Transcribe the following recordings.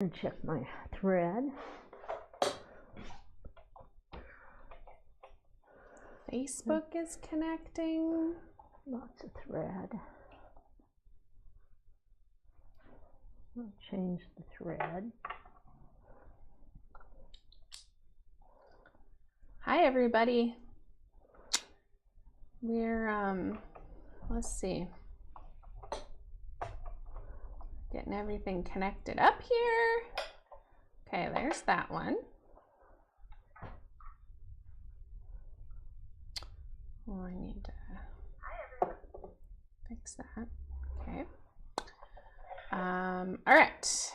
And check my thread. Facebook is connecting. Lots of thread. I'll change the thread. Hi everybody. We're let's see. Getting everything connected up here. Okay, there's that one. Oh, I need to fix that. Okay. All right.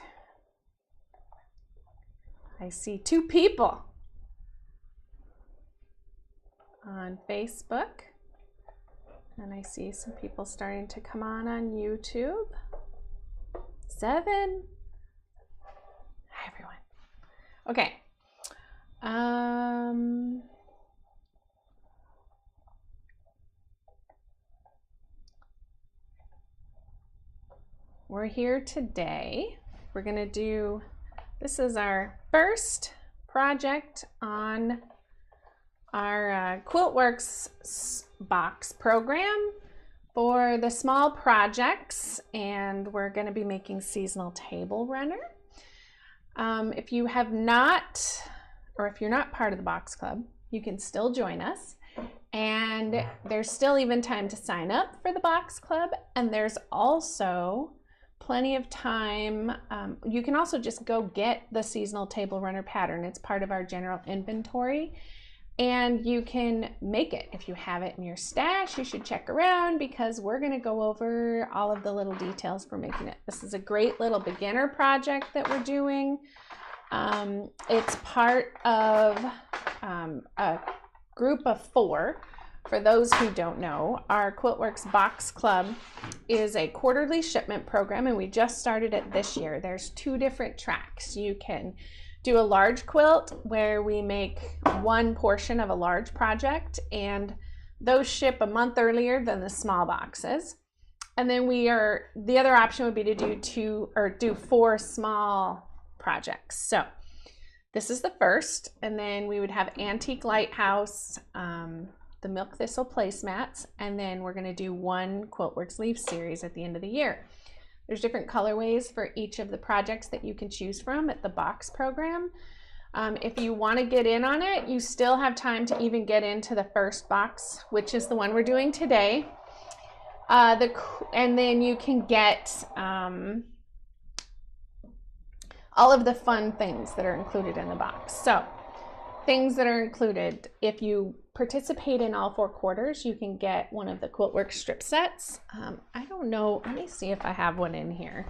I see 2 people on Facebook, and I see some people starting to come on YouTube. 7. Hi everyone. Okay. We're here today. We're going to do, this is our first project on our Quiltworx Box program for the small projects, and we're going to be making seasonal table runner. If you have not, or if you're not part of the box club, you can still join us, and there's still even time to sign up for the box club, and there's also plenty of time. You can also just go get the seasonal table runner pattern. It's part of our general inventory, and you can make it. If you have it in your stash, you should check around, because we're going to go over all of the little details for making it. This is a great little beginner project that we're doing. It's part of a group of 4. For those who don't know, our Quiltworx Box Club is a quarterly shipment program, and we just started it this year. There's 2 different tracks. You can do a large quilt where we make one portion of a large project, and those ship a month earlier than the small boxes. And then the other option would be to do 4 small projects. So this is the first, and then we would have Antique Lighthouse, the Milk Thistle placemats, and then we're going to do 1 Quiltworx Leaf series at the end of the year. There's different colorways for each of the projects that you can choose from at the box program. If you want to get in on it, you still have time to even get into the first box, which is the one we're doing today. And then you can get all of the fun things that are included in the box. So things that are included: if you participate in all 4 quarters, you can get one of the Quiltworx strip sets. I don't know, let me see if I have one in here.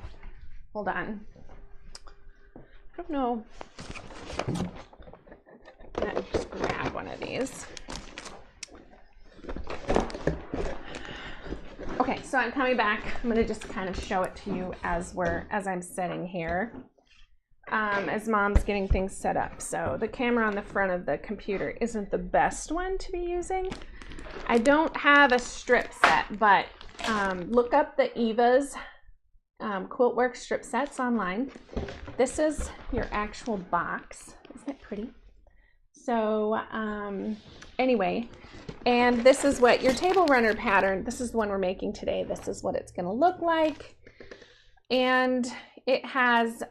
Hold on. I don't know. Let's just grab one of these. Okay, so I'm coming back. I'm going to just kind of show it to you as I'm sitting here. As Mom's getting things set up. So the camera on the front of the computer isn't the best one to be using. I don't have a strip set, but look up the Eva's Quiltworx strip sets online. This is your actual box. Isn't it pretty? So anyway, and this is what your table runner pattern, this is the one we're making today. This is what it's going to look like. And it has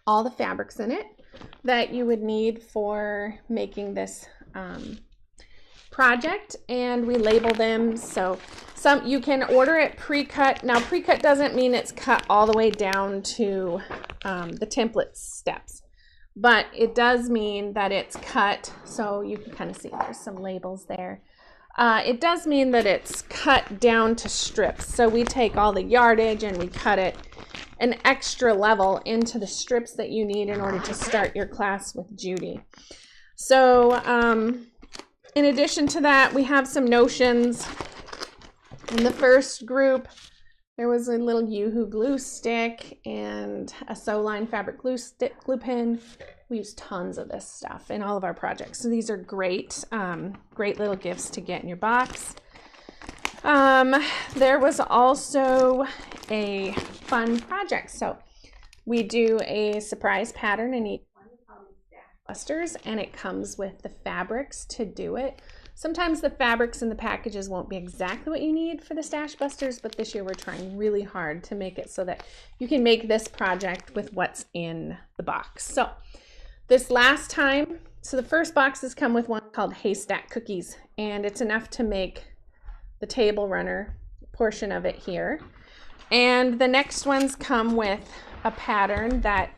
all the fabrics in it that you would need for making this project, and we label them. So some you can order it pre-cut. Now pre-cut doesn't mean it's cut all the way down to the template steps, but it does mean that it's cut, so you can kind of see there's some labels there. It does mean that it's cut down to strips, so we take all the yardage and we cut it an extra level into the strips that you need in order to start your class with Judy. So in addition to that, we have some notions. In the first group, there was a little Yoo-hoo glue stick and a Sew-Line fabric glue pen. We use tons of this stuff in all of our projects. So these are great, great little gifts to get in your box. There was also a fun project. So We do a surprise pattern in each one called Stash Busters, and it comes with the fabrics to do it. Sometimes the fabrics in the packages won't be exactly what you need for the Stash Busters, but this year we're trying really hard to make it so that you can make this project with what's in the box. So this last time, so the first boxes come with one called Haystack Cookies, and it's enough to make the table runner portion of it here. And the next ones come with a pattern that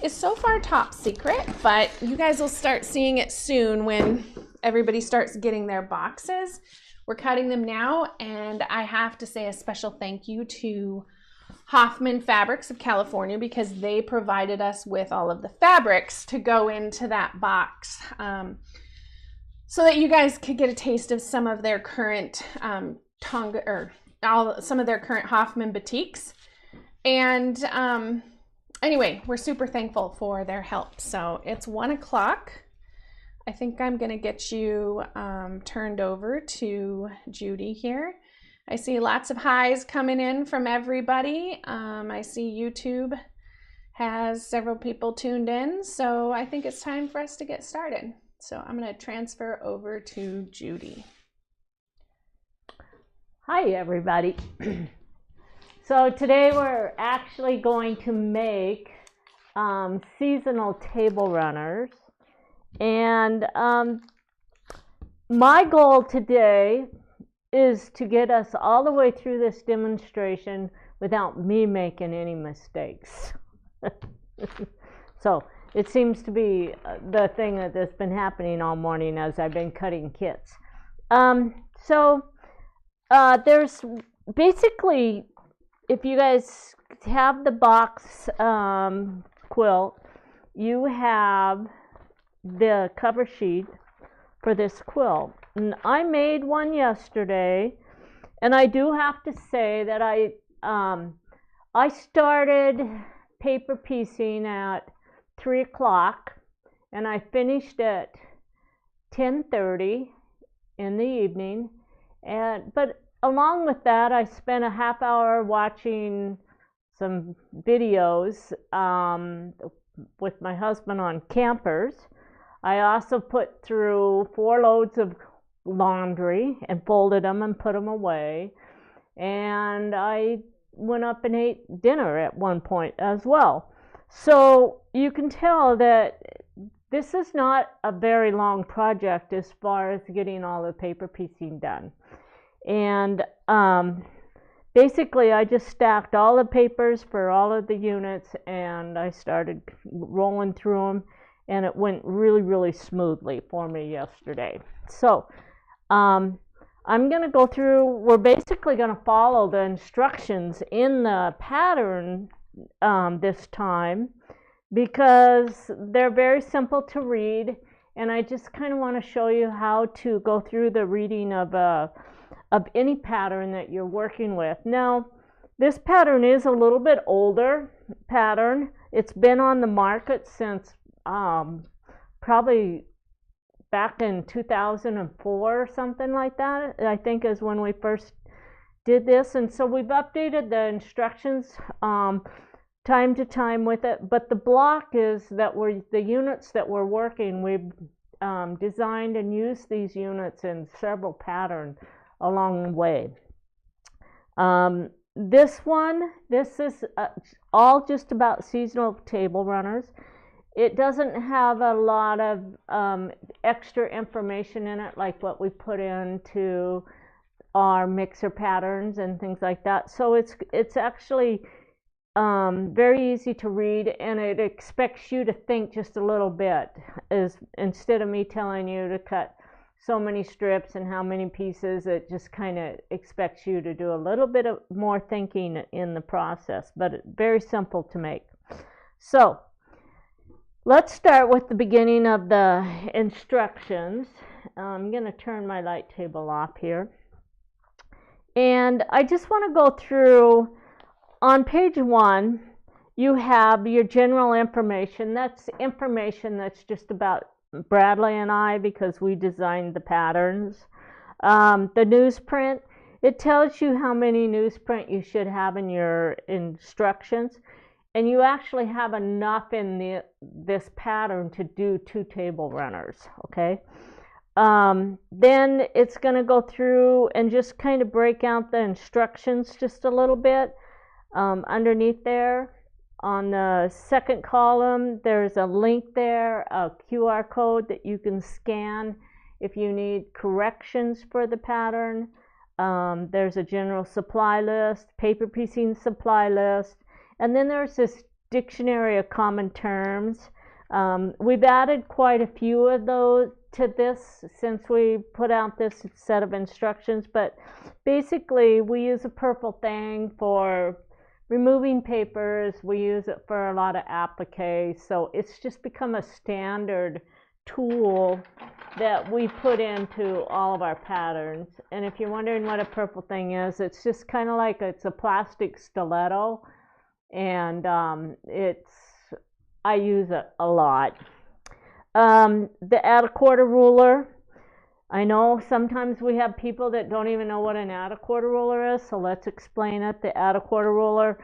is so far top secret, but you guys will start seeing it soon when everybody starts getting their boxes. We're cutting them now, and I have to say a special thank you to Hoffman Fabrics of California, because they provided us with all of the fabrics to go into that box, so that you guys could get a taste of some of their current some of their current Hoffman batiks. And anyway, we're super thankful for their help. So it's 1 o'clock. I think I'm gonna get you turned over to Judy here. I see lots of highs coming in from everybody. I see YouTube has several people tuned in, so I think it's time for us to get started. So I'm gonna transfer over to Judy. Hi everybody. So today we're actually going to make seasonal table runners, and my goal today is to get us all the way through this demonstration without me making any mistakes. So it seems to be the thing that's been happening all morning as I've been cutting kits. There's basically, if you guys have the box quilt, you have the cover sheet for this quilt. And I made one yesterday, and I do have to say that I started paper piecing at 3 o'clock, and I finished at 10:30 in the evening. But along with that, I spent a half hour watching some videos with my husband on campers. I also put through 4 loads of laundry and folded them and put them away. And I went up and ate dinner at one point as well. So you can tell that this is not a very long project as far as getting all the paper piecing done. And basically I just stacked all the papers for all of the units, and I started rolling through them, and it went really, really smoothly for me yesterday. So I'm going to go through, we're basically going to follow the instructions in the pattern this time, because they're very simple to read, and I just kind of want to show you how to go through the reading of any pattern that you're working with. Now, this pattern is a little bit older pattern. It's been on the market since probably back in 2004 or something like that, I think, is when we first did this. And so we've updated the instructions time to time with it, but the block is that the units that we're working, we've designed and used these units in several patterns along the way. This is all just about seasonal table runners. It doesn't have a lot of extra information in it, like what we put into our mixer patterns and things like that. So it's actually very easy to read, and it expects you to think just a little bit, instead of me telling you to cut so many strips and how many pieces. It just kind of expects you to do a little bit of more thinking in the process, but it's very simple to make. So let's start with the beginning of the instructions. I'm going to turn my light table off here, and I just want to go through. On page 1, you have your general information. That's information that's just about Bradley and I, because we designed the patterns. The newsprint, it tells you how many newsprint you should have in your instructions. and you actually have enough in this pattern to do 2 table runners, okay? Then it's going to go through and just kind of break out the instructions just a little bit. Underneath there on the second column, there's a link there, a QR code that you can scan if you need corrections for the pattern. There's a general supply list, paper piecing supply list, and then there's this dictionary of common terms. We've added quite a few of those to this since we put out this set of instructions, but basically we use a purple thing for removing papers. We use it for a lot of appliques, so it's just become a standard tool that we put into all of our patterns. And if you're wondering what a purple thing is, it's just kind of like it's a plastic stiletto, and I use it a lot. The add a quarter ruler. I know sometimes we have people that don't even know what an add a quarter ruler is, so let's explain it. The add a quarter ruler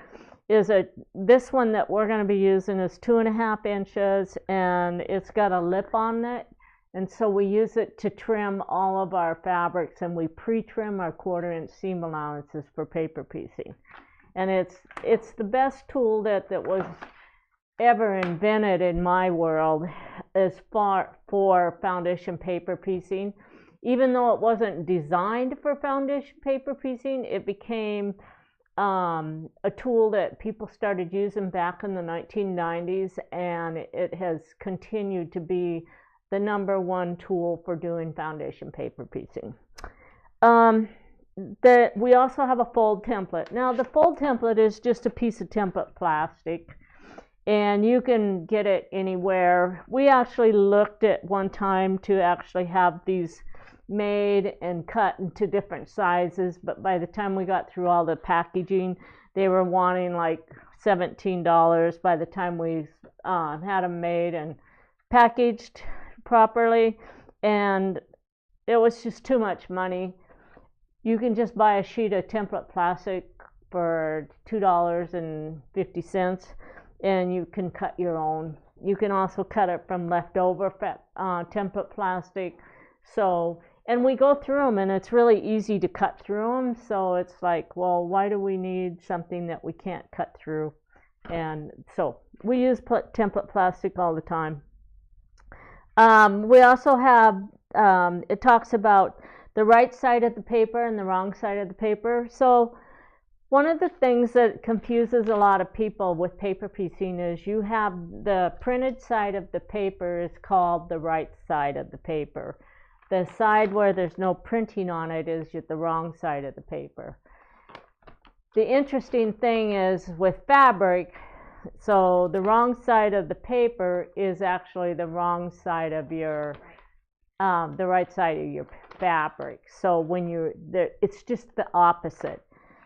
is this one that we're going to be using is 2.5 inches, and it's got a lip on it, and so we use it to trim all of our fabrics, and we pre-trim our 1/4 inch seam allowances for paper piecing. And it's the best tool that was ever invented in my world as far for foundation paper piecing. Even though it wasn't designed for foundation paper piecing, it became a tool that people started using back in the 1990s, and it has continued to be the #1 tool for doing foundation paper piecing. We also have a fold template. Now the fold template is just a piece of template plastic, and you can get it anywhere. We actually looked at one time to actually have these made and cut into different sizes, but by the time we got through all the packaging, they were wanting like $17 by the time we had them made and packaged properly, and it was just too much money. You can just buy a sheet of template plastic for $2.50, and you can cut your own. You can also cut it from leftover template plastic. So, and we go through them, and it's really easy to cut through them. So it's like, well, why do we need something that we can't cut through? And so we use template plastic all the time. We also have, it talks about the right side of the paper and the wrong side of the paper. So one of the things that confuses a lot of people with paper piecing is you have the printed side of the paper is called the right side of the paper. The side where there's no printing on it is the wrong side of the paper. The interesting thing is with fabric, so the wrong side of the paper is actually the wrong side of your, the right side of your fabric. So when you're there, it's just the opposite.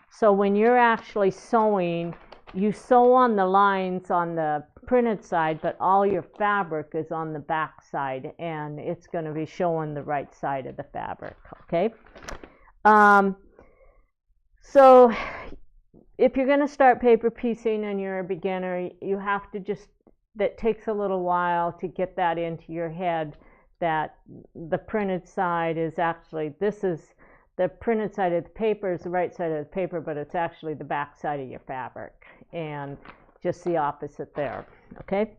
So when you're actually sewing, you sew on the lines on the printed side, but all your fabric is on the back side, and it's going to be showing the right side of the fabric, okay? So if you're going to start paper piecing and you're a beginner, you have to just, that takes a little while to get that into your head, that the printed side is actually, this is the printed side of the paper is the right side of the paper, but it's actually the back side of your fabric, and just the opposite there, okay?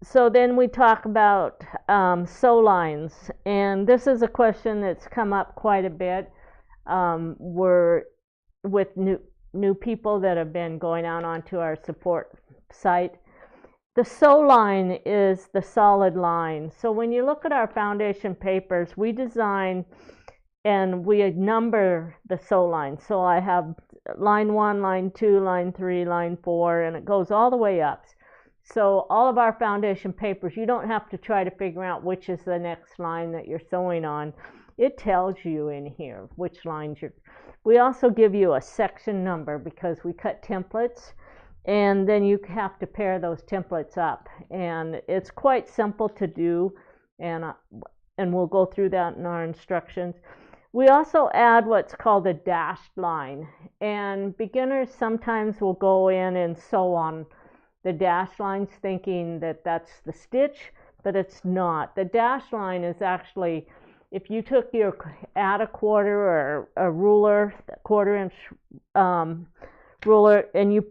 So then we talk about sew lines, and this is a question that's come up quite a bit. We're with new people that have been going out onto our support site. The sew line is the solid line. So when you look at our foundation papers, we design and we number the sew lines. So I have line 1, line 2, line 3, line 4, and it goes all the way up. So all of our foundation papers, you don't have to try to figure out which is the next line that you're sewing on. It tells you in here which lines you're. We also give you a section number because we cut templates, and then you have to pair those templates up, and it's quite simple to do, and we'll go through that in our instructions. We also add what's called a dashed line, and beginners sometimes will go in and sew on the dashed lines thinking that that's the stitch, but it's not. The dashed line is actually, if you took your add a quarter or a ruler, quarter-inch ruler, and you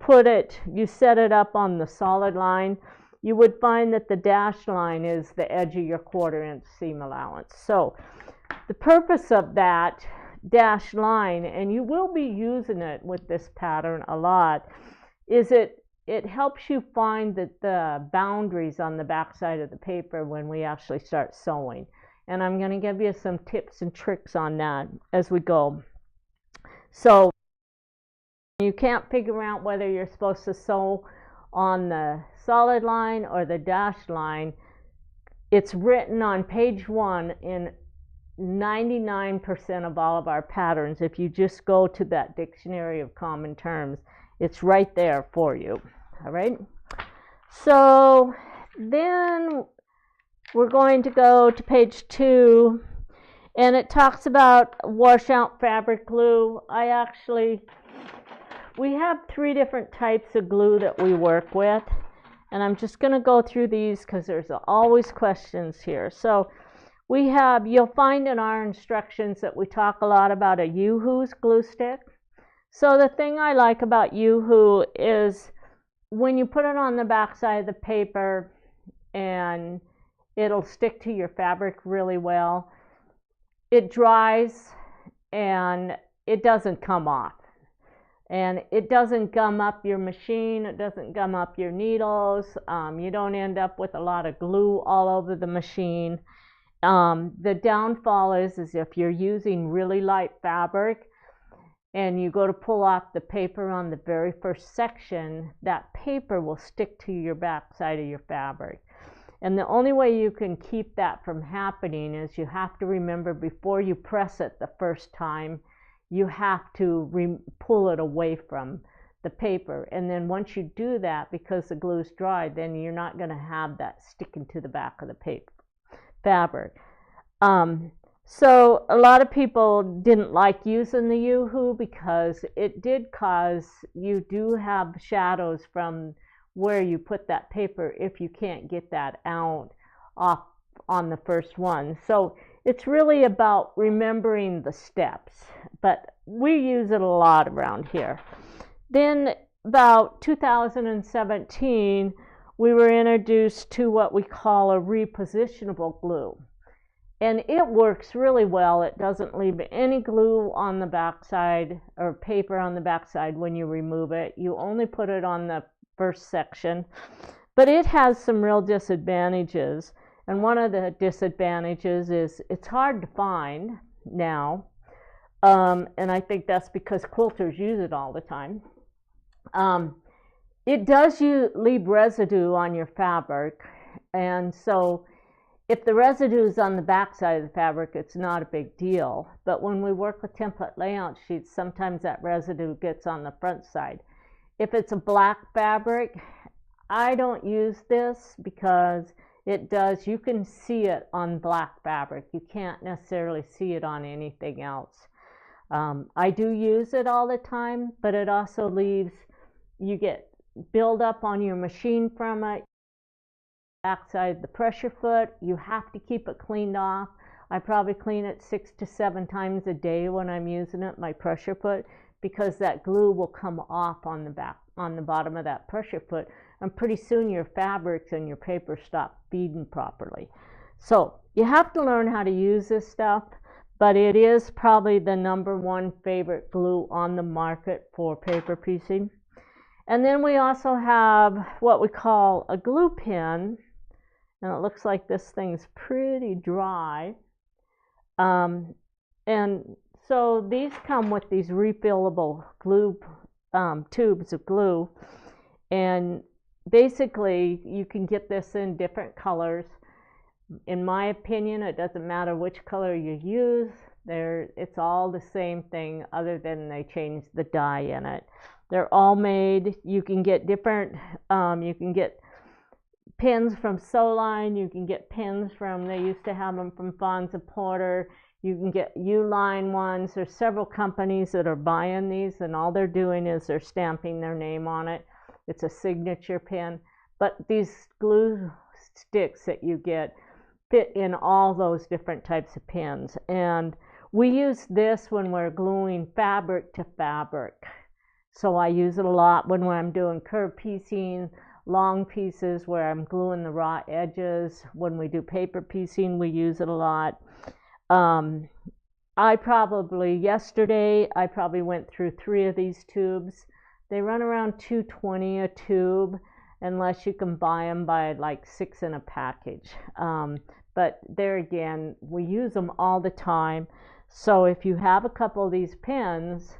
set it up on the solid line, you would find that the dashed line is the edge of your quarter-inch seam allowance. So the purpose of that dashed line, and you will be using it with this pattern a lot, is it helps you find the boundaries on the back side of the paper when we actually start sewing. And I'm going to give you some tips and tricks on that as we go. So you can't figure out whether you're supposed to sew on the solid line or the dashed line. It's written on page 1 in 99% of all of our patterns. If you just go to that dictionary of common terms, it's right there for you. All right, so then we're going to go to page 2, and it talks about washout fabric glue. We have 3 different types of glue that we work with, and I'm just going to go through these because there's always questions here. So you'll find in our instructions that we talk a lot about a Yoo-Hoo's glue stick. So the thing I like about Yoo-Hoo is when you put it on the back side of the paper, and it'll stick to your fabric really well. It dries and it doesn't come off. And it doesn't gum up your machine, it doesn't gum up your needles. You don't end up with a lot of glue all over the machine. The downfall is if you're using really light fabric and you go to pull off the paper on the very first section, that paper will stick to your back side of your fabric. And the only way you can keep that from happening is you have to remember, before you press it the first time, you have to pull it away from the paper. And then once you do that, because the glue's dry, then you're not going to have that sticking to the back of the fabric. So a lot of people didn't like using the Yoo-Hoo because it did cause you do have shadows from where you put that paper if you can't get that out off on the first one. So it's really about remembering the steps, but we use it a lot around here. Then about 2017, we were introduced to what we call a repositionable glue. And it works really well. It doesn't leave any glue on the backside or paper on the backside when you remove it. You only put it on the first section. But it has some real disadvantages. And one of the disadvantages is it's hard to find now. And I think that's because quilters use it all the time. It does leave residue on your fabric. And so if the residue is on the back side of the fabric, it's not a big deal. But when we work with template layout sheets, sometimes that residue gets on the front side. If it's a black fabric, I don't use this because you can see it on black fabric. You can't necessarily see it on anything else. I do use it all the time, but it also you get buildup on your machine from it. Backside the pressure foot, you have to keep it cleaned off. I probably clean it 6 to 7 times a day when I'm using it, my pressure foot, because that glue will come off on the bottom of that pressure foot, and pretty soon your fabrics and your paper stop feeding properly. So you have to learn how to use this stuff, but it is probably the #1 favorite glue on the market for paper piecing. And then we also have what we call a glue pen. And it looks like this thing's pretty dry. And so these come with these refillable glue tubes of glue. And basically, you can get this in different colors. In my opinion, it doesn't matter which color you use. It's all the same thing, other than they change the dye in it. They're all made. You can get different, you can get pins from Soline, you can get pins from, they used to have them from Fonz and Porter. You can get U-line ones. There's several companies that are buying these, and all they're doing is they're stamping their name on it. It's a signature pin. But these glue sticks that you get fit in all those different types of pins. And we use this when we're gluing fabric to fabric. So I use it a lot when I'm doing curve piecing, long pieces where I'm gluing the raw edges. When we do paper piecing, we use it a lot. Yesterday, I probably went through 3 of these tubes. They run around $2.20 a tube, unless you can buy them by like 6 in a package. But there again, we use them all the time. So if you have a couple of these pins,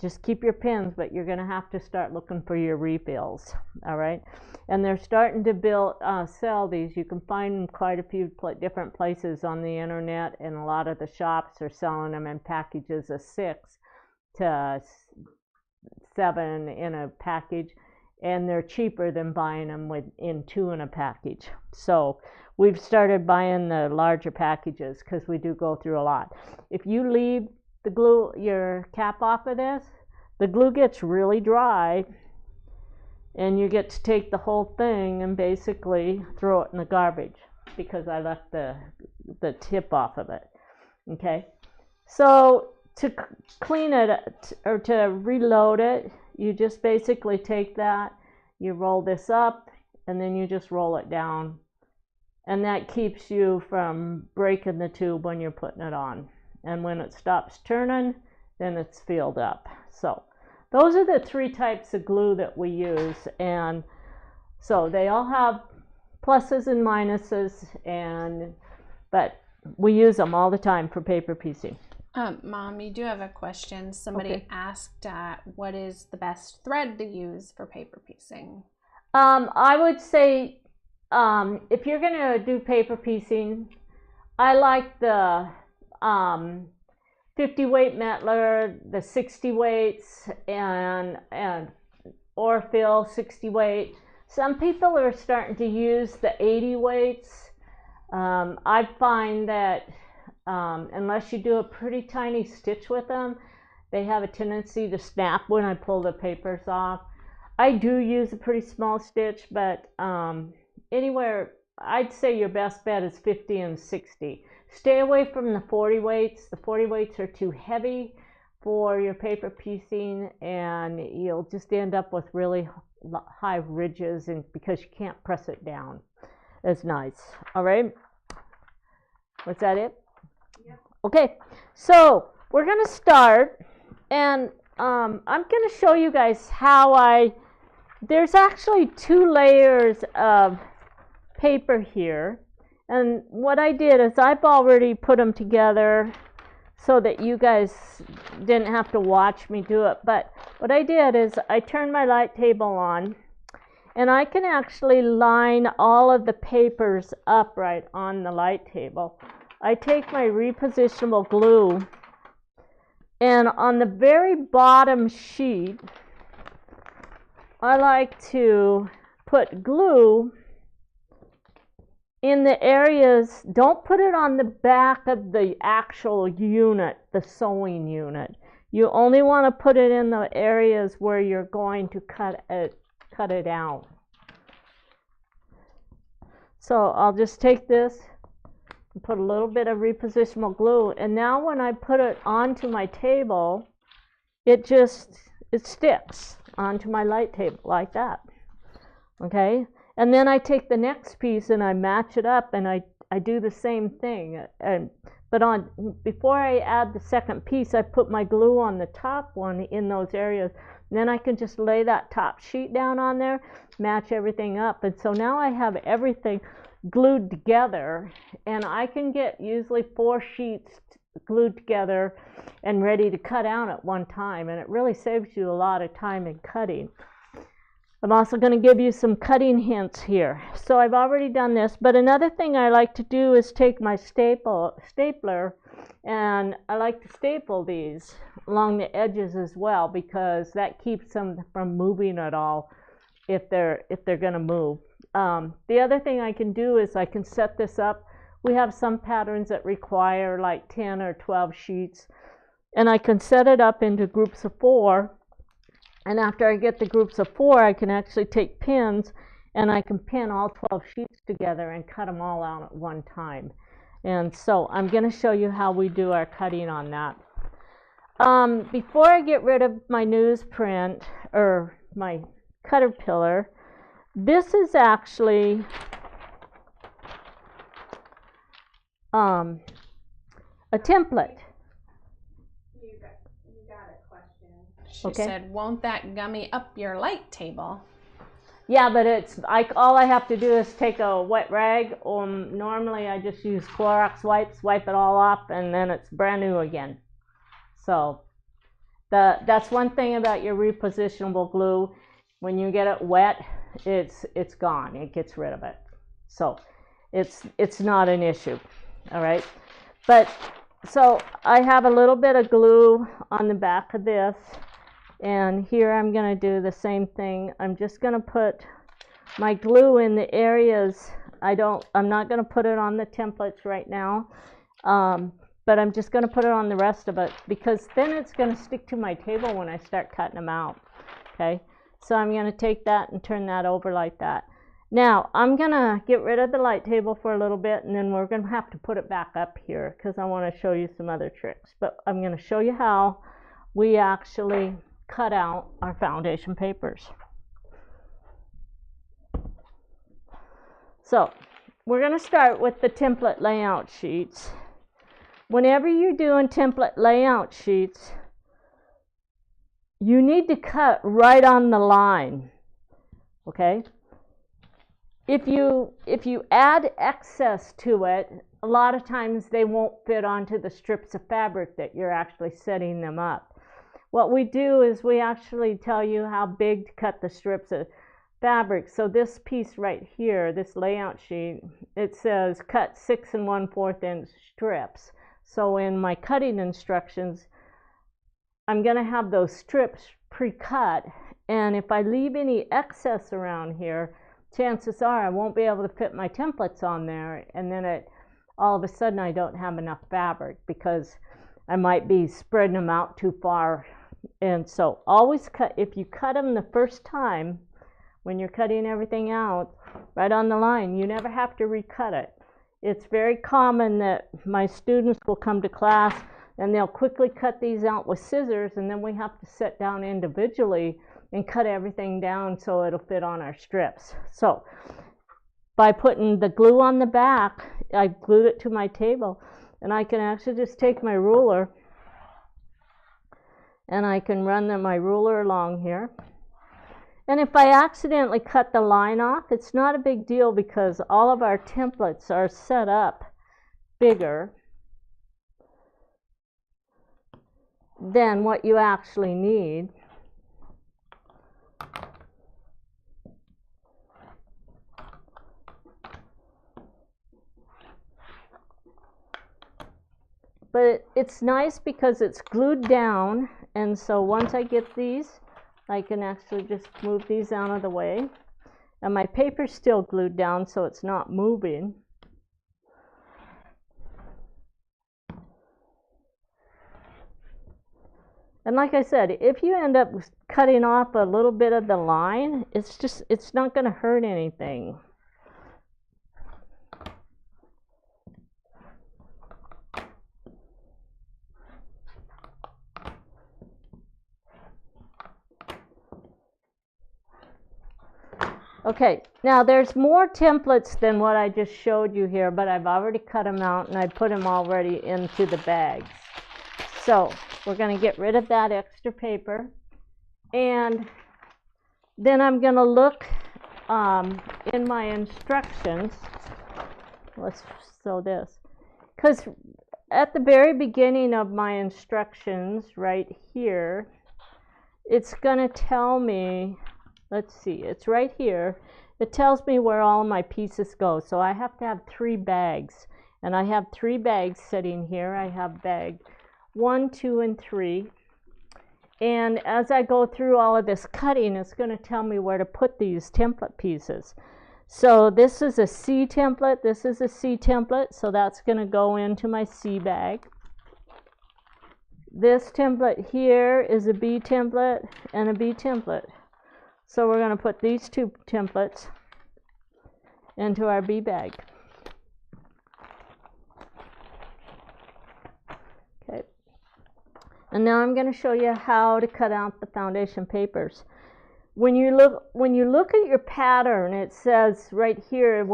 just keep your pins, but you're going to have to start looking for your refills. All right. And they're starting to sell these. You can find them quite a few different places on the internet, and a lot of the shops are selling them in packages of 6 to 7 in a package, and they're cheaper than buying them in 2 in a package. So we've started buying the larger packages because we do go through a lot. If you leave the glue, your cap off of this, the glue gets really dry, and you get to take the whole thing and basically throw it in the garbage because I left the tip off of it. Okay, so to clean it or to reload it, you just basically take that, you roll this up, and then you just roll it down, and that keeps you from breaking the tube when you're putting it on. And when it stops turning, then it's filled up. So those are the 3 types of glue that we use, and so they all have pluses and minuses, but we use them all the time for paper piecing. Mom, you do have a question. Somebody asked what is the best thread to use for paper piecing? I would say if you're going to do paper piecing, I like the 50 weight Mettler, the 60 weights, and Orfil 60 weight. Some people are starting to use the 80 weights. I find that unless you do a pretty tiny stitch with them, they have a tendency to snap when I pull the papers off. I do use a pretty small stitch, but anywhere, I'd say your best bet is 50 and 60. Stay away from the 40 weights. The 40 weights are too heavy for your paper piecing, and you'll just end up with really high ridges, and because you can't press it down as nice. All right, was that it? Yeah. Okay, so we're gonna start, and I'm gonna show you guys how there's actually 2 layers of paper here. And what I did is I've already put them together so that you guys didn't have to watch me do it. But what I did is I turned my light table on, and I can actually line all of the papers upright on the light table. I take my repositionable glue, and on the very bottom sheet, I like to put glue in the areas. Don't put it on the back of the actual unit, the sewing unit. You only want to put it in the areas where you're going to cut it out. So I'll just take this and put a little bit of repositionable glue, and now when I put it onto my table, it sticks onto my light table like that. Okay, and then I take the next piece and I match it up, and I do the same thing. But before I add the second piece, I put my glue on the top one in those areas. And then I can just lay that top sheet down on there, match everything up. And so now I have everything glued together, and I can get usually 4 sheets glued together and ready to cut out at one time. And it really saves you a lot of time in cutting. I'm also going to give you some cutting hints here. So I've already done this, but another thing I like to do is take my stapler, and I like to staple these along the edges as well, because that keeps them from moving at all if they're going to move. The other thing I can do is I can set this up We have some patterns that require like 10 or 12 sheets, and I can set it up into groups of 4, and after I get the groups of 4, I can actually take pins and I can pin all 12 sheets together and cut them all out at one time. And so I'm going to show you how we do our cutting on that. Before I get rid of my newsprint or my caterpillar, this is actually a template. You got a question. She Okay. said, won't that gummy up your light table? Yeah, but it's all I have to do is take a wet rag. Normally I just use Quiltworx wipes, wipe it all off, and then it's brand new again. So that's one thing about your repositionable glue. When you get it wet, it's gone. It gets rid of it. So it's not an issue. All right. But so I have a little bit of glue on the back of this. And here I'm going to do the same thing. I'm just going to put my glue in the areas. I'm not going to put it on the templates right now, but I'm just going to put it on the rest of it, because then it's going to stick to my table when I start cutting them out. Okay, so I'm going to take that and turn that over like that. Now I'm going to get rid of the light table for a little bit, and then we're going to have to put it back up here because I want to show you some other tricks. But I'm going to show you how we actually cut out our foundation papers. So we're going to start with the template layout sheets. Whenever you're doing template layout sheets, you need to cut right on the line. Okay? If you add excess to it, a lot of times they won't fit onto the strips of fabric that you're actually setting them up. What we do is we actually tell you how big to cut the strips of fabric. So this piece right here, this layout sheet, it says cut 6 1/4 inch strips. So in my cutting instructions, I'm going to have those strips pre-cut, and if I leave any excess around here, chances are I won't be able to fit my templates on there, and then all of a sudden I don't have enough fabric because I might be spreading them out too far. And so always cut, if you cut them the first time when you're cutting everything out right on the line, you never have to recut it. It's very common that my students will come to class and they'll quickly cut these out with scissors, and then we have to sit down individually and cut everything down so it'll fit on our strips. So by putting the glue on the back, I glued it to my table, and I can actually just take my ruler and I can run my ruler along here. And if I accidentally cut the line off, it's not a big deal because all of our templates are set up bigger than what you actually need. But it's nice because it's glued down, and so once I get these, I can actually just move these out of the way. And my paper's still glued down, so it's not moving. And like I said, if you end up cutting off a little bit of the line, it's not going to hurt anything. Okay, now there's more templates than what I just showed you here, but I've already cut them out and I put them already into the bags. So we're going to get rid of that extra paper, and then I'm going to look in my instructions. Let's show this, because at the very beginning of my instructions right here, it's going to tell me, let's see, it's right here. It tells me where all my pieces go. So I have to have 3 bags, and I have 3 bags sitting here. I have bag 1, 2, and 3. And as I go through all of this cutting, it's going to tell me where to put these template pieces. So this is a C template, this is a C template, so that's going to go into my C bag. This template here is a B template and a B template. So we're going to put these two templates into our B bag. Okay. And now I'm going to show you how to cut out the foundation papers. When you look at your pattern, it says right here,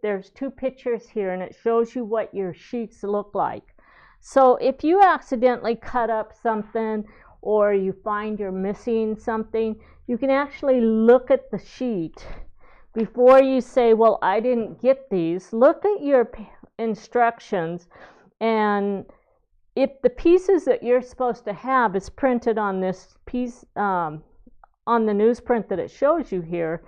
there's two pictures here, and it shows you what your sheets look like. So if you accidentally cut up something, or you find you're missing something, you can actually look at the sheet before you say, well, I didn't get these. Look at your instructions, and if the pieces that you're supposed to have is printed on this piece, on the newsprint that it shows you here,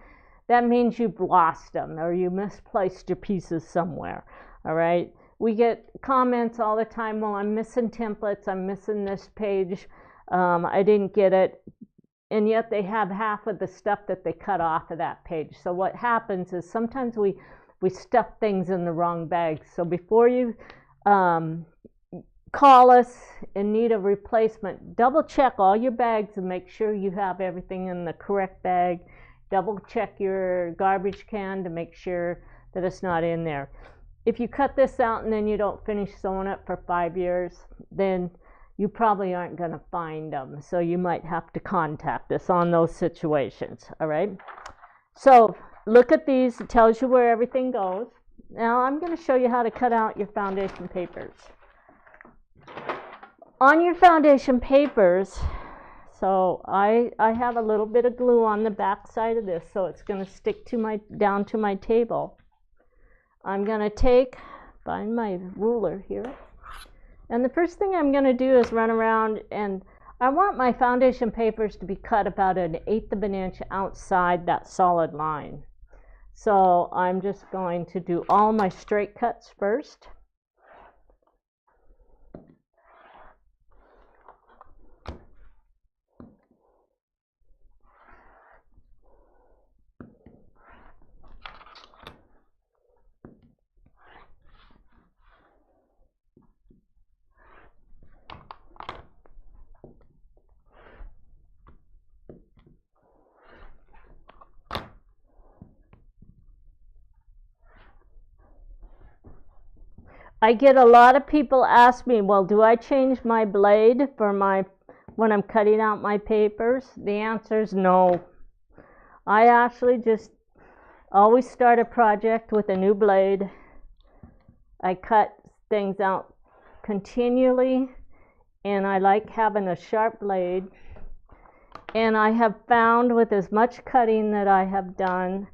that means you've lost them or you misplaced your pieces somewhere. All right, we get comments all the time, well, I'm missing templates, I'm missing this page, I didn't get it, and yet they have half of the stuff that they cut off of that page. So what happens is sometimes we stuff things in the wrong bag. So before you call us and need a replacement, double check all your bags and make sure you have everything in the correct bag. Double check your garbage can to make sure that it's not in there. If you cut this out and then you don't finish sewing it for 5 years, then you probably aren't going to find them. So you might have to contact us on those situations. All right. So look at these. It tells you where everything goes. Now I'm going to show you how to cut out your foundation papers. On your foundation papers, so I have a little bit of glue on the back side of this, so it's going to stick to down to my table. I'm going to find my ruler here, and the first thing I'm going to do is run around, and I want my foundation papers to be cut about 1/8 of an inch outside that solid line. So I'm just going to do all my straight cuts first. I get a lot of people ask me, well, do I change my blade when I'm cutting out my papers? The answer is no. I actually just always start a project with a new blade. I cut things out continually, and I like having a sharp blade. And I have found with as much cutting that I have done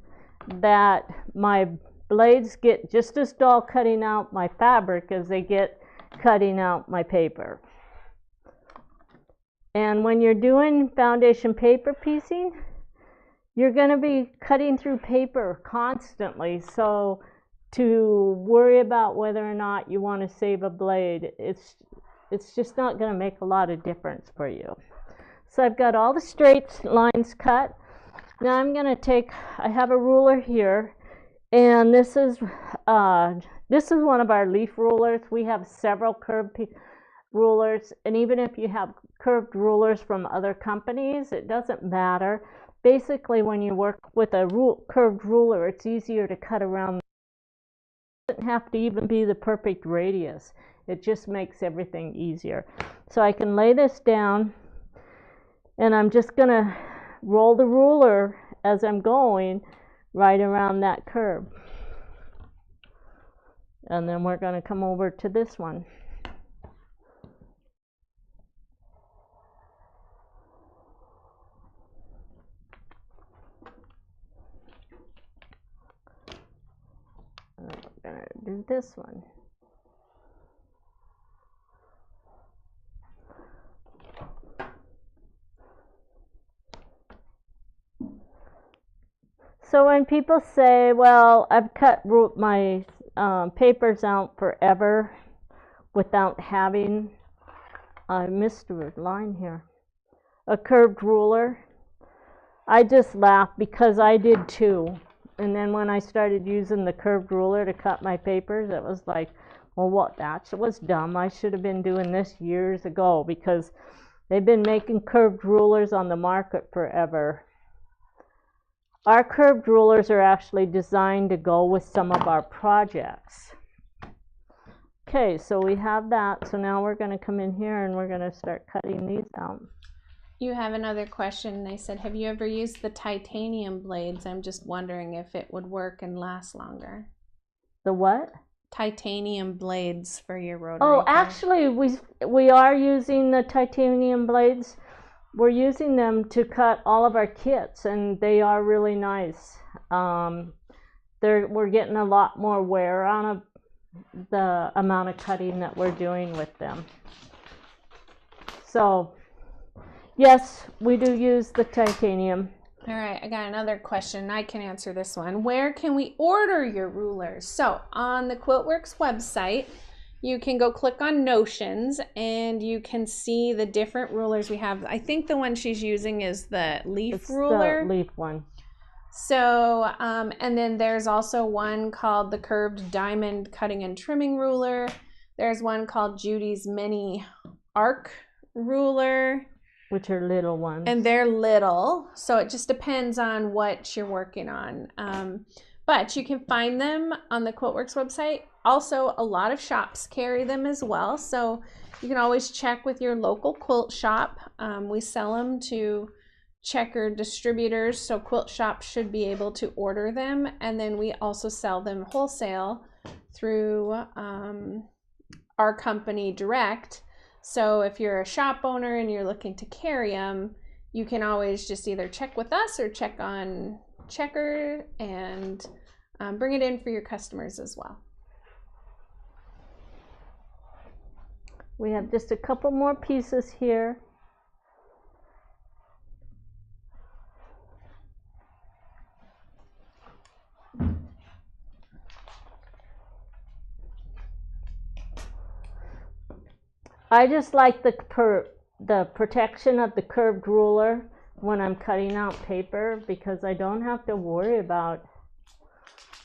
that my blades get just as dull cutting out my fabric as they get cutting out my paper. And when you're doing foundation paper piecing, you're going to be cutting through paper constantly. So to worry about whether or not you want to save a blade, it's just not going to make a lot of difference for you. So I've got all the straight lines cut. Now I'm going to I have a ruler here, and this is one of our leaf rulers. We have several curved rulers, and even if you have curved rulers from other companies, it doesn't matter. Basically, when you work with a curved ruler, it's easier to cut around. It doesn't have to even be the perfect radius. It just makes everything easier. So I can lay this down, and I'm just going to roll the ruler as I'm going right around that curve. And then we're going to come over to this one. And we're going to do this one. So when people say, well, I've cut my papers out forever without having, I missed a line here, a curved ruler, I just laugh because I did too. And then when I started using the curved ruler to cut my papers, it was like, well, what? That was dumb. I should have been doing this years ago, because they've been making curved rulers on the market forever. Our curved rulers are actually designed to go with some of our projects. Okay, so we have that. So now we're going to come in here and we're going to start cutting these out. You have another question. They said, have you ever used the titanium blades? I'm just wondering if it would work and last longer. The what? Titanium blades for your rotary. Oh, actually, we are using the titanium blades. We're using them to cut all of our kits, and they are really nice. We're getting a lot more wear on the amount of cutting that we're doing with them. So, yes, we do use the titanium. All right, I got another question. I can answer this one. Where can we order your rulers? So, on the Quiltworx website, you can go click on Notions and you can see the different rulers we have. I think the one she's using is the leaf ruler. The leaf one. So, and then there's also one called the curved diamond cutting and trimming ruler. There's one called Judy's mini arc ruler. Which are little ones. And they're little, so it just depends on what you're working on. But you can find them on the Quiltworx website. Also, a lot of shops carry them as well, so you can always check with your local quilt shop. We sell them to checker distributors, so quilt shops should be able to order them. And then we also sell them wholesale through our company direct. So if you're a shop owner and you're looking to carry them, you can always just either check with us or check on Checker and bring it in for your customers as well. We have just a couple more pieces here. I just like the protection of the curved ruler when I'm cutting out paper, because I don't have to worry about,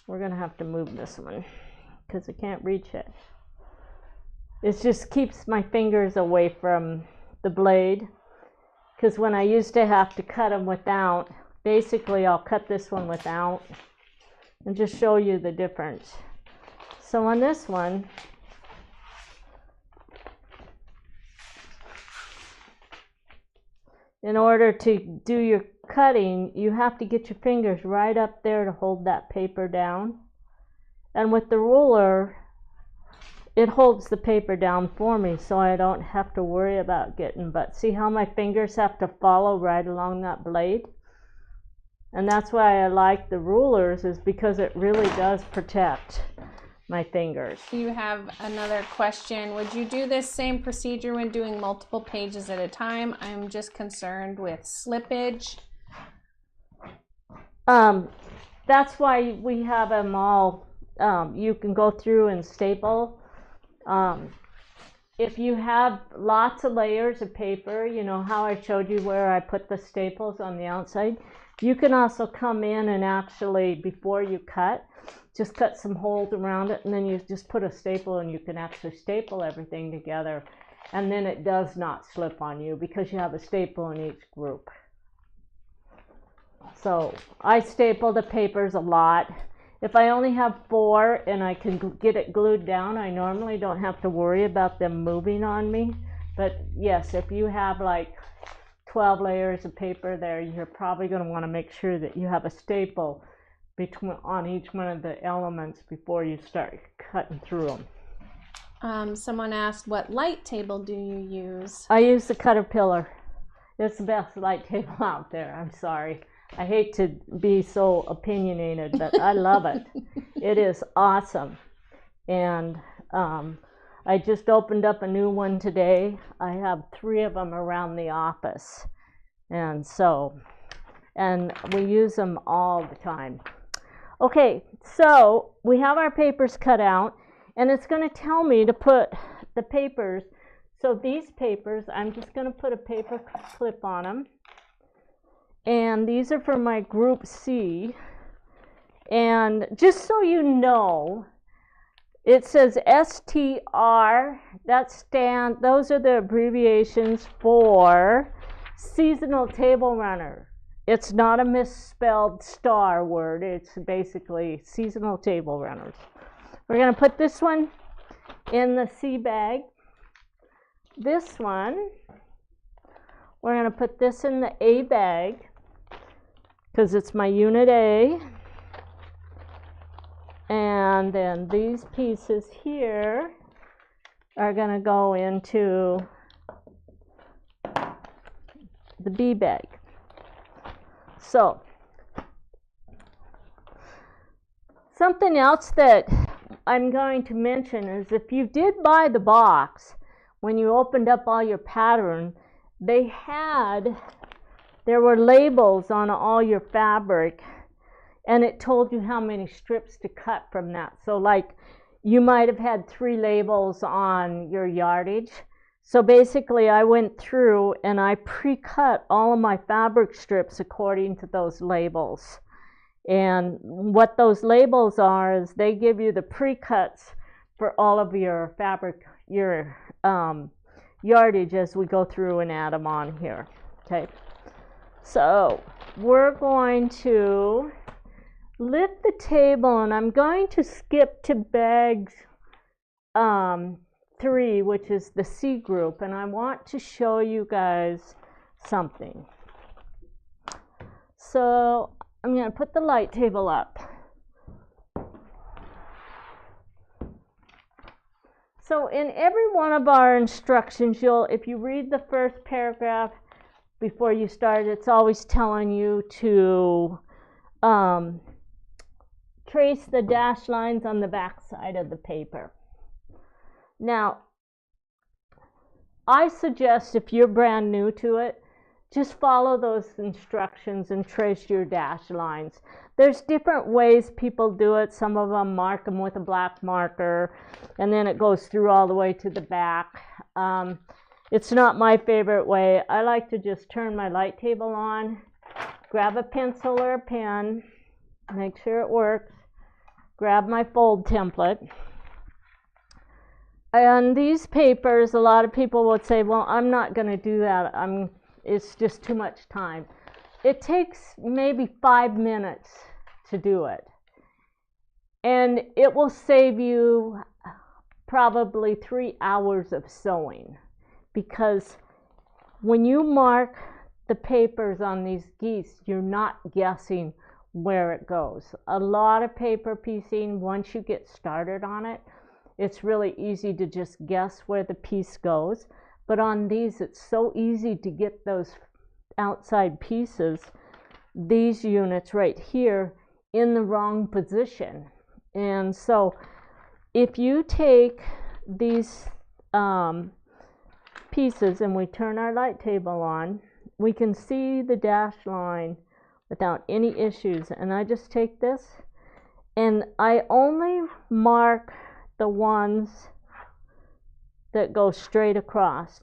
we're going to have to move this one because I can't reach it. It just keeps my fingers away from the blade, because when I used to have to cut them without, basically I'll cut this one without and just show you the difference. So on this one, in order to do your cutting, you have to get your fingers right up there to hold that paper down. And with the ruler, it holds the paper down for me, so I don't have to worry about getting, but see how my fingers have to follow right along that blade? And that's why I like the rulers, is because it really does protect my fingers. You have another question. Would you do this same procedure when doing multiple pages at a time? I'm just concerned with slippage. That's why we have them all. You can go through and staple. If you have lots of layers of paper, you know how I showed you where I put the staples on the outside, you can also come in and actually, before you cut, just cut some holes around it, and then you just put a staple and you can actually staple everything together, and then it does not slip on you because you have a staple in each group. So I staple the papers a lot. If I only have 4 and I can get it glued down, I normally don't have to worry about them moving on me. But yes, if you have like 12 layers of paper there, you're probably going to want to make sure that you have a staple on each one of the elements before you start cutting through them. Someone asked, what light table do you use? I use the Caterpillar. It's the best light table out there. I'm sorry. I hate to be so opinionated, but I love it. It is awesome. And I just opened up a new one today. I have 3 of them around the office. And we use them all the time. Okay, so we have our papers cut out, and it's going to tell me to put the papers. So these papers, I'm just going to put a paper clip on them. And these are for my group C. And just so you know, it says STR, those are the abbreviations for seasonal table runner. It's not a misspelled star word, it's basically seasonal table runners. We're going to put this one in the C bag. This one, we're going to put this in the A bag because it's my unit A. And then these pieces here are going to go into the B bag. So, something else that I'm going to mention is if you did buy the box, when you opened up all your pattern, there were labels on all your fabric, and it told you how many strips to cut from that. So like you might have had 3 labels on your yardage. So basically I went through and I pre-cut all of my fabric strips according to those labels. And what those labels are is they give you the pre-cuts for all of your fabric, your yardage as we go through and add them on here. Okay, so we're going to lift the table, and I'm going to skip to bag 3, which is the C group, and I want to show you guys something. So I'm going to put the light table up. So in every one of our instructions, if you read the first paragraph before you start, it's always telling you to trace the dashed lines on the back side of the paper. Now, I suggest if you're brand new to it, just follow those instructions and trace your dashed lines. There's different ways people do it. Some of them mark them with a black marker, and then it goes through all the way to the back. It's not my favorite way. I like to just turn my light table on, grab a pencil or a pen, make sure it works, grab my fold template. And these papers, a lot of people would say, well, I'm not going to do that. It's just too much time. It takes maybe 5 minutes to do it. And it will save you probably 3 hours of sewing. Because when you mark the papers on these geese, you're not guessing where it goes. A lot of paper piecing, once you get started on it, it's really easy to just guess where the piece goes. But on these, it's so easy to get those outside pieces, these units right here, in the wrong position. And so if you take these pieces and we turn our light table on, we can see the dashed line without any issues. And I just take this and I only mark the ones that go straight across.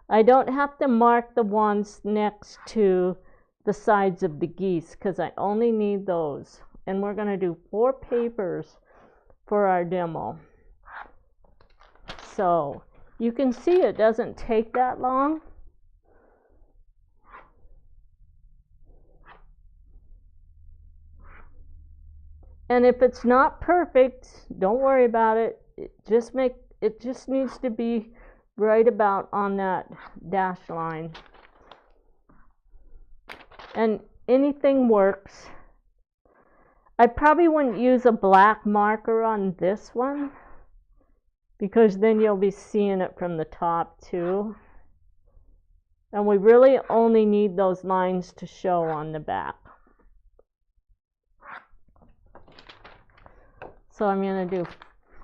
I don't have to mark the ones next to the sides of the geese because I only need those. And we're going to do 4 papers for our demo. So you can see it doesn't take that long. And if it's not perfect, don't worry about it. It just needs to be right about on that dash line. And anything works. I probably wouldn't use a black marker on this one because then you'll be seeing it from the top too. And we really only need those lines to show on the back. So I'm going to do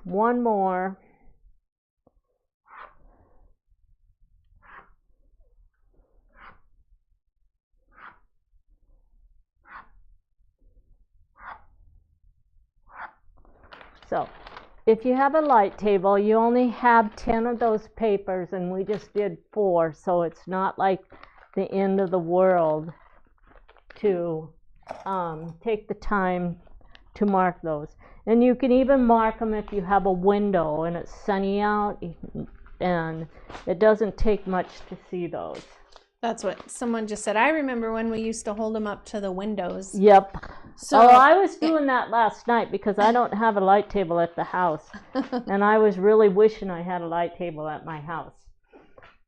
one more. So if you have a light table, you only have 10 of those papers, and we just did 4, so it's not like the end of the world to take the time to mark those. And you can even mark them if you have a window and it's sunny out, and it doesn't take much to see those. That's what someone just said. I remember when we used to hold them up to the windows. Yep. So I was doing that last night because I don't have a light table at the house. And I was really wishing I had a light table at my house.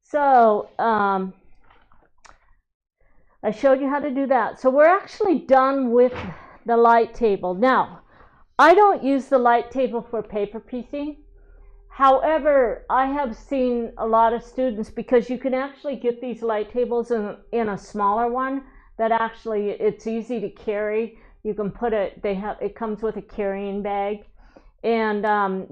So I showed you how to do that. So we're actually done with the light table. Now, I don't use the light table for paper piecing. However, I have seen a lot of students, because you can actually get these light tables in a smaller one that actually it's easy to carry. You can put it, it comes with a carrying bag, and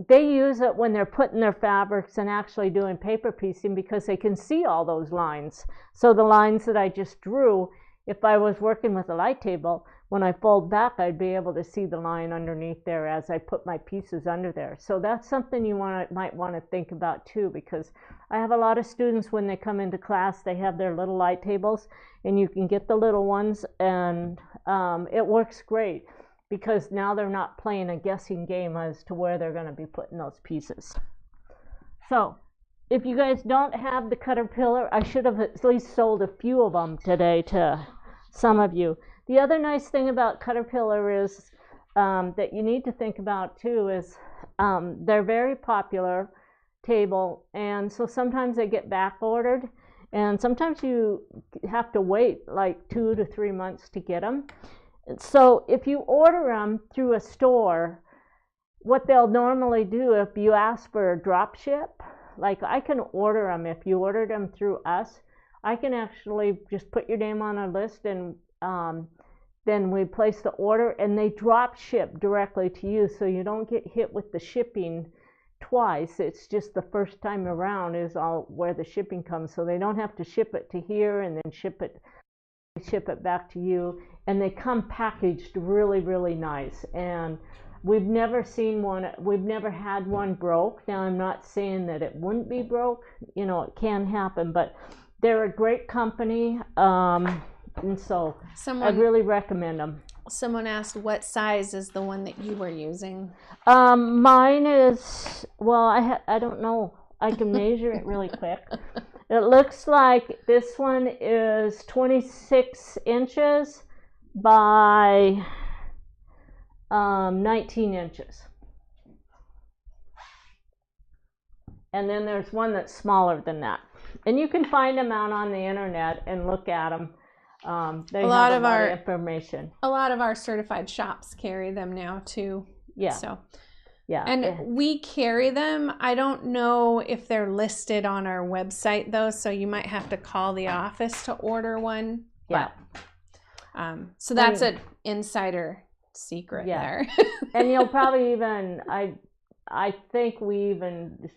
they use it when they're putting their fabrics and actually doing paper piecing because they can see all those lines. So the lines that I just drew, if I was working with a light table, when I fold back, I'd be able to see the line underneath there as I put my pieces under there. So that's something you might want to think about too, because I have a lot of students when they come into class, they have their little light tables, and you can get the little ones, and it works great because now they're not playing a guessing game as to where they're going to be putting those pieces. So if you guys don't have the Caterpillar, I should have at least sold a few of them today to some of you. The other nice thing about Caterpillar is that you need to think about too is they're very popular table, and so sometimes they get back ordered, and sometimes you have to wait like 2 to 3 months to get them. So if you order them through a store, what they'll normally do, if you ask for a drop ship, like I can order them, if you ordered them through us, I can actually just put your name on a list, and then we place the order, and they drop ship directly to you, so you don't get hit with the shipping twice. It's just the first time around is all where the shipping comes, so they don't have to ship it to here and then ship it back to you, and they come packaged really, really nice. And we've never had one broke. Now, I'm not saying that it wouldn't be broke, you know, it can happen, but they're a great company. And so I really recommend them. Someone asked what size is the one that you were using. Mine is, well, I don't know. I can measure it really quick. It looks like this one is 26 inches by 19 inches. And then there's one that's smaller than that. And you can find them out on the internet and look at them. They have a lot of information. A lot of our certified shops carry them now too. Yeah. So, yeah. And we carry them. I don't know if they're listed on our website though, so you might have to call the office to order one. Yeah. But, so that's an insider secret there. And you'll probably even, I think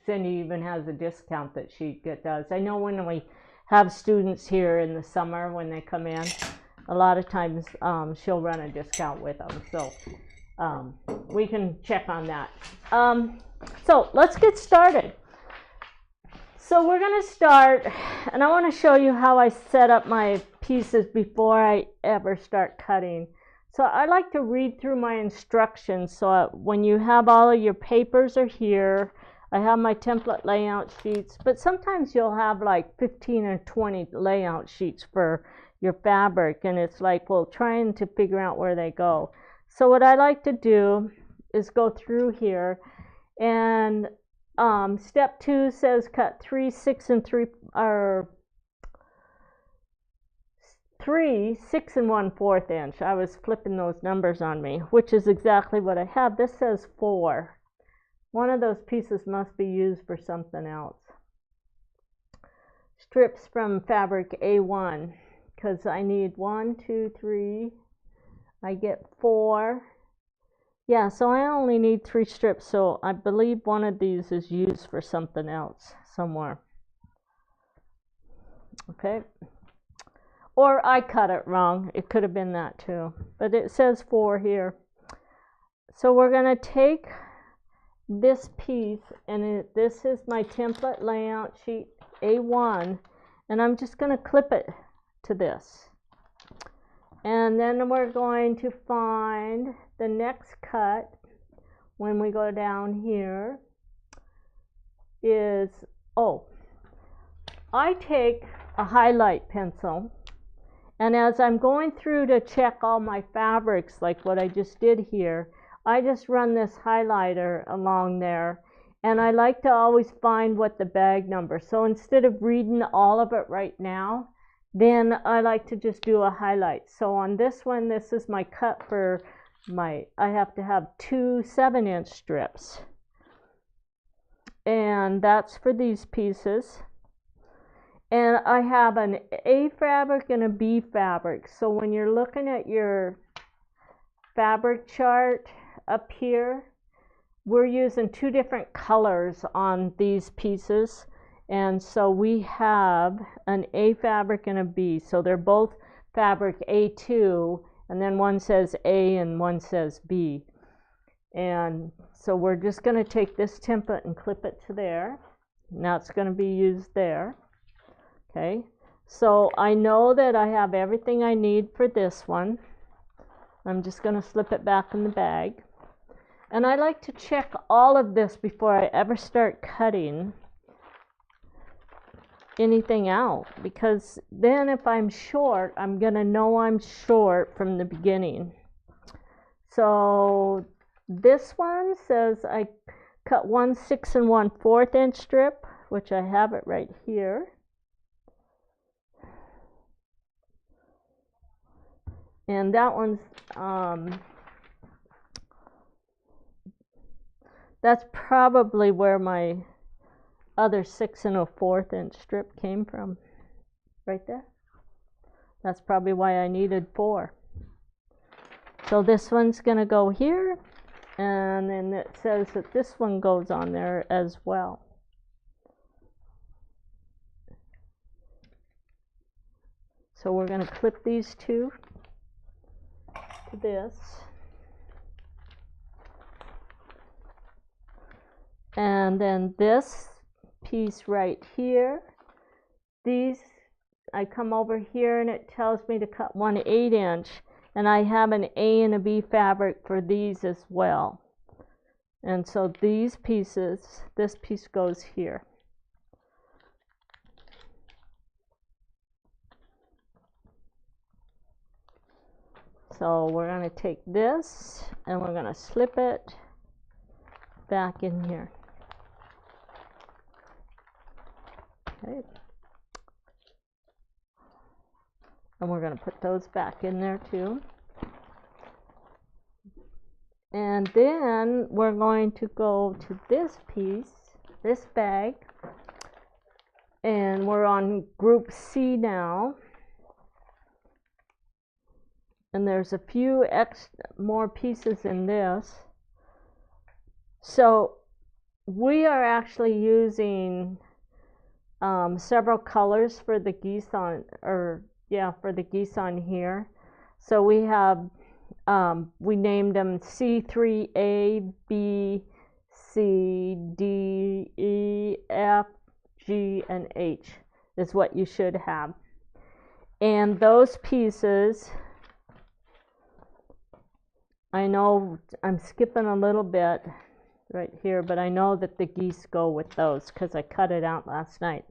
Cindy even has a discount that she does. I know when we have students here in the summer when they come in, a lot of times she'll run a discount with them, so we can check on that. So let's get started. So we're going to start, and I want to show you how I set up my pieces before I ever start cutting. So I like to read through my instructions, so when you have all of your papers are here. I have my template layout sheets, but sometimes you'll have like 15 or 20 layout sheets for your fabric, and it's like, well, trying to figure out where they go. So what I like to do is go through here, and step 2 says cut 3, 6, and 3, or 3, 6 and 1/4 inch. I was flipping those numbers on me, which is exactly what I have. This says 4. One of those pieces must be used for something else. Strips from fabric A1, because I need 1, 2, 3. I get 4. Yeah, so I only need 3 strips, so I believe one of these is used for something else somewhere. Okay. Or I cut it wrong. It could have been that too. But it says 4 here. So we're going to take this piece, and this is my template layout sheet A1, and I'm just going to clip it to this. And then we're going to find the next cut when we go down here is, oh, I take a highlight pencil, and as I'm going through to check all my fabrics, like what I just did here, I just run this highlighter along there, and I like to always find what the bag number. So instead of reading all of it right now, then I like to just do a highlight. So on this one, this is my cut for my, I have to have 2 7-inch strips. And that's for these pieces. And I have an A fabric and a B fabric. So when you're looking at your fabric chart up here, we're using 2 different colors on these pieces. And so we have an A fabric and a B. So they're both fabric A2, and then one says A and one says B. And so we're just going to take this template and clip it to there. Now it's going to be used there. Okay, so I know that I have everything I need for this one. I'm just going to slip it back in the bag. And I like to check all of this before I ever start cutting anything out, because then if I'm short, I'm going to know I'm short from the beginning. So this one says I cut 1 6 1/4 inch strip, which I have it right here. And that one's, that's probably where my other 6 1/4 inch strip came from, right there. That's probably why I needed 4. So this one's going to go here, and then it says that this one goes on there as well. So we're going to clip these 2 to this. And then this piece right here, these, I come over here and it tells me to cut 1 8-inch, and I have an A and a B fabric for these as well. And so these pieces, this piece goes here. So we're going to take this and we're going to slip it back in here. Okay. And we're going to put those back in there too. And then we're going to go to this piece, this bag, and we're on group C now. And there's a few more pieces in this. So we are actually using several colors for the geese on, for the geese on here. So we have, we named them C3A, B, C, D, E, F, G, and H is what you should have. And those pieces, I know I'm skipping a little bit right here, but I know that the geese go with those because I cut it out last night.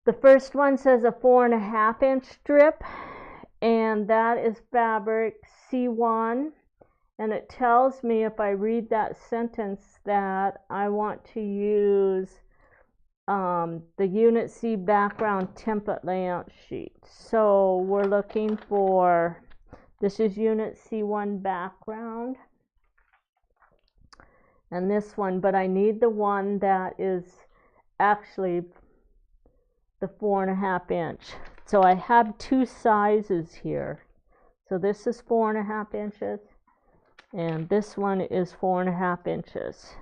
The first one says a 4 1/2-inch strip, and that is fabric C1, and it tells me if I read that sentence that I want to use the Unit C background template layout sheet. So we're looking for, this is Unit C1 background, and this one, but I need the one that is actually the 4 1/2-inch. So I have 2 sizes here. So this is 4 1/2 inches, and this one is 4 1/2 inches.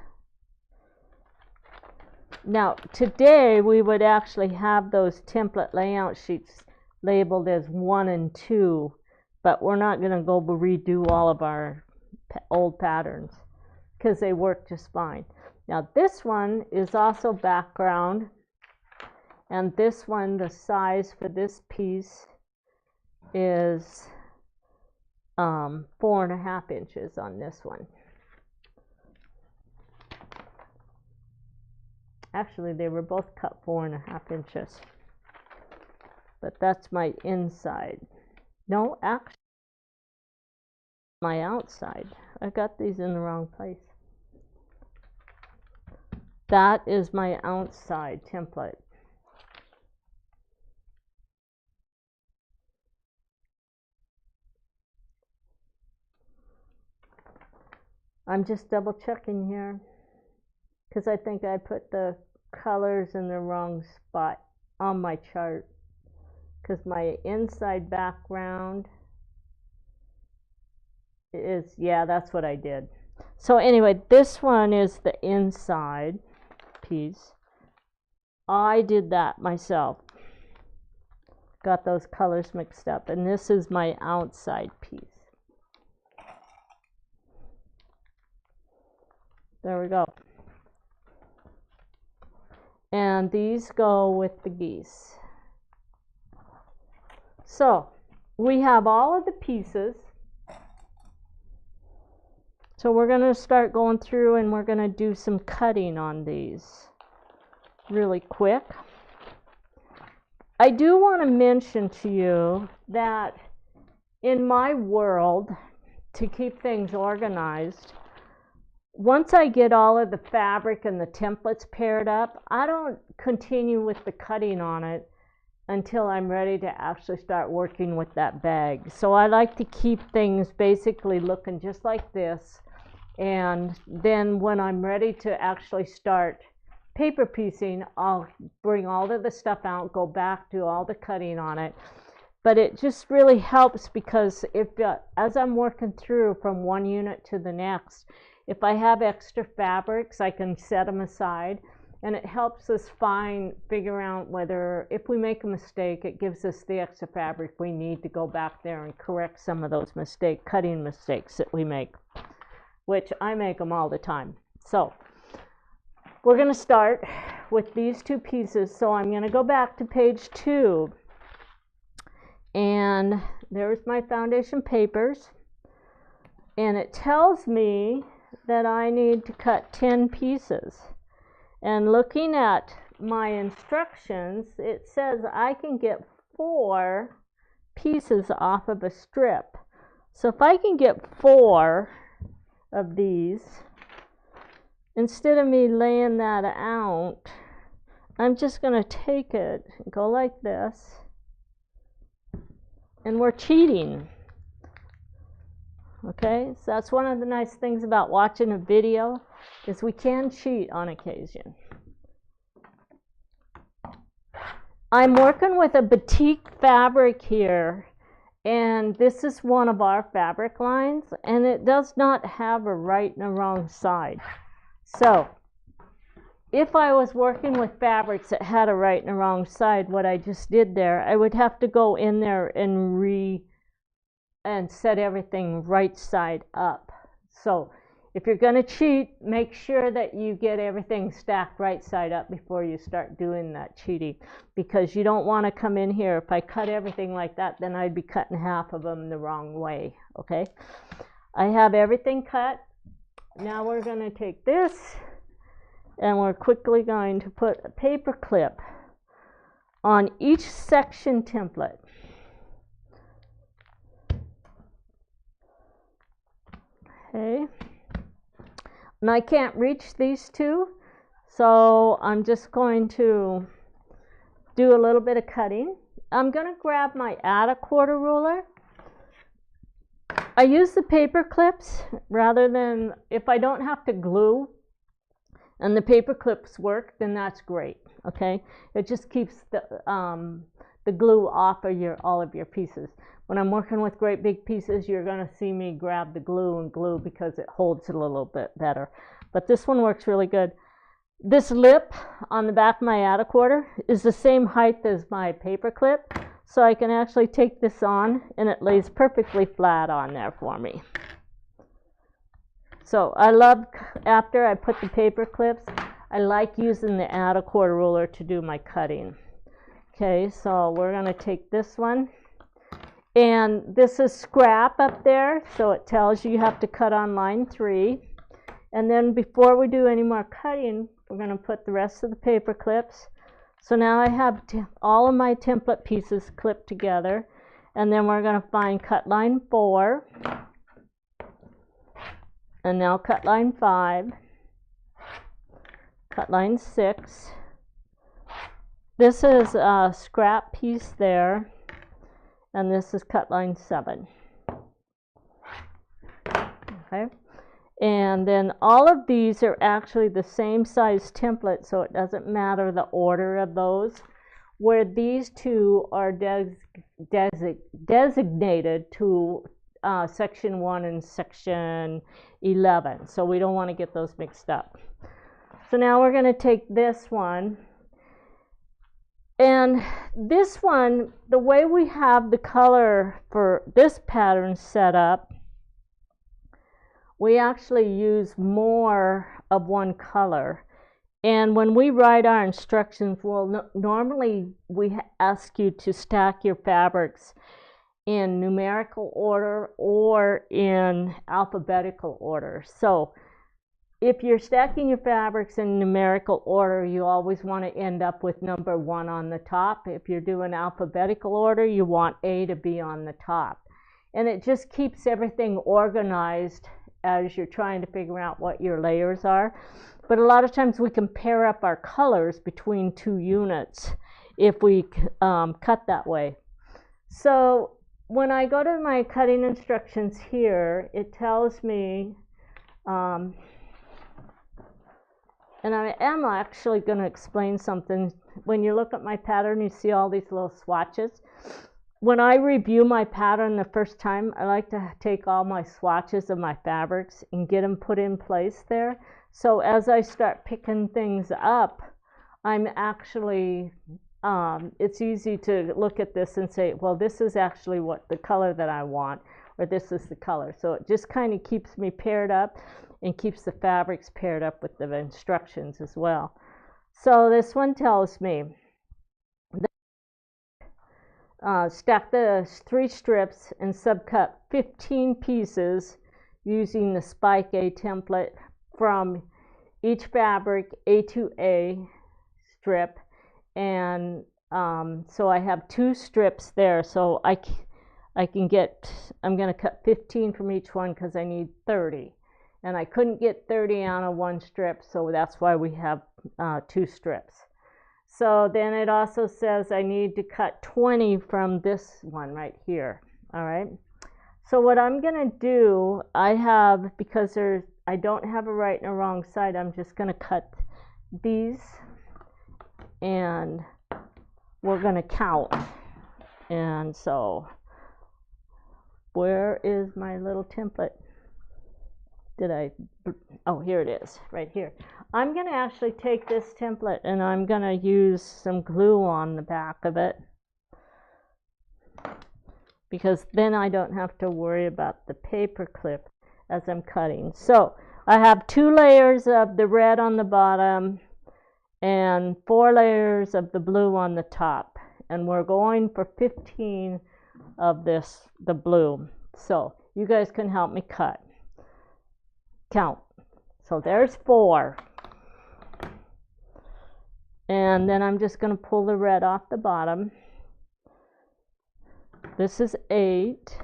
Now today we would actually have those template layout sheets labeled as 1 and 2, but we're not going to go redo all of our old patterns because they work just fine. Now this one is also background, and this one, the size for this piece is 4.5 inches on this one. Actually, they were both cut 4.5 inches. But that's my inside. No, actually, my outside. I got these in the wrong place. That is my outside template. I'm just double checking here because I think I put the colors in the wrong spot on my chart, because my inside background is, yeah, that's what I did. So anyway, this one is the inside piece. I did that myself. Got those colors mixed up, and this is my outside piece. There we go. And these go with the geese. So we have all of the pieces. So we're going to start going through and we're going to do some cutting on these really quick. I do want to mention to you that in my world, to keep things organized, once I get all of the fabric and the templates paired up, I don't continue with the cutting on it until I'm ready to actually start working with that bag. So I like to keep things basically looking just like this, and then when I'm ready to actually start paper piecing, I'll bring all of the stuff out, go back, do all the cutting on it. But it just really helps, because if as I'm working through from one unit to the next, if I have extra fabrics, I can set them aside, and it helps us figure out whether, if we make a mistake, it gives us the extra fabric we need to go back there and correct some of those cutting mistakes that we make, which I make them all the time. So we're going to start with these two pieces. So I'm going to go back to page 2, and there's my foundation papers, and it tells me that I need to cut 10 pieces. And looking at my instructions, it says I can get 4 pieces off of a strip. So if I can get 4 of these, instead of me laying that out, I'm just going to take it and go like this, and we're cheating. Okay, so that's one of the nice things about watching a video, is we can cheat on occasion. I'm working with a batik fabric here, and this is one of our fabric lines, and it does not have a right and a wrong side. So if I was working with fabrics that had a right and a wrong side, what I just did there, I would have to go in there and set everything right side up. So if you're going to cheat, make sure that you get everything stacked right side up before you start doing that cheating, because you don't want to come in here. If I cut everything like that, then I'd be cutting half of them the wrong way. Okay, I have everything cut. Now we're going to take this, and we're quickly going to put a paper clip on each section template. Okay, and I can't reach these two, so I'm just going to do a little bit of cutting. I'm going to grab my add a quarter ruler. I use the paper clips rather than, if I don't have to glue and the paper clips work, then that's great. Okay, it just keeps the glue off of all of your pieces. When I'm working with great big pieces, you're going to see me grab the glue and glue, because it holds it a little bit better. But this one works really good. This lip on the back of my add a quarter is the same height as my paper clip, so I can actually take this on and it lays perfectly flat on there for me. So I love, after I put the paper clips, I like using the add a quarter ruler to do my cutting. Okay, so we're going to take this one. And this is scrap up there, so it tells you have to cut on line 3. And then before we do any more cutting, we're going to put the rest of the paper clips. So now I have all of my template pieces clipped together. And then we're going to find cut line 4. And now cut line 5. Cut line 6. This is a scrap piece there. And this is cut line 7. Okay. And then all of these are actually the same size template, so it doesn't matter the order of those. Where these two are designated to section 1 and section 11, so we don't want to get those mixed up. So now we're going to take this one. And this one, the way we have the color for this pattern set up, we actually use more of one color. And when we write our instructions, well, normally we ask you to stack your fabrics in numerical order or in alphabetical order. So if you're stacking your fabrics in numerical order, you always want to end up with number 1 on the top. If you're doing alphabetical order, you want A to be on the top. And it just keeps everything organized as you're trying to figure out what your layers are. But a lot of times we can pair up our colors between 2 units if we cut that way. So when I go to my cutting instructions here, it tells me, and I am actually going to explain something. When you look at my pattern, you see all these little swatches. When I review my pattern the first time, I like to take all my swatches of my fabrics and get them put in place there. So as I start picking things up, I'm actually, it's easy to look at this and say, well, this is actually what the color that I want, or this is the color. So it just kind of keeps me paired up and keeps the fabrics paired up with the instructions as well. So this one tells me, stack the 3 strips and subcut 15 pieces using the Spike A template from each fabric A to A strip. And so I have 2 strips there, so I can get, I'm going to cut 15 from each one because I need 30. And I couldn't get 30 on a 1 strip, so that's why we have 2 strips. So then it also says I need to cut 20 from this one right here. All right. So what I'm going to do, I have, because I don't have a right and a wrong side, I'm just going to cut these and we're going to count. And so where is my little template? Oh, here it is, right here. I'm going to actually take this template and I'm going to use some glue on the back of it, because then I don't have to worry about the paper clip as I'm cutting. So I have 2 layers of the red on the bottom and 4 layers of the blue on the top, and we're going for 15 of this, the blue. So you guys can help me count. So there's 4. And then I'm just going to pull the red off the bottom. This is 8.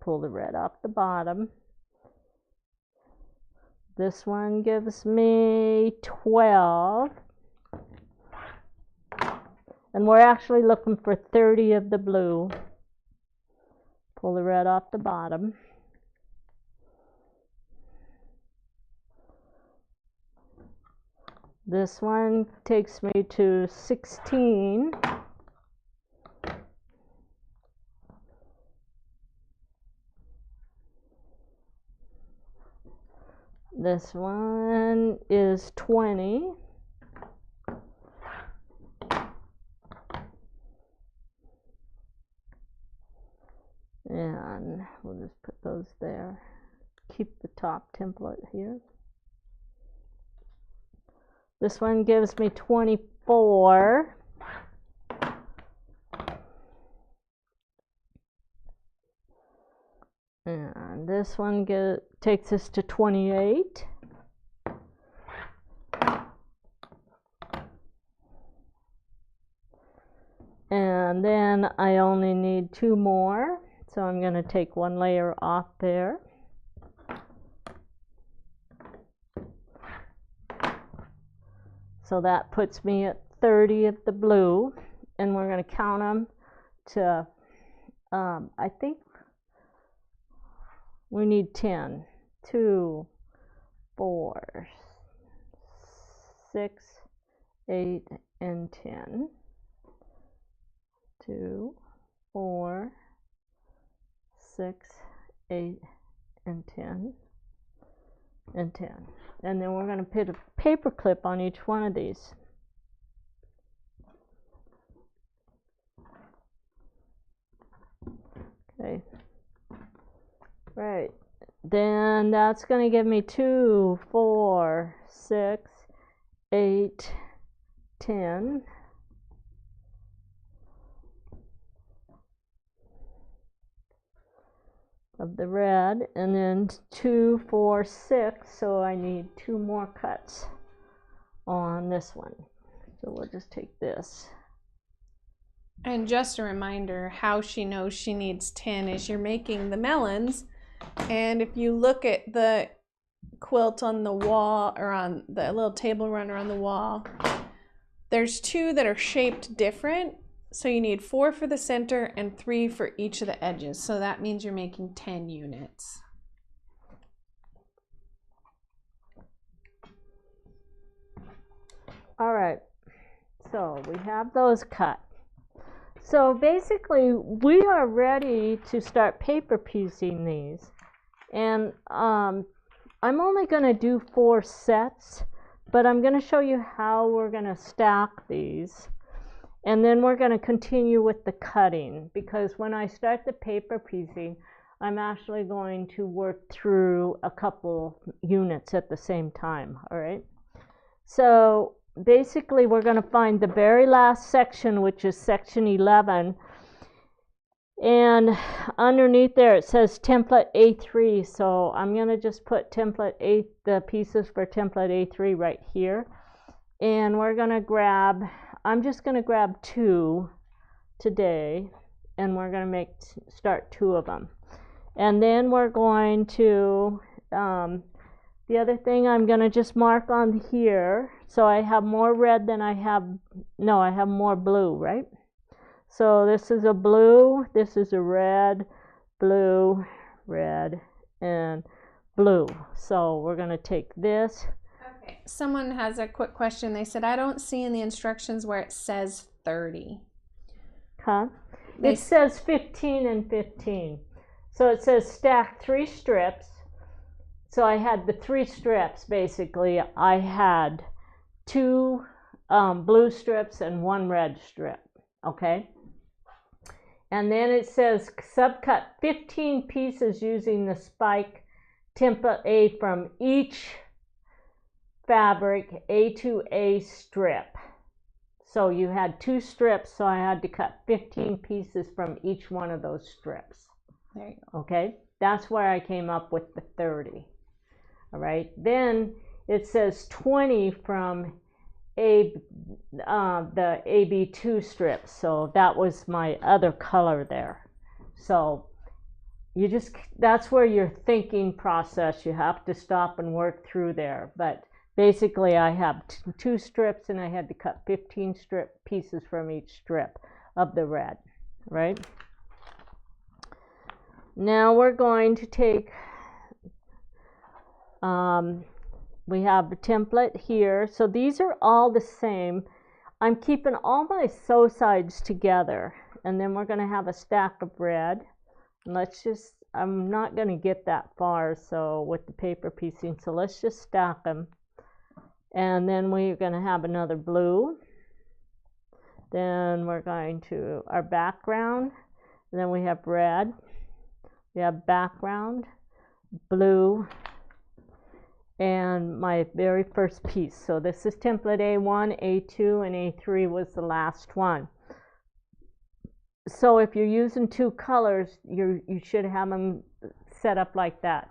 Pull the red off the bottom. This one gives me 12. And we're actually looking for 30 of the blue. Pull the red off the bottom. This one takes me to 16. This one is 20. And we'll just put those there. Keep the top template here. This one gives me 24. And this one takes us to 28. And then I only need 2 more, so I'm going to take 1 layer off there. So that puts me at 30 of the blue, and we're going to count them to, I think we need 10. 2, 4, 6, 8, and 10. 2, 4, 6, 8, and 10, and 10. And then we're going to put a paper clip on each one of these. Okay. Right. Then that's going to give me 2, 4, 6, 8, 10. Of the red, and then 2, 4, 6, so I need 2 more cuts on this one. So we'll just take this. And just a reminder, how she knows she needs 10 is you're making the melons, and if you look at the quilt on the wall, or on the little table runner on the wall, there's 2 that are shaped different. So you need 4 for the center and 3 for each of the edges. So that means you're making 10 units. All right, so we have those cut. So basically we are ready to start paper piecing these. And I'm only going to do 4 sets, but I'm going to show you how we're going to stack these. And then we're going to continue with the cutting, because when I start the paper piecing, I'm actually going to work through a couple units at the same time, all right? So basically we're going to find the very last section, which is section 11. And underneath there it says template A3, so I'm going to just put template A, the pieces for template A3 right here. And we're going to grab, I'm just going to grab 2 today, and we're going to start 2 of them. And then we're going to, the other thing I'm going to just mark on here, so I have more red than I have, no, I have more blue, right? So this is a blue, this is a red, blue, red, and blue. So we're going to take this. Okay, someone has a quick question. They said, I don't see in the instructions where it says 30. Huh? It says 15 and 15. So it says stack 3 strips. So I had the 3 strips basically. I had 2 blue strips and 1 red strip. Okay? And then it says subcut 15 pieces using the spike template A from each fabric A to A strip. So you had 2 strips, so I had to cut 15 pieces from each one of those strips. There you go. Okay, that's where I came up with the 30. All right, then it says 20 from the AB2 strips, so that was my other color there. So you just, that's where your thinking process, you have to stop and work through there. But basically I have 2 strips, and I had to cut 15 strip pieces from each strip of the red, right? Now we're going to take, we have a template here. So these are all the same. I'm keeping all my sew sides together, and then we're going to have a stack of red. And let's just, I'm not going to get that far so with the paper piecing, so let's just stack them. And then we're going to have another blue. Then we're going to our background, and then we have red. We have background, blue, and my very first piece. So this is template A1, A2, and A3 was the last one. So if you're using two colors, you should have them set up like that.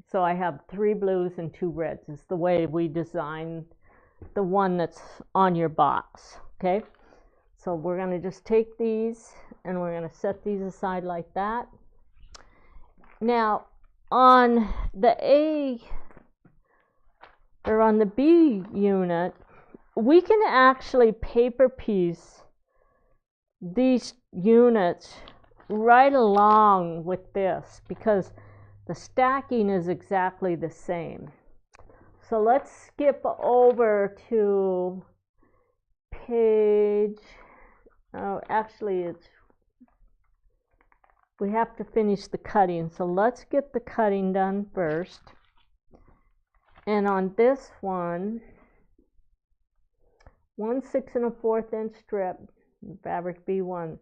So I have 3 blues and 2 reds. It's the way we designed the one that's on your box. Okay, so we're going to just take these and we're going to set these aside like that. Now on the on the B unit, we can actually paper piece these units right along with this because the stacking is exactly the same. So let's skip over to page, we have to finish the cutting. So let's get the cutting done first. And on this one, 1 6 1/4 inch strip, fabric B1.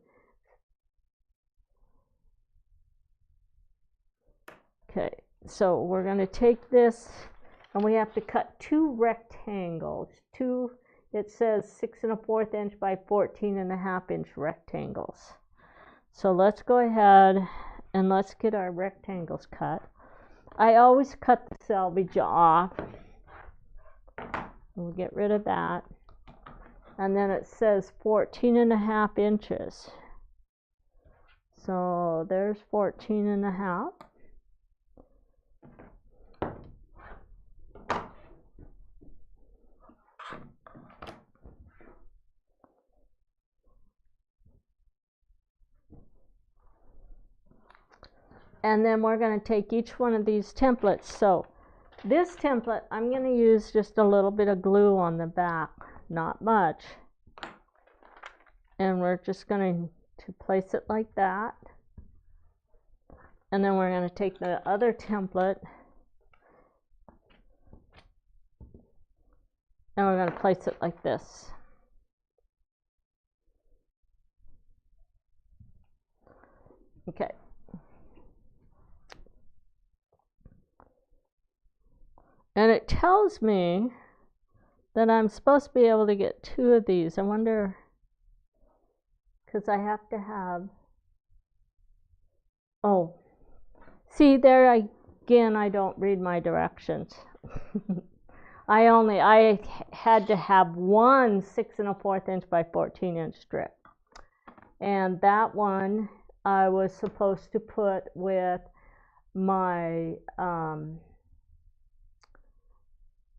Okay, so we're going to take this and we have to cut 2 rectangles. It says 6 1/4 inch by 14 1/2 inch rectangles. So let's go ahead and let's get our rectangles cut. I always cut the selvage off. We'll get rid of that. And then it says 14 1/2 inches. So there's 14 1/2. And then we're going to take each one of these templates. So this template, I'm going to use just a little bit of glue on the back, not much. And we're just going to place it like that. And then we're going to take the other template and we're going to place it like this. Okay. And it tells me that I'm supposed to be able to get 2 of these. I wonder, because I have to have, oh, see there again, I don't read my directions. I had to have 1 6 1/4 inch by 14 inch strip. And that one I was supposed to put with my,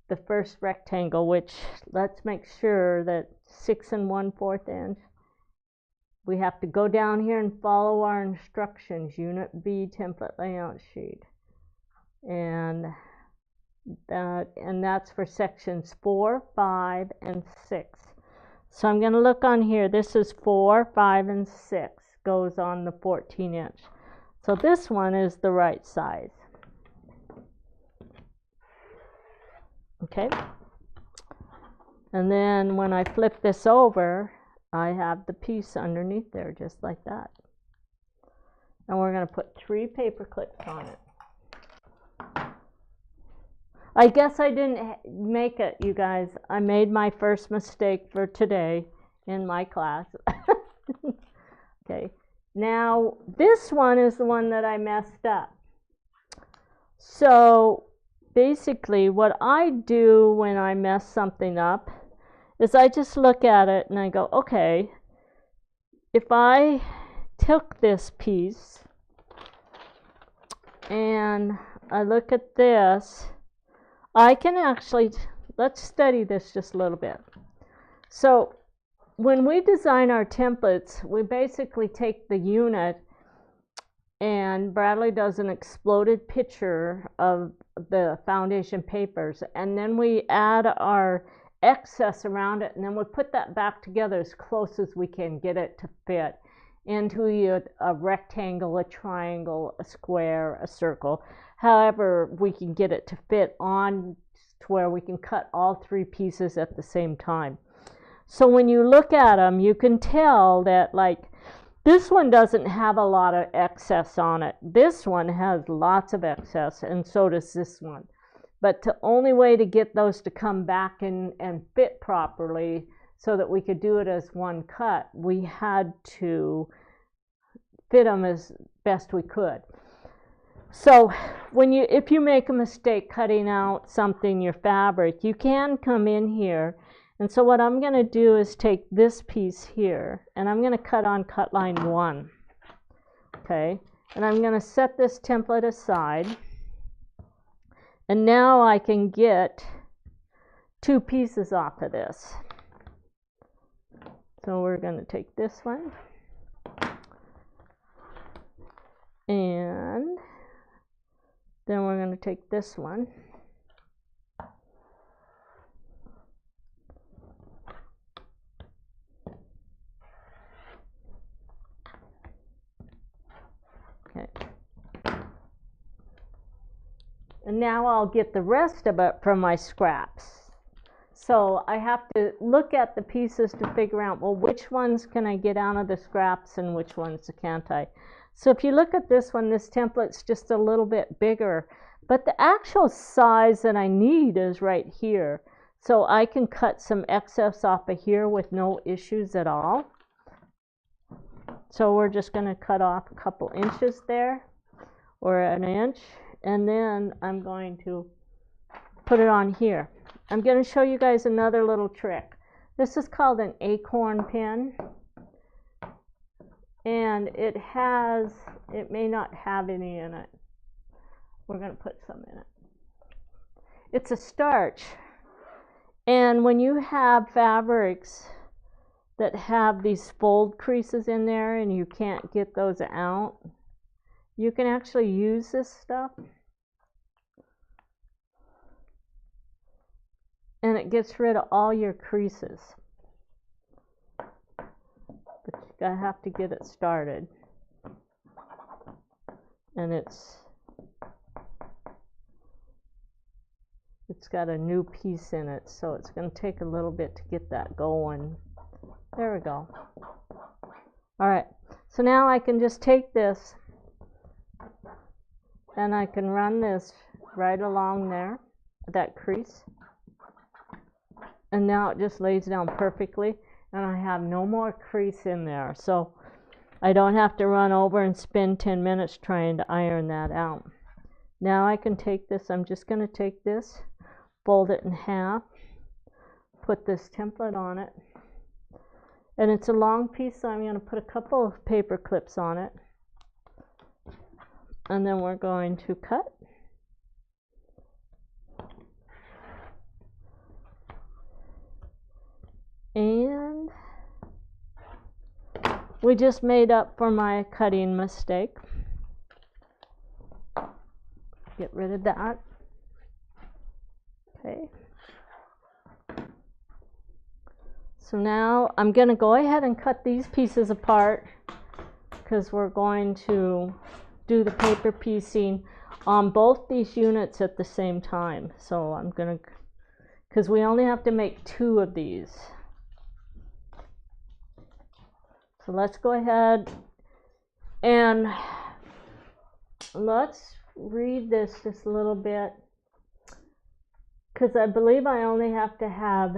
the first rectangle, which let's make sure that 6 1/4 inch. We have to go down here and follow our instructions, Unit B template layout sheet. And that's for sections 4, 5, and 6. So I'm going to look on here. This is 4, 5, and 6 goes on the 14 inch. So this one is the right size. Okay, and then when I flip this over, I have the piece underneath there just like that. And we're going to put 3 paper clips on it. I guess I didn't make it, you guys. I made my first mistake for today in my class. Okay, now this one is the one that I messed up. So basically what I do when I mess something up is I just look at it and I go, okay, if I took this piece and I look at this, I can actually, let's study this just a little bit. So when we design our templates, we basically take the unit and Bradley does an exploded picture of the foundation papers, and then we add our excess around it, and then we put that back together as close as we can get it to fit into a rectangle, a triangle, a square, a circle, however we can get it to fit on to where we can cut all 3 pieces at the same time. So when you look at them, you can tell that, like, This one doesn't have a lot of excess on it. This one has lots of excess, and so does this one. But the only way to get those to come back and fit properly so that we could do it as one cut, we had to fit them as best we could. So if you make a mistake cutting out something, your fabric, you can come in here. And so what I'm going to do is take this piece here, and I'm going to cut on cut line 1. Okay, and I'm going to set this template aside. And now I can get 2 pieces off of this. So we're going to take this one. And then we're going to take this one. Okay. And now I'll get the rest of it from my scraps. So I have to look at the pieces to figure out, well, which ones can I get out of the scraps and which ones can't I? So if you look at this one, this template's just a little bit bigger, but the actual size that I need is right here. So I can cut some excess off of here with no issues at all. So we're just going to cut off a couple inches there, or an inch, and then I'm going to put it on here. I'm going to show you guys another little trick. This is called an acorn pin, and it may not have any in it. We're going to put some in it. It's a starch, and when you have fabrics that have these fold creases in there and you can't get those out, you can actually use this stuff, and it gets rid of all your creases. But you gotta have to get it started. And it's got a new piece in it, so it's going to take a little bit to get that going. There we go. Alright, so now I can just take this and I can run this right along there, that crease. And now it just lays down perfectly, and I have no more crease in there. So I don't have to run over and spend 10 minutes trying to iron that out. Now I can take this, I'm just going to take this, fold it in half, put this template on it. And it's a long piece, so I'm going to put a couple of paper clips on it. And then we're going to cut. And we just made up for my cutting mistake. Get rid of that. Okay. So now I'm going to go ahead and cut these pieces apart because we're going to do the paper piecing on both these units at the same time. So I'm going to, because we only have to make 2 of these. So let's go ahead and let's read this just a little bit, because I believe I only have to have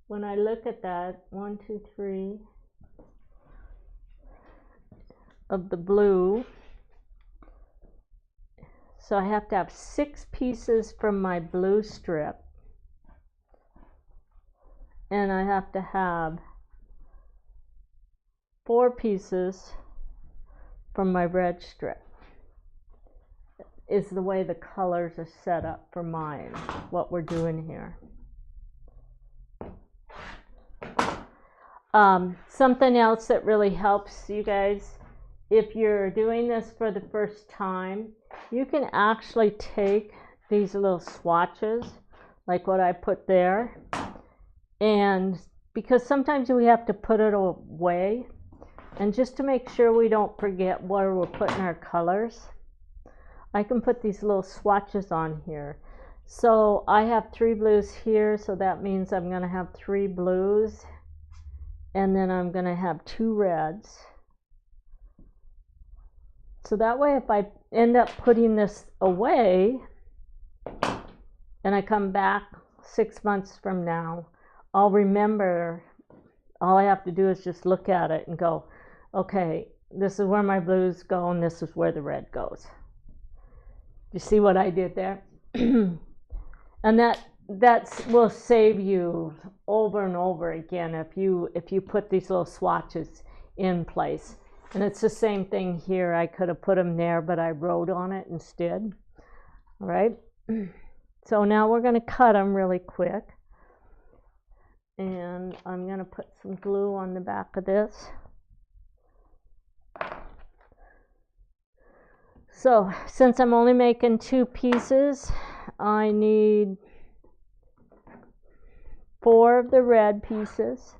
when I look at that, 1, 2, 3 of the blue. So I have to have 6 pieces from my blue strip, and I have to have 4 pieces from my red strip. Is the way the colors are set up for mine, what we're doing here. Something else that really helps you guys, if you're doing this for the first time, you can actually take these little swatches, like what I put there, and because sometimes we have to put it away, and just to make sure we don't forget where we're putting our colors, I can put these little swatches on here. So I have 3 blues here, so that means I'm going to have 3 blues, and then I'm going to have 2 reds. So that way, if I end up putting this away and I come back 6 months from now, I'll remember. All I have to do is just look at it and go, okay, this is where my blues go and this is where the red goes. You see what I did there? And that will save you over and over again if you put these little swatches in place. And it's the same thing here. I could have put them there, but I wrote on it instead. All right. So now we're going to cut them really quick. And I'm going to put some glue on the back of this. So since I'm only making 2 pieces, I need 4 of the red pieces.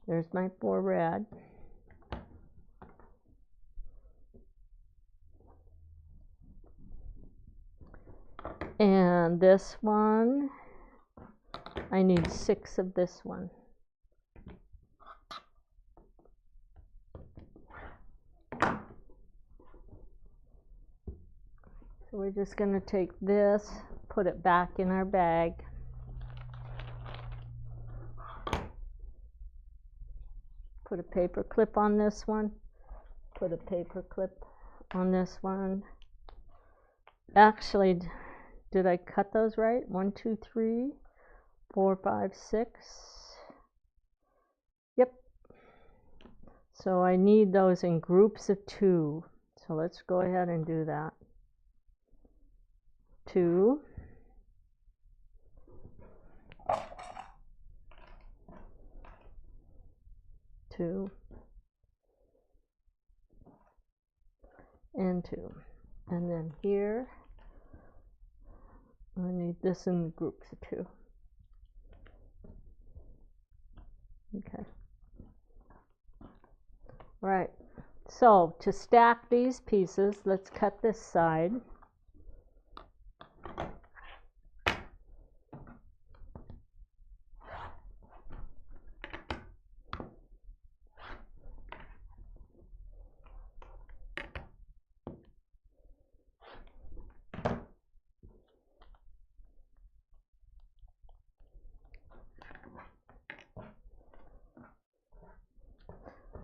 There's my 4 red. And this one, I need 6 of this one. So we're just going to take this, put it back in our bag. Put a paper clip on this one. Put a paper clip on this one. Actually, did I cut those right? 1, 2, 3, 4, 5, 6. Yep. So I need those in groups of 2. So let's go ahead and do that. 2. 2. And 2. And then here, I need this in groups of 2. Okay. All right. So to stack these pieces, let's cut this side.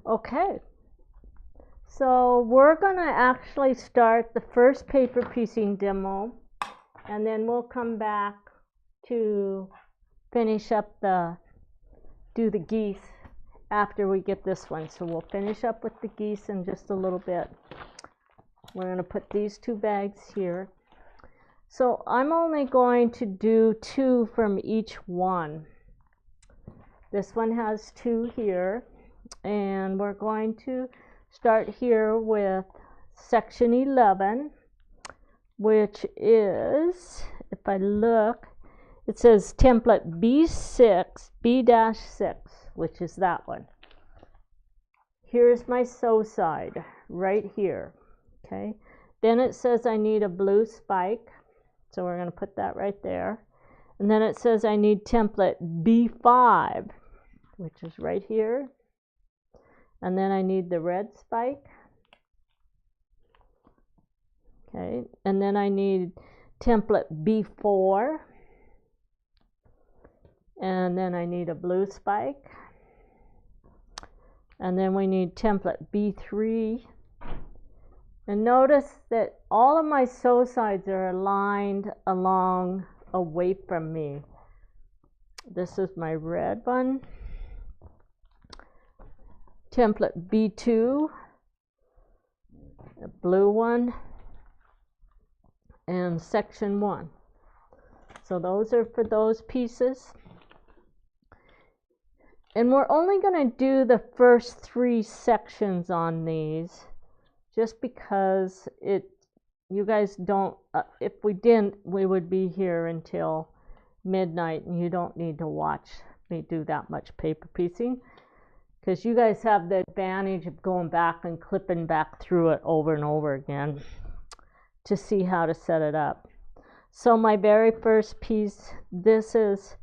Okay, so we're going to actually start the first paper piecing demo, and then we'll come back to finish up do the geese after we get this one. So we'll finish up with the geese in just a little bit. We're going to put these 2 bags here. So I'm only going to do 2 from each one. This one has 2 here. And we're going to start here with section 11, which is, if I look, it says template B6, B-6, which is that one. Here's my sew side right here, okay? Then it says I need a blue spike, so we're going to put that right there. And then it says I need template B5, which is right here. And then I need the red spike. Okay, and then I need template B4. And then I need a blue spike. And then we need template B3. And notice that all of my sew sides are aligned along away from me. This is my red one. Template B2, a blue one, and section 1. So those are for those pieces. And we're only going to do the first 3 sections on these, just because you guys don't, if we didn't, we would be here until midnight, and you don't need to watch me do that much paper piecing, because you guys have the advantage of going back and clipping back through it over and over again to see how to set it up. So my very first piece, this is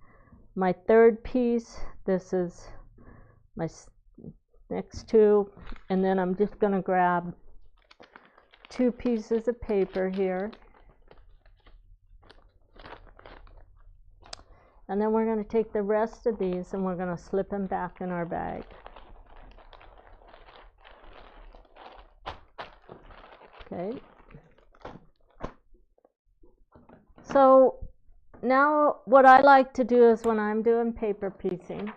my third piece, this is my next two, and then I'm just going to grab 2 pieces of paper here, and then we're going to take the rest of these and we're going to slip them back in our bag. Okay. So now what I like to do is when I'm doing paper piecing,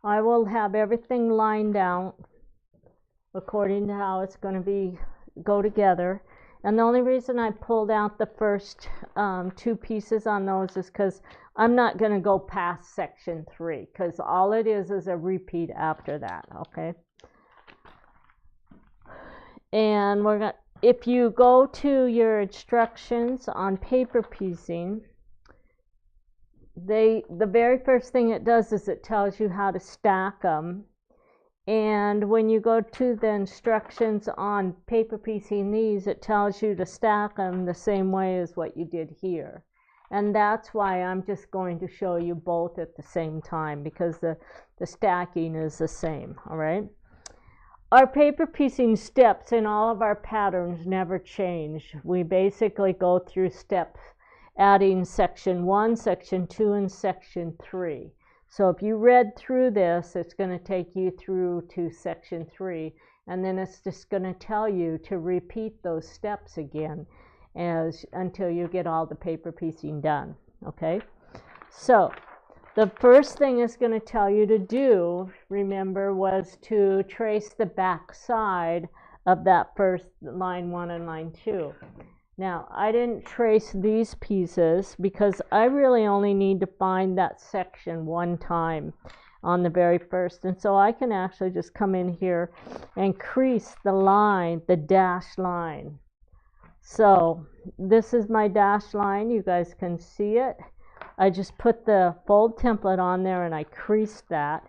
I will have everything lined out according to how it's going to go together. And the only reason I pulled out the first 2 pieces on those is because I'm not going to go past section 3, because all it is a repeat after that. Okay. And we're going to, if you go to your instructions on paper piecing, the very first thing it does is it tells you how to stack them. And when you go to the instructions on paper piecing these, it tells you to stack them the same way as what you did here. And that's why I'm just going to show you both at the same time, because the stacking is the same. All right. Our paper piecing steps in all of our patterns never change. We basically go through steps, adding section 1, section 2, and section 3. So if you read through this, it's going to take you through to section 3, and then it's just going to tell you to repeat those steps again until you get all the paper piecing done. Okay? So the first thing it's going to tell you to do, remember, was to trace the back side of that first line 1 and line 2. Now, I didn't trace these pieces because I really only need to find that section one time on the very first. And so I can actually just come in here and crease the line, the dashed line. So this is my dashed line. You guys can see it. I just put the fold template on there and I creased that.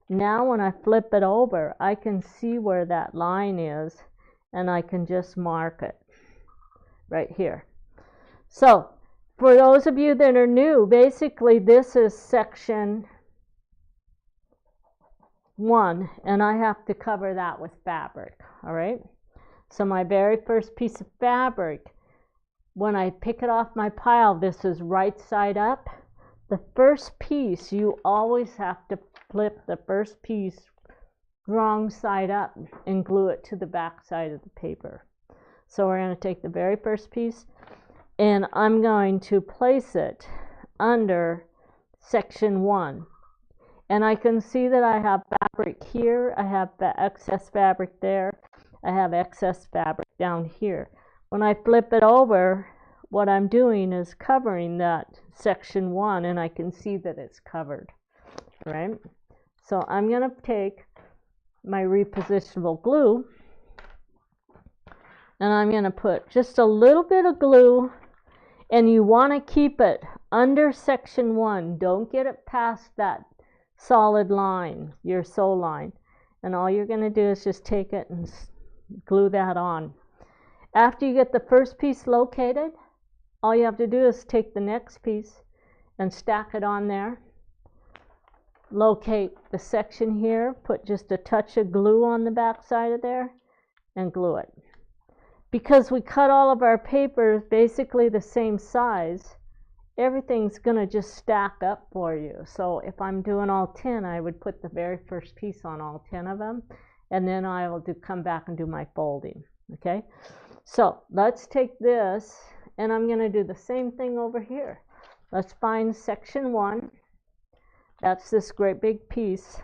Now when I flip it over, I can see where that line is and I can just mark it right here. So for those of you that are new, basically this is section 1 and I have to cover that with fabric. All right. So my very first piece of fabric, when I pick it off my pile, this is right side up. The first piece, you always have to flip the first piece wrong side up and glue it to the back side of the paper. So we're going to take the very first piece and I'm going to place it under section 1. And I can see that I have fabric here, I have the excess fabric there, I have excess fabric down here. When I flip it over, what I'm doing is covering that section 1 and I can see that it's covered, right? So I'm going to take my repositionable glue and I'm going to put just a little bit of glue, and you want to keep it under section 1. Don't get it past that solid line, your sew line. And all you're going to do is just take it and glue that on. After you get the first piece located, all you have to do is take the next piece and stack it on there. Locate the section here, put just a touch of glue on the back side of there, and glue it. Because we cut all of our papers basically the same size, everything's going to just stack up for you. So if I'm doing all 10, I would put the very first piece on all 10 of them, and then I will come back and do my folding. Okay, so let's take this, and I'm going to do the same thing over here. Let's find section 1. That's this great big piece.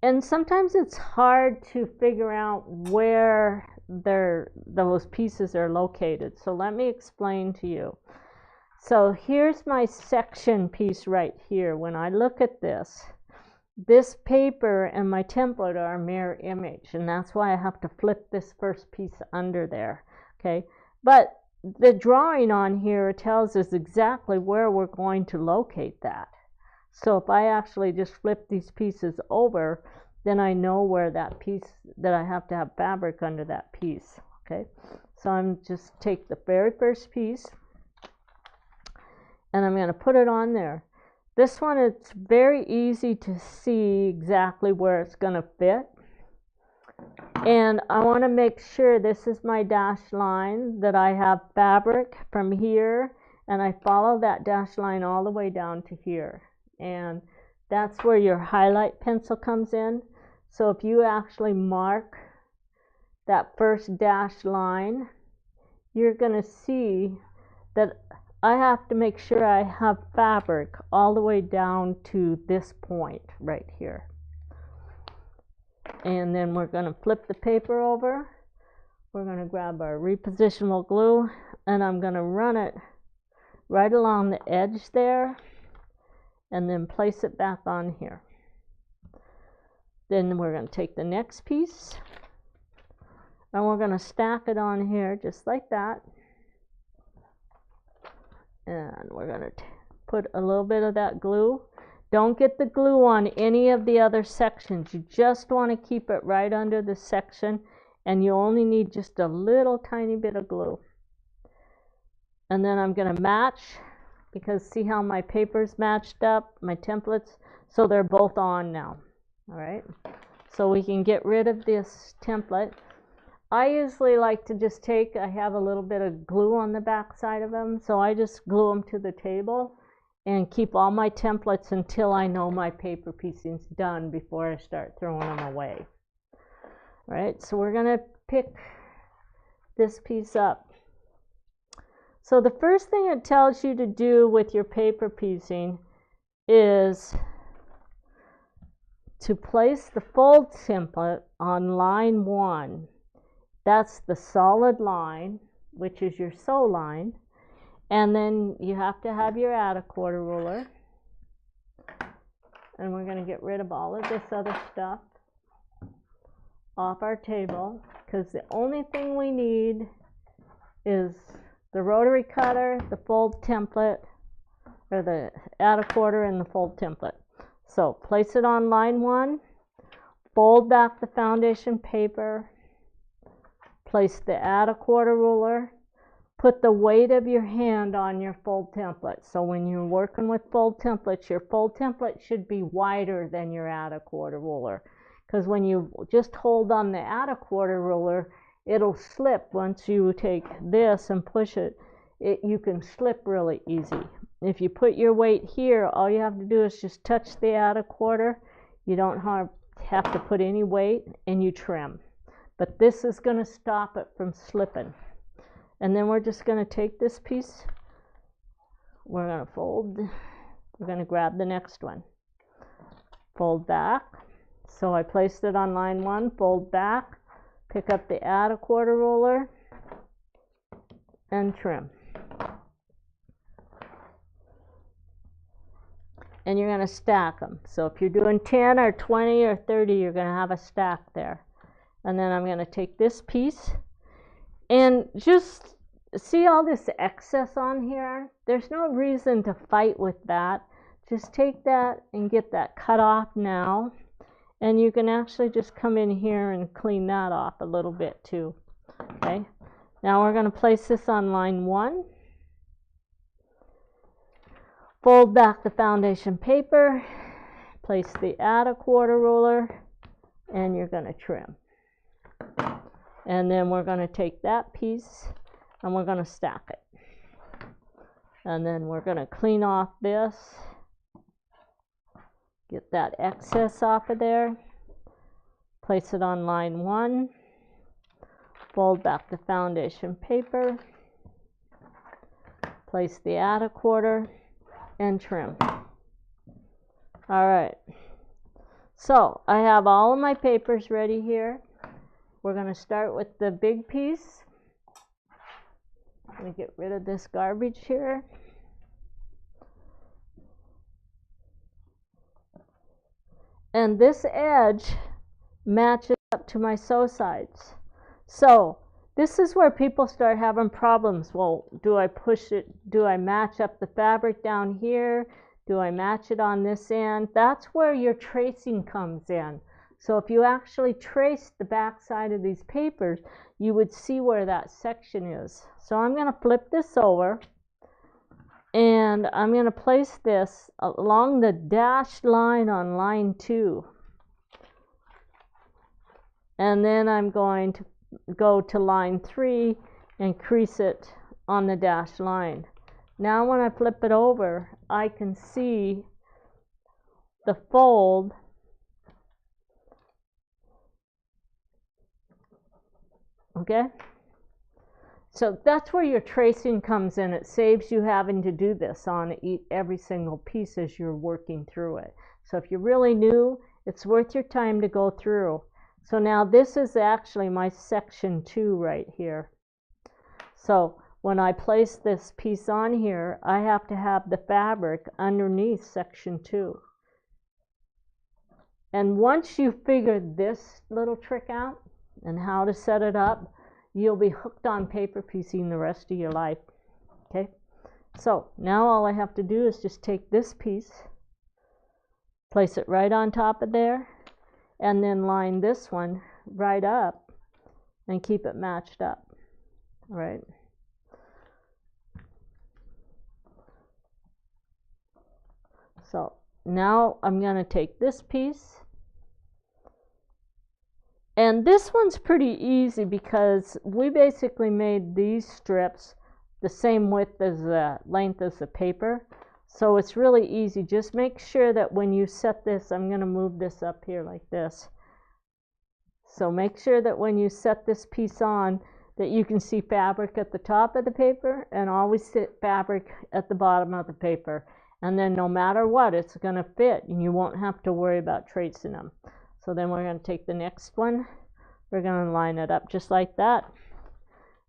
And sometimes it's hard to figure out where those pieces are located. So let me explain to you. So here's my section piece right here. When I look at this paper and my template are a mirror image, and that's why I have to flip this first piece under there. Okay, but the drawing on here tells us exactly where we're going to locate that. So if I actually just flip these pieces over, then I know where that piece, that I have to have fabric under that piece, okay? So I'm just take the very first piece and I'm going to put it on there. This one, it's very easy to see exactly where it's going to fit. And I want to make sure this is my dashed line, that I have fabric from here, and I follow that dashed line all the way down to here. And that's where your highlight pencil comes in. So if you actually mark that first dashed line, you're going to see that I have to make sure I have fabric all the way down to this point right here. And then we're going to flip the paper over. We're going to grab our repositionable glue, and I'm going to run it right along the edge there and then place it back on here. Then we're going to take the next piece and we're going to stack it on here just like that. And we're going to put a little bit of that glue. Don't get the glue on any of the other sections. You just want to keep it right under the section, and you only need just a little tiny bit of glue. And then I'm going to match, because see how my paper's matched up, my templates, so they're both on now. All right, so we can get rid of this template. I usually like to just take, I have a little bit of glue on the back side of them, so I just glue them to the table and keep all my templates until I know my paper piecing's done before I start throwing them away. All right, so we're going to pick this piece up. So the first thing it tells you to do with your paper piecing is to place the fold template on line 1. That's the solid line, which is your sew line. And then you have to have your add a quarter ruler. And we're going to get rid of all of this other stuff off our table, because the only thing we need is the rotary cutter, the fold template, or the add a quarter and the fold template. So place it on line 1, fold back the foundation paper, place the add a quarter ruler, put the weight of your hand on your fold template. So when you're working with fold templates, your fold template should be wider than your add a quarter ruler, because when you just hold on the add a quarter ruler, it'll slip. Once you take this and push it, you can slip really easy. If you put your weight here, all you have to do is just touch the add a quarter. You don't have to put any weight, and you trim. But this is going to stop it from slipping. And then we're just going to take this piece, we're going to fold, we're going to grab the next one, fold back. So I placed it on line 1, fold back, pick up the add a quarter ruler, and trim. And you're going to stack them. So if you're doing 10 or 20 or 30, you're going to have a stack there. And then I'm going to take this piece, and just see all this excess on here. There's no reason to fight with that. Just take that and get that cut off now. And you can actually just come in here and clean that off a little bit too. Okay. Now we're going to place this on line 1. Fold back the foundation paper. Place the add a quarter ruler. And you're going to trim. And then we're going to take that piece and we're going to stack it. And then we're going to clean off this. Get that excess off of there. Place it on line 1. Fold back the foundation paper. Place the add a quarter and trim. All right. So I have all of my papers ready here. We're going to start with the big piece. Let me get rid of this garbage here. And this edge matches up to my sew sides. So this is where people start having problems. Well, do I push it? Do I match up the fabric down here? Do I match it on this end? That's where your tracing comes in. So if you actually trace the back side of these papers, you would see where that section is. So I'm going to flip this over, and I'm going to place this along the dashed line on line 2. And then I'm going to go to line 3 and crease it on the dashed line. Now when I flip it over, I can see the fold okay. So that's where your tracing comes in. It saves you having to do this on every single piece as you're working through it. So if you're really new, it's worth your time to go through. So now this is actually my section 2 right here. So when I place this piece on here, I have to have the fabric underneath section 2. And once you figure this little trick out and how to set it up, you'll be hooked on paper piecing the rest of your life. Okay, so now all I have to do is just take this piece, place it right on top of there, and then line this one right up and keep it matched up. All right. So now I'm going to take this piece, and this one's pretty easy because we basically made these strips the same width as the length as the paper. So it's really easy. Just make sure that when you set this, I'm going to move this up here like this. So make sure that when you set this piece on, that you can see fabric at the top of the paper, and always sit fabric at the bottom of the paper. And then no matter what, it's going to fit, and you won't have to worry about tracing them. So then we're going to take the next one, we're going to line it up just like that,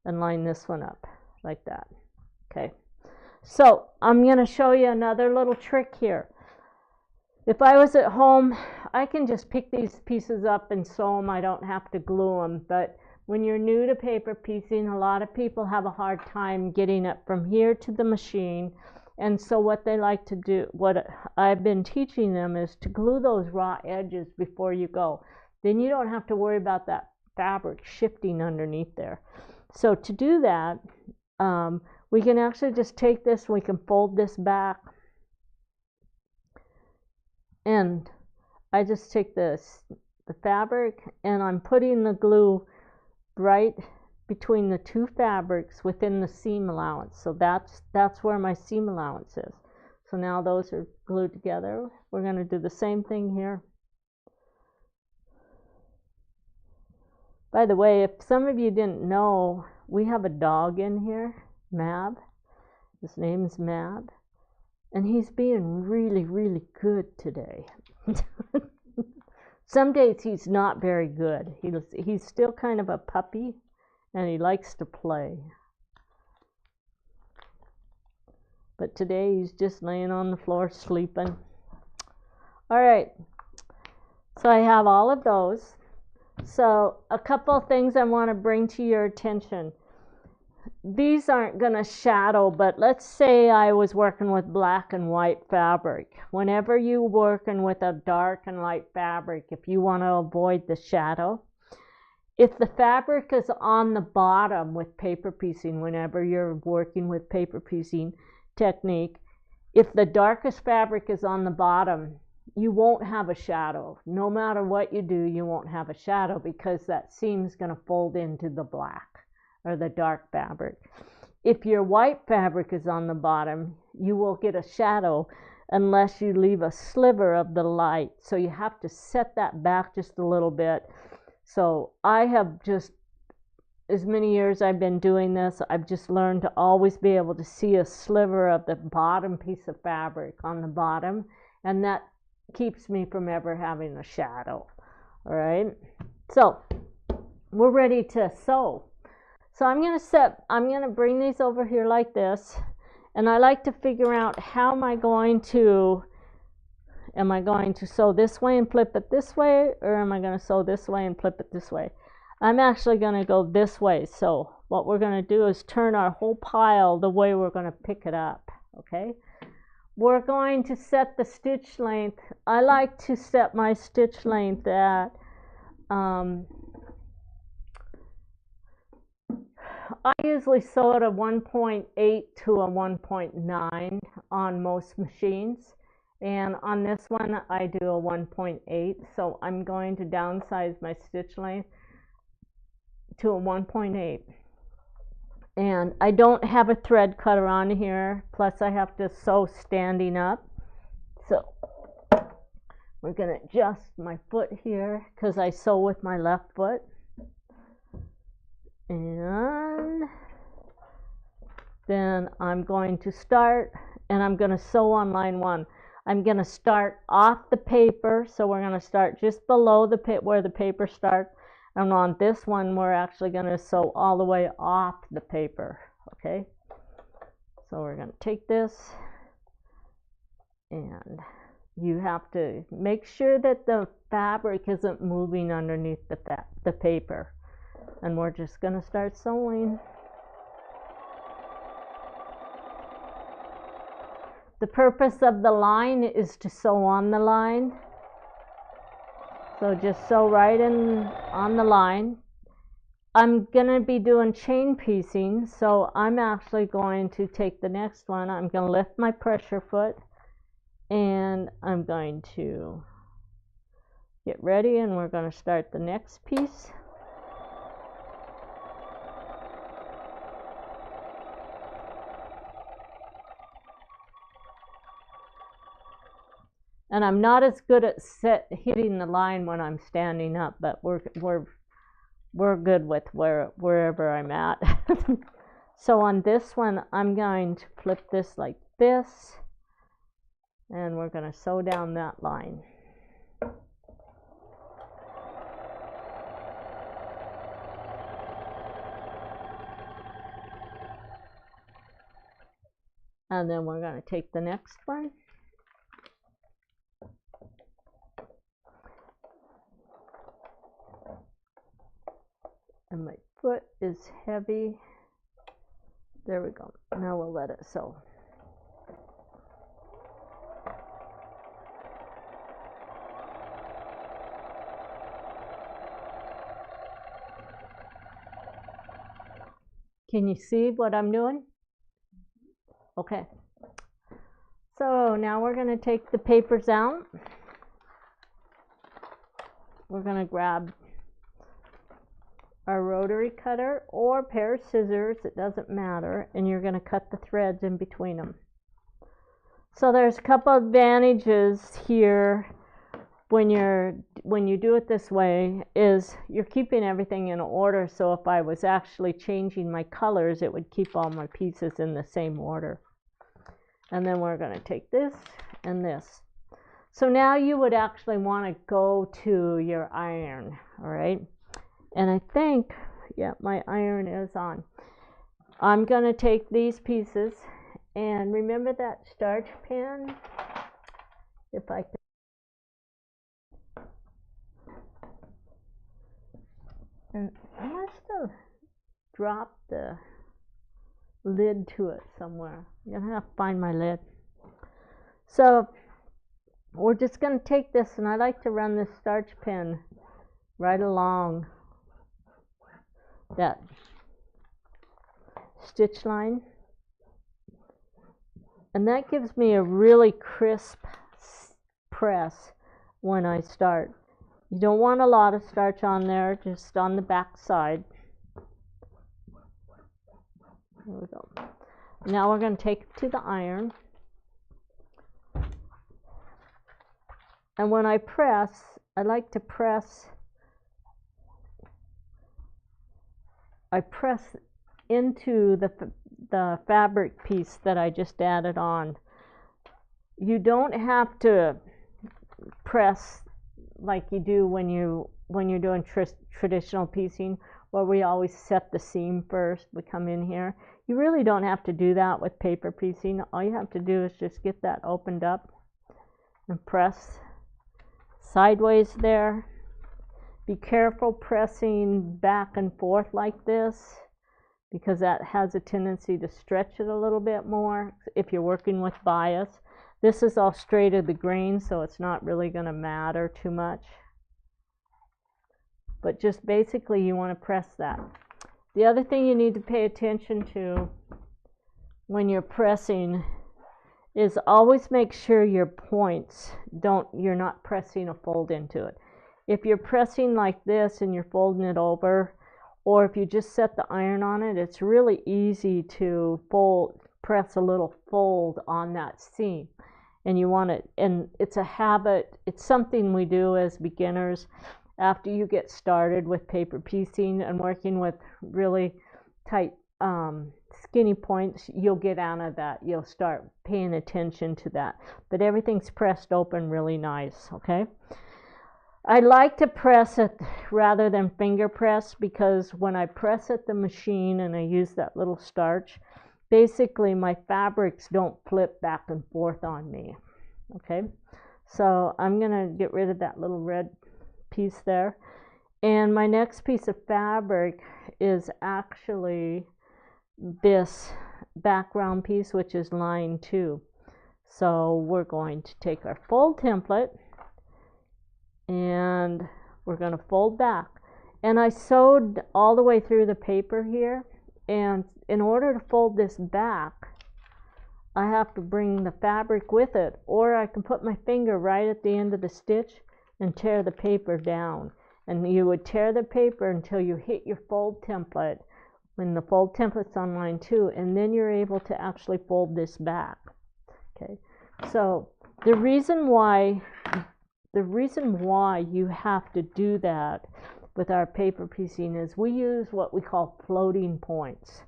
and line this one up like that. Okay, so I'm going to show you another little trick here. If I was at home, I can just pick these pieces up and sew them. I don't have to glue them. But when you're new to paper piecing, a lot of people have a hard time getting it from here to the machine. And so what they like to do, what I've been teaching them, is to glue those raw edges before you go. Then you don't have to worry about that fabric shifting underneath there. So to do that, we can actually just take this, we can fold this back. And I just take the fabric, and I'm putting the glue right between the two fabrics within the seam allowance. So that's where my seam allowance is. So now those are glued together. We're going to do the same thing here. By the way, if some of you didn't know, we have a dog in here, Mab. His name's Mab. And he's being really, really good today. Some days he's not very good. He's still kind of a puppy, and he likes to play. But today he's just laying on the floor sleeping. All right, so I have all of those. So a couple of things I want to bring to your attention. These aren't going to shadow, but let's say I was working with black and white fabric. Whenever you're working with a dark and light fabric, if you want to avoid the shadow, if the fabric is on the bottom with paper piecing, whenever you're working with paper piecing technique, if the darkest fabric is on the bottom, you won't have a shadow. No matter what you do, you won't have a shadow because that seam is going to fold into the black or the dark fabric. If your white fabric is on the bottom, you will get a shadow unless you leave a sliver of the light. So you have to set that back just a little bit. So I have just, as many years I've been doing this, I've just learned to always be able to see a sliver of the bottom piece of fabric on the bottom, and that keeps me from ever having a shadow. All right, so we're ready to sew. So I'm going to bring these over here like this, and I like to figure out how am I going to sew this way and flip it this way, or am I going to sew this way and flip it this way? I'm actually going to go this way. So what we're going to do is turn our whole pile the way we're going to pick it up, okay? we're going to set the stitch length. I like to set my stitch length at I usually sew at a 1.8 to a 1.9 on most machines, and on this one I do a 1.8, so I'm going to downsize my stitch length to a 1.8. And I don't have a thread cutter on here, plus I have to sew standing up, so we're going to adjust my foot here because I sew with my left foot. And then I'm going to start, and I'm going to sew on line 1. I'm going to start off the paper, so we're going to start just below the where the paper starts, and on this one we're actually going to sew all the way off the paper. Okay, so we're going to take this, and you have to make sure that the fabric isn't moving underneath the paper. And we're just going to start sewing. The purpose of the line is to sew on the line. So just sew right in on the line. I'm going to be doing chain piecing, so I'm actually going to take the next one. I'm going to lift my pressure foot, and I'm going to get ready, and we're going to start the next piece. And I'm not as good at hitting the line when I'm standing up, but we're good with wherever I'm at. So on this one, I'm going to flip this like this, and we're going to sew down that line. And then we're going to take the next one. And my foot is heavy. There we go. Now we'll let it sew. Can you see what I'm doing? Okay. So now we're going to take the papers out. We're going to grab our rotary cutter or pair of scissors, it doesn't matter, and you're going to cut the threads in between them. So there's a couple of advantages here when you do it this way, is you're keeping everything in order. So if I was actually changing my colors, it would keep all my pieces in the same order. And then we're going to take this and this. So now you would actually want to go to your iron, all right? And I think, yeah, my iron is on. I'm going to take these pieces, and remember that starch pan? If I can. And I must have dropped the lid to it somewhere. I'm going to have to find my lid. So we're just going to take this, and I like to run this starch pen right along that stitch line, and that gives me a really crisp press when I start. You don't want a lot of starch on there, just on the back side. There we go. Now we're going to take it to the iron, and when I press, I like to press into the fabric piece that I just added on. You don't have to press like you do when you're doing traditional piecing, where we always set the seam first. We come in here. You really don't have to do that with paper piecing. All you have to do is just get that opened up and press sideways there. Be careful pressing back and forth like this, because that has a tendency to stretch it a little bit more if you're working with bias. This is all straight of the grain, so it's not really going to matter too much. But just basically you want to press that. The other thing you need to pay attention to when you're pressing is always make sure your points you're not pressing a fold into it. If you're pressing like this and you're folding it over, or if you just set the iron on it, it's really easy to press a little fold on that seam. And you want it, and it's a habit, it's something we do as beginners. After you get started with paper piecing and working with really tight skinny points, you'll get out of that. You'll start paying attention to that. But everything's pressed open really nice, okay? I like to press it rather than finger press, because when I press at the machine and I use that little starch, basically my fabrics don't flip back and forth on me, okay? So I'm going to get rid of that little red piece there. And my next piece of fabric is actually this background piece, which is line 2. So we're going to take our fold template and we're going to fold back. And I sewed all the way through the paper here, and in order to fold this back, I have to bring the fabric with it, or I can put my finger right at the end of the stitch and tear the paper down. And you would tear the paper until you hit your fold template, when the fold template's on line 2, and then you're able to actually fold this back. Okay, so the reason why you have to do that with our paper piecing is we use what we call floating points.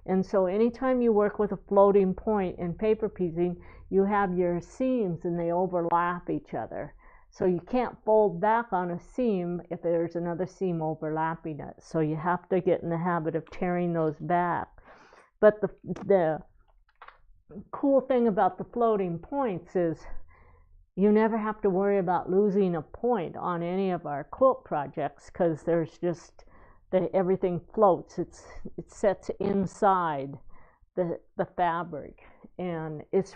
And so anytime you work with a floating point in paper piecing, you have your seams and they overlap each other. So you can't fold back on a seam if there's another seam overlapping it. So you have to get in the habit of tearing those back. But the cool thing about the floating points is you never have to worry about losing a point on any of our quilt projects, because there's just everything floats. It sets inside the fabric, and it's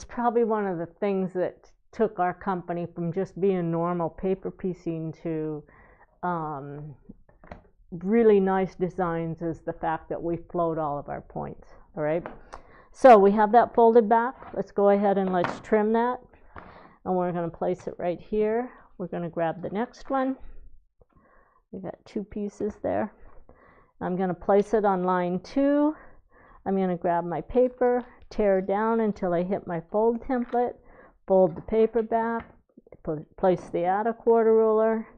probably one of the things that took our company from just being normal paper piecing to really nice designs, is the fact that we float all of our points. All right, so we have that folded back. Let's go ahead and let's trim that, and we're going to place it right here. We're going to grab the next one. We got 2 pieces there. I'm going to place it on line 2. I'm going to grab my paper, tear down until I hit my fold template, fold the paper back, place the add a quarter ruler,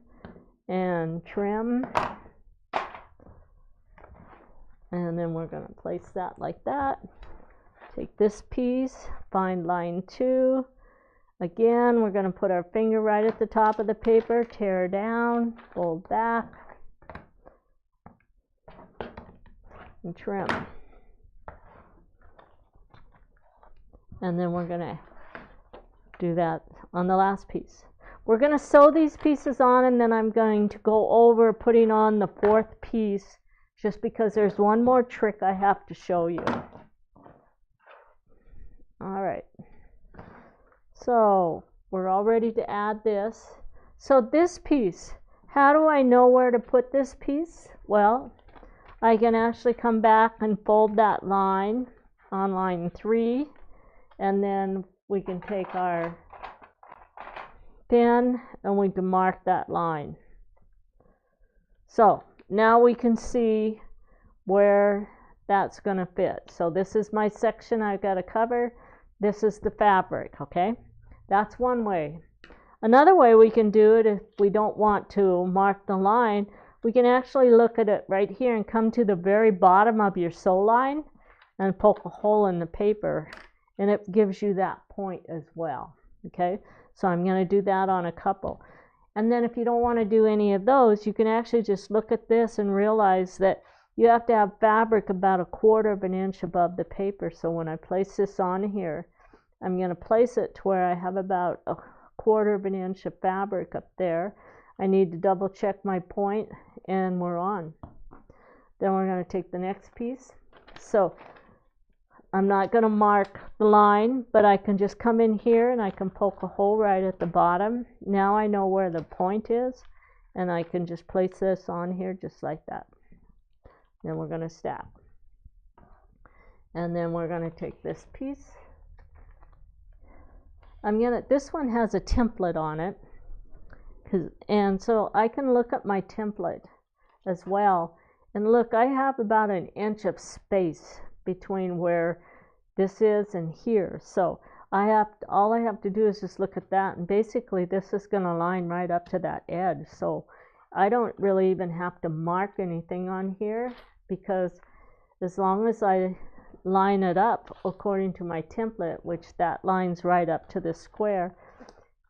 and trim. And then we're going to place that like that. Take this piece, find line 2. Again, we're going to put our finger right at the top of the paper, tear down, fold back, and trim. And then we're going to do that on the last piece. We're going to sew these pieces on, and then I'm going to go over putting on the 4th piece, just because there's one more trick I have to show you. All right. So we're all ready to add this. So this piece, how do I know where to put this piece? Well, I can actually come back and fold that line on line 3, and then we can take our pen and we can mark that line. So now we can see where that's going to fit. So this is my section I've got to cover. This is the fabric, okay? That's one way. Another way we can do it, if we don't want to mark the line, we can actually look at it right here and come to the very bottom of your sew line and poke a hole in the paper, and it gives you that point as well. Okay, so I'm going to do that on a couple. And then if you don't want to do any of those, you can actually just look at this and realize that you have to have fabric about 1/4 inch above the paper. So when I place this on here, I'm going to place it to where I have about 1/4 inch of fabric up there. I need to double check my point, and we're on. Then we're going to take the next piece. So I'm not going to mark the line, but I can just come in here and I can poke a hole right at the bottom. Now I know where the point is, and I can just place this on here just like that. Then we're going to snap. And then we're going to take this piece. This one has a template on it, and so I can look at my template as well. And look, I have about an inch of space between where this is and here. So all I have to do is just look at that, and basically this is going to line right up to that edge. So I don't really even have to mark anything on here, because as long as I line it up according to my template, which that lines right up to the square,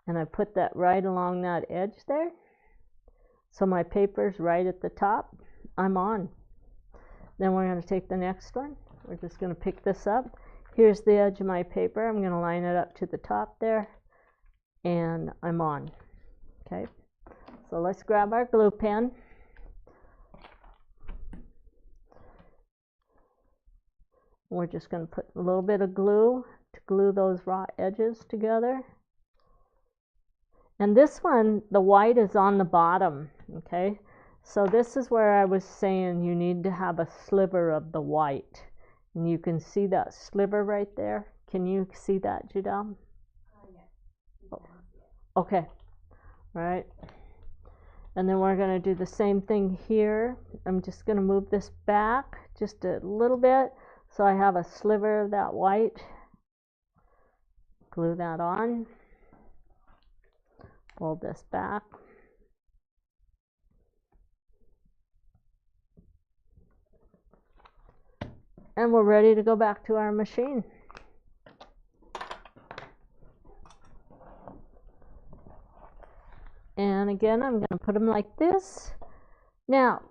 and I put that right along that edge there, so my paper's right at the top, I'm on. Then we're going to take the next one. We're just going to pick this up. Here's the edge of my paper. I'm going to line it up to the top there, and I'm on. Okay, so let's grab our glue pen. We're just going to put a little bit of glue to glue those raw edges together. And this one, the white is on the bottom, okay? So this is where I was saying you need to have a sliver of the white. And you can see that sliver right there. Can you see that, Judel? Yeah. Okay, all right. And then we're going to do the same thing here. I'm just going to move this back just a little bit, so I have a sliver of that white. Glue that on. Fold this back. And we're ready to go back to our machine. And again, I'm going to put them like this. Now,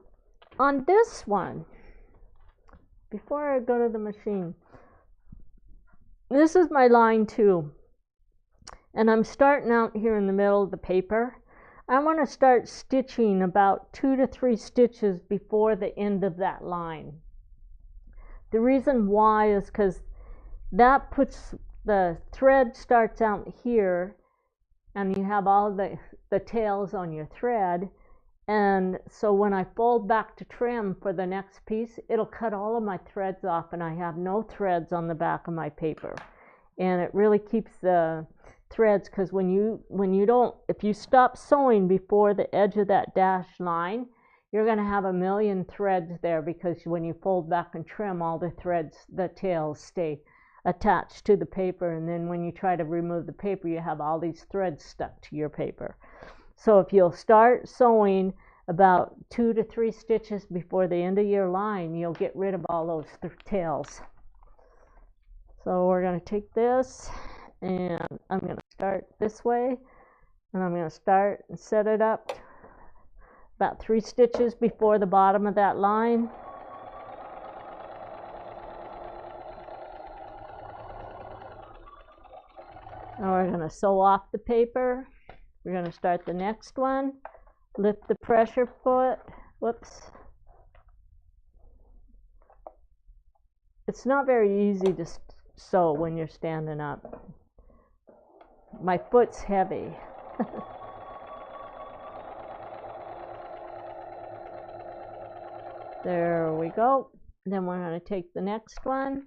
on this one, before I go to the machine, this is my line 2. And I'm starting out here in the middle of the paper. I want to start stitching about 2 to 3 stitches before the end of that line. The reason why is because that puts the thread starts out here, and you have all the tails on your thread, and so when I fold back to trim for the next piece, it'll cut all of my threads off, and I have no threads on the back of my paper. And it really keeps the threads, because if you stop sewing before the edge of that dashed line, you're going to have a million threads there, because when you fold back and trim, all the threads, the tails, stay attached to the paper, and then when you try to remove the paper, you have all these threads stuck to your paper. So if you'll start sewing about 2 to 3 stitches before the end of your line, you'll get rid of all those tails. So we're going to take this, and I'm going to start this way, and I'm going to start and set it up about 3 stitches before the bottom of that line. Now we're going to sew off the paper. We're going to start the next one. Lift the pressure foot. Whoops. It's not very easy to sew when you're standing up. My foot's heavy. There we go. Then we're going to take the next one.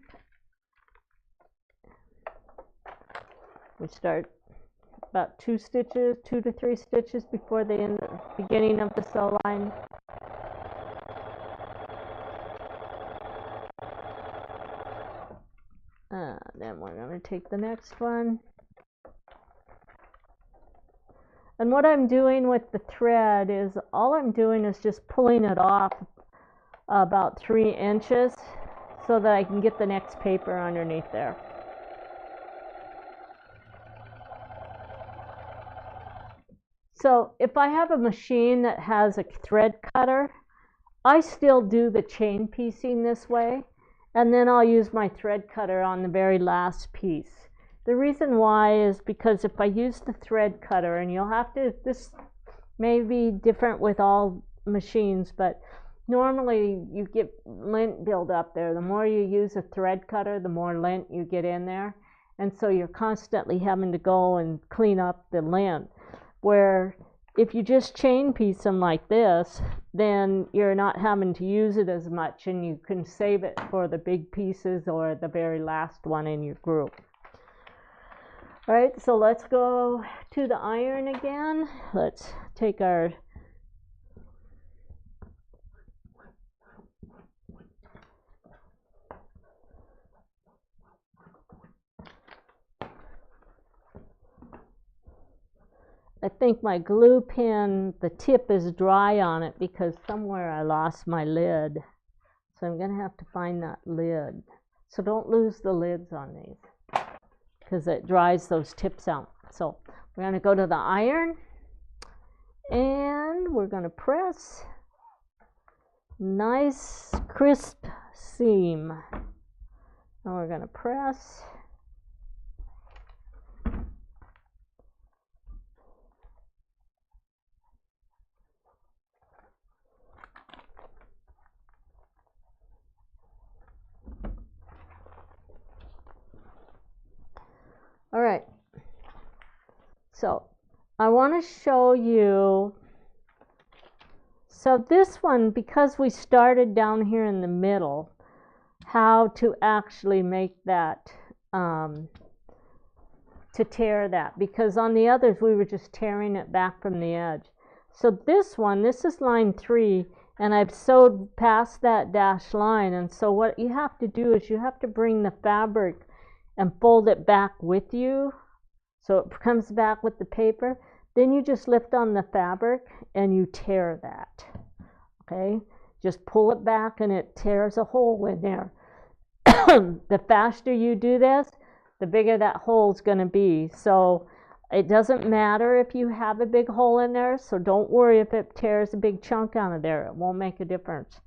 We start about 2 to 3 stitches before the beginning of the sew line. Then we're going to take the next one. And what I'm doing with the thread is, all I'm doing is just pulling it off about 3 inches so that I can get the next paper underneath there. So if I have a machine that has a thread cutter, I still do the chain piecing this way, and then I'll use my thread cutter on the very last piece. The reason why is because if I use the thread cutter, and you'll have to, this may be different with all machines, but normally you get lint build up there. The more you use a thread cutter, the more lint you get in there. And so you're constantly having to go and clean up the lint. Where if you just chain piece them like this, then you're not having to use it as much, and you can save it for the big pieces or the very last one in your group. All right, so let's go to the iron again. Let's take our I think my glue pen, the tip is dry on it because somewhere I lost my lid. So I'm going to have to find that lid. So don't lose the lids on these because it dries those tips out. So we're going to go to the iron and we're going to press. Nice crisp seam. And we're going to press. All right, so I want to show you, so this one, because we started down here in the middle, how to actually make that, to tear that, because on the others we were just tearing it back from the edge. So this one, this is line 3, and I've sewed past that dashed line, and so what you have to do is you have to bring the fabric and fold it back with you so it comes back with the paper. Then you just lift on the fabric and you tear that. Okay, just pull it back and it tears a hole in there. The faster you do this, the bigger that hole is going to be. So it doesn't matter if you have a big hole in there, so don't worry if it tears a big chunk out of there. It won't make a difference.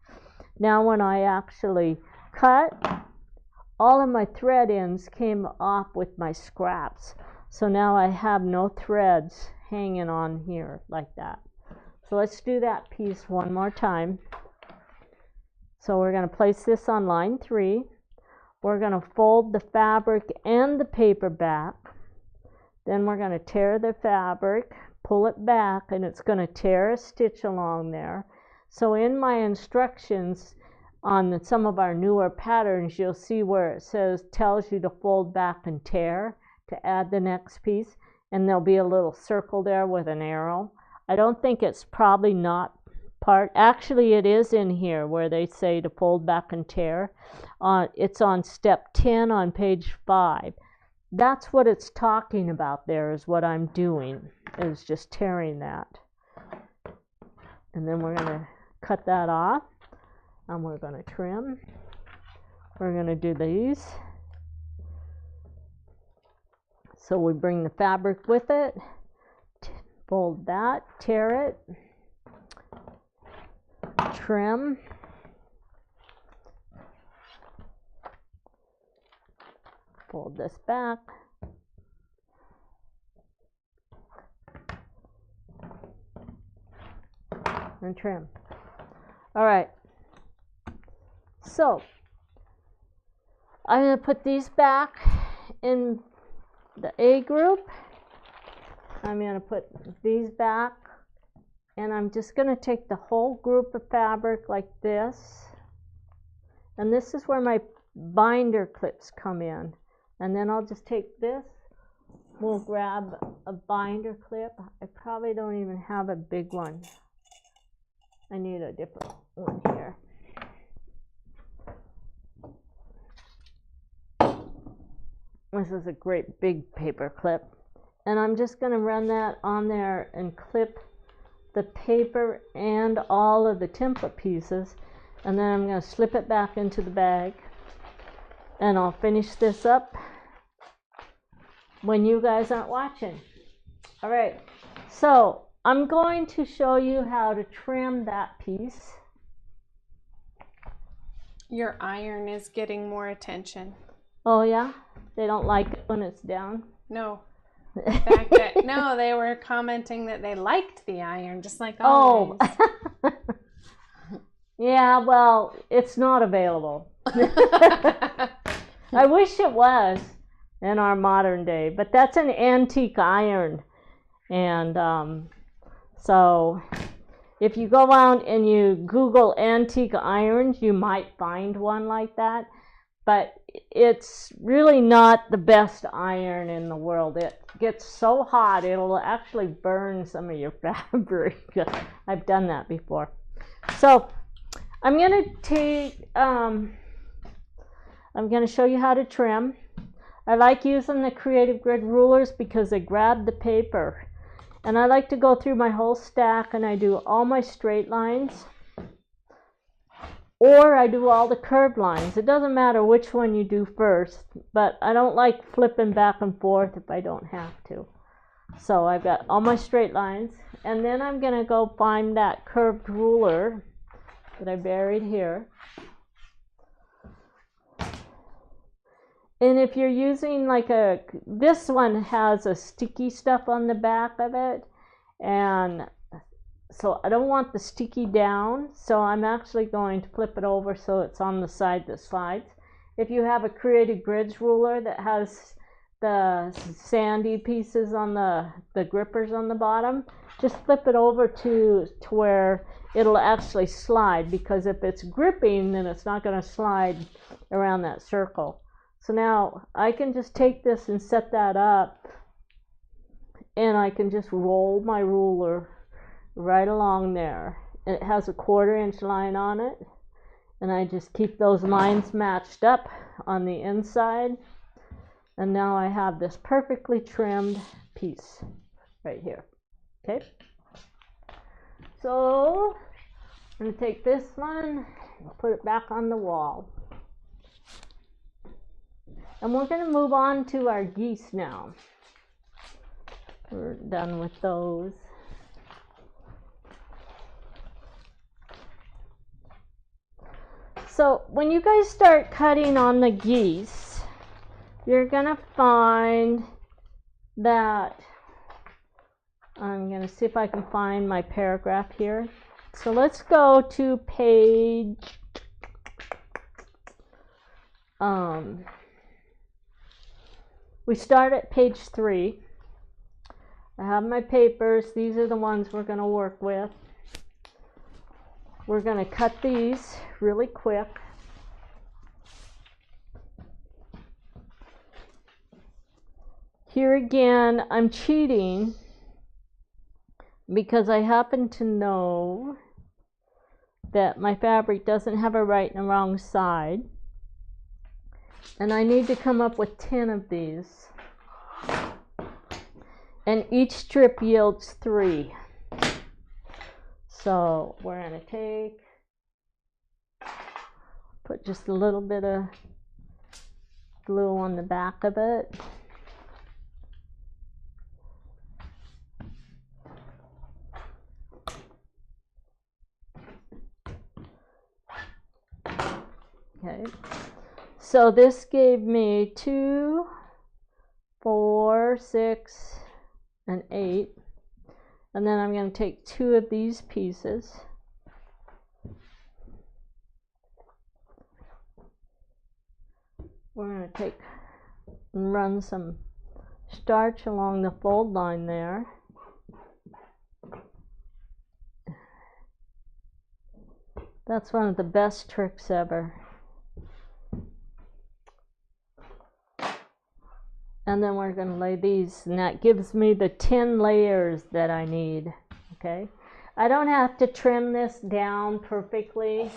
Now when I actually cut, all of my thread ends came off with my scraps. So now I have no threads hanging on here like that. So let's do that piece one more time. So we're going to place this on line 3. We're going to fold the fabric and the paper back. Then we're going to tear the fabric, pull it back, and it's going to tear a stitch along there. So in my instructions, on some of our newer patterns, you'll see where it says, tells you to fold back and tear to add the next piece, and there'll be a little circle there with an arrow. I don't think it's probably not part, actually it is in here where they say to fold back and tear. It's on step 10 on page 5. That's what it's talking about there, is what I'm doing, is just tearing that. And then we're going to cut that off. And we're going to trim. We're going to do these. So we bring the fabric with it, fold that, tear it, trim, fold this back, and trim. All right. So I'm going to put these back in the A group. I'm going to put these back, and I'm just going to take the whole group of fabric like this, and this is where my binder clips come in, and then I'll just take this, we'll grab a binder clip. I probably don't even have a big one. I need a different one here. This is a great big paper clip, and I'm just going to run that on there and clip the paper and all of the template pieces, and then I'm going to slip it back into the bag, and I'll finish this up when you guys aren't watching. All right, so I'm going to show you how to trim that piece. Your iron is getting more attention. Oh yeah? They don't like it when it's down? No. In fact, no, they were commenting that they liked the iron, just like always. Oh. Yeah, well, it's not available. I wish it was in our modern day, but that's an antique iron. And so if you go out and you Google antique irons, you might find one like that. But it's really not the best iron in the world. It gets so hot, it'll actually burn some of your fabric. I've done that before. So I'm going to show you how to trim. I like using the Creative Grid rulers because they grab the paper. And I like to go through my whole stack and I do all my straight lines. Or I do all the curved lines. It doesn't matter which one you do first, but I don't like flipping back and forth if I don't have to. So I've got all my straight lines, and then I'm going to go find that curved ruler that I buried here. And if you're using this one has a sticky stuff on the back of it, and so I don't want the sticky down, so I'm actually going to flip it over so it's on the side that slides. If you have a Creative Grids ruler that has the sandy pieces on the grippers on the bottom, just flip it over to where it'll actually slide, because if it's gripping, then it's not going to slide around that circle. So now I can just take this and set that up, and I can just roll my ruler right along there. And it has a 1/4 inch line on it, and I just keep those lines matched up on the inside, and now I have this perfectly trimmed piece right here. Okay, so I'm going to take this one and put it back on the wall, and we're going to move on to our geese now. We're done with those. So when you guys start cutting on the geese, you're gonna find that, I'm gonna see if I can find my paragraph here. So let's go to page, we start at page 3. I have my papers. These are the ones we're gonna work with. We're going to cut these really quick. Here again, I'm cheating because I happen to know that my fabric doesn't have a right and a wrong side. And I need to come up with 10 of these. And each strip yields 3. So we're going to put just a little bit of glue on the back of it. Okay, so this gave me 2, 4, 6, and 8. And then I'm going to take 2 of these pieces. We're going to take and run some starch along the fold line there. That's one of the best tricks ever. And then we're going to lay these, and that gives me the 10 layers that I need. Okay, I don't have to trim this down perfectly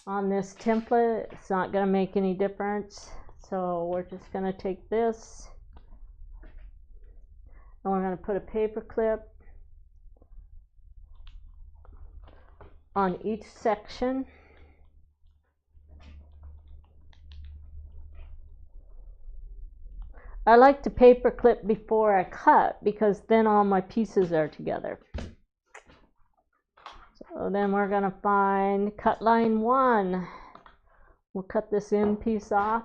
on this template. It's not going to make any difference. So we're just going to take this, and we're going to put a paper clip on each section. I like to paper clip before I cut, because then all my pieces are together. So then we're going to find cut line 1. We'll cut this end piece off.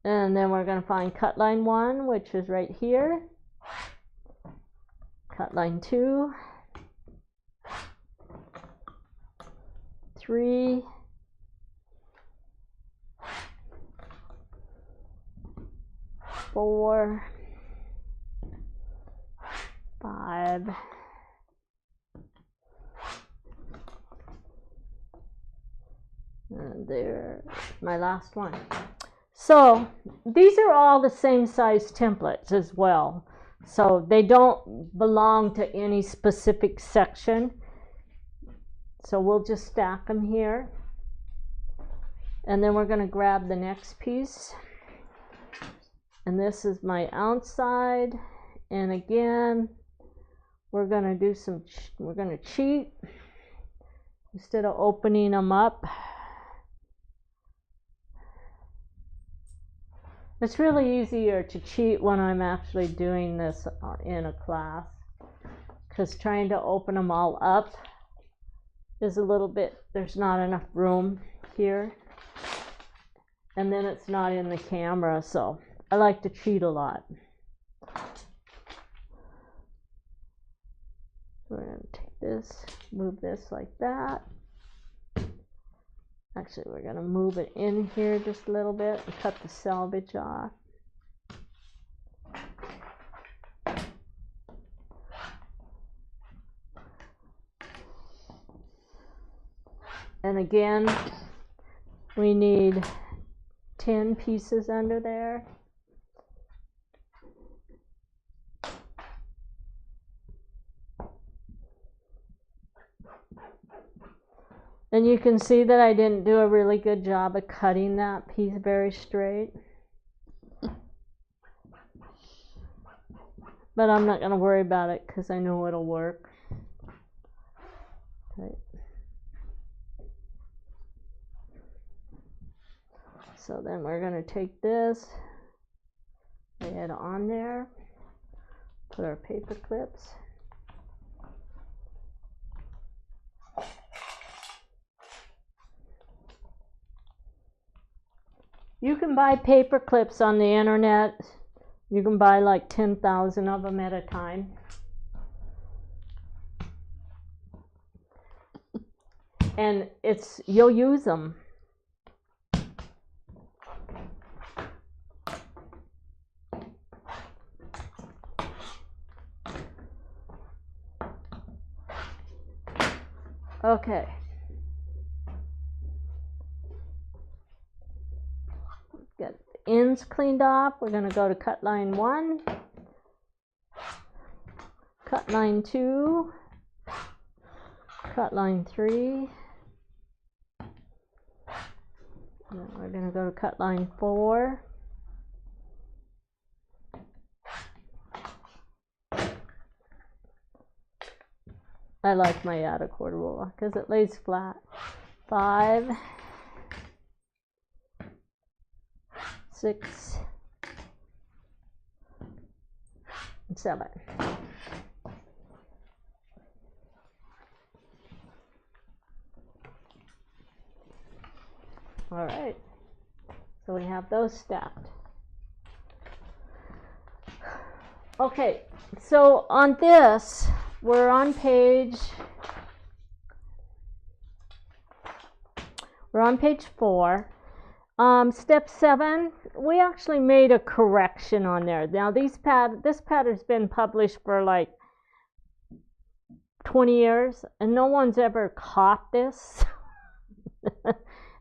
And then we're going to find cut line 1, which is right here. Cut line 2. 3, 4, 5, and there's my last one. So these are all the same size templates as well. So they don't belong to any specific section. So we'll just stack them here. And then we're going to grab the next piece. And this is my outside. And again, we're going to do some, we're going to cheat. Instead of opening them up. It's really easier to cheat when I'm actually doing this in a class, because trying to open them all up is a little bit, there's not enough room here, and then it's not in the camera, so I like to cheat a lot. We're going to take this, move this like that. Actually, we're going to move it in here just a little bit and cut the selvage off. And again, we need 10 pieces under there. And you can see that I didn't do a really good job of cutting that piece very straight. But I'm not going to worry about it because I know it'll work. Okay. So then we're going to take this, lay it on there, put our paper clips. You can buy paper clips on the internet. You can buy like 10,000 of them at a time. And you'll use them. Okay. Get the ends cleaned off. We're going to go to cut line 1, cut line 2, cut line 3, and we're going to go to cut line 4. I like my out-of-quarter ruler because it lays flat. 5, 6, and 7. All right, so we have those stacked. Okay, so on this, we're on page 4. Step 7, we actually made a correction on there. Now this pattern's been published for like 20 years and no one's ever caught this.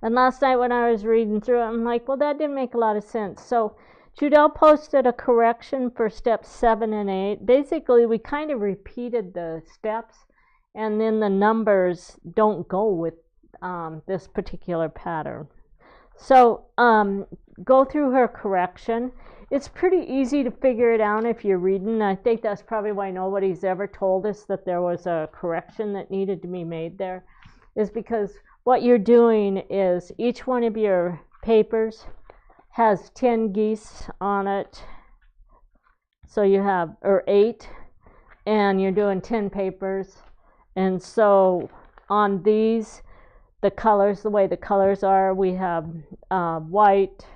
And last night when I was reading through it, I'm like, well, that didn't make a lot of sense. So Judel posted a correction for steps 7 and 8. Basically, we kind of repeated the steps, and then the numbers don't go with this particular pattern. So go through her correction. It's pretty easy to figure it out if you're reading. I think that's probably why nobody's ever told us that there was a correction that needed to be made there, is because what you're doing is each one of your papers has 10 geese on it. So you have, or 8, and you're doing 10 papers. And so on these, the colors, the way the colors are, we have white,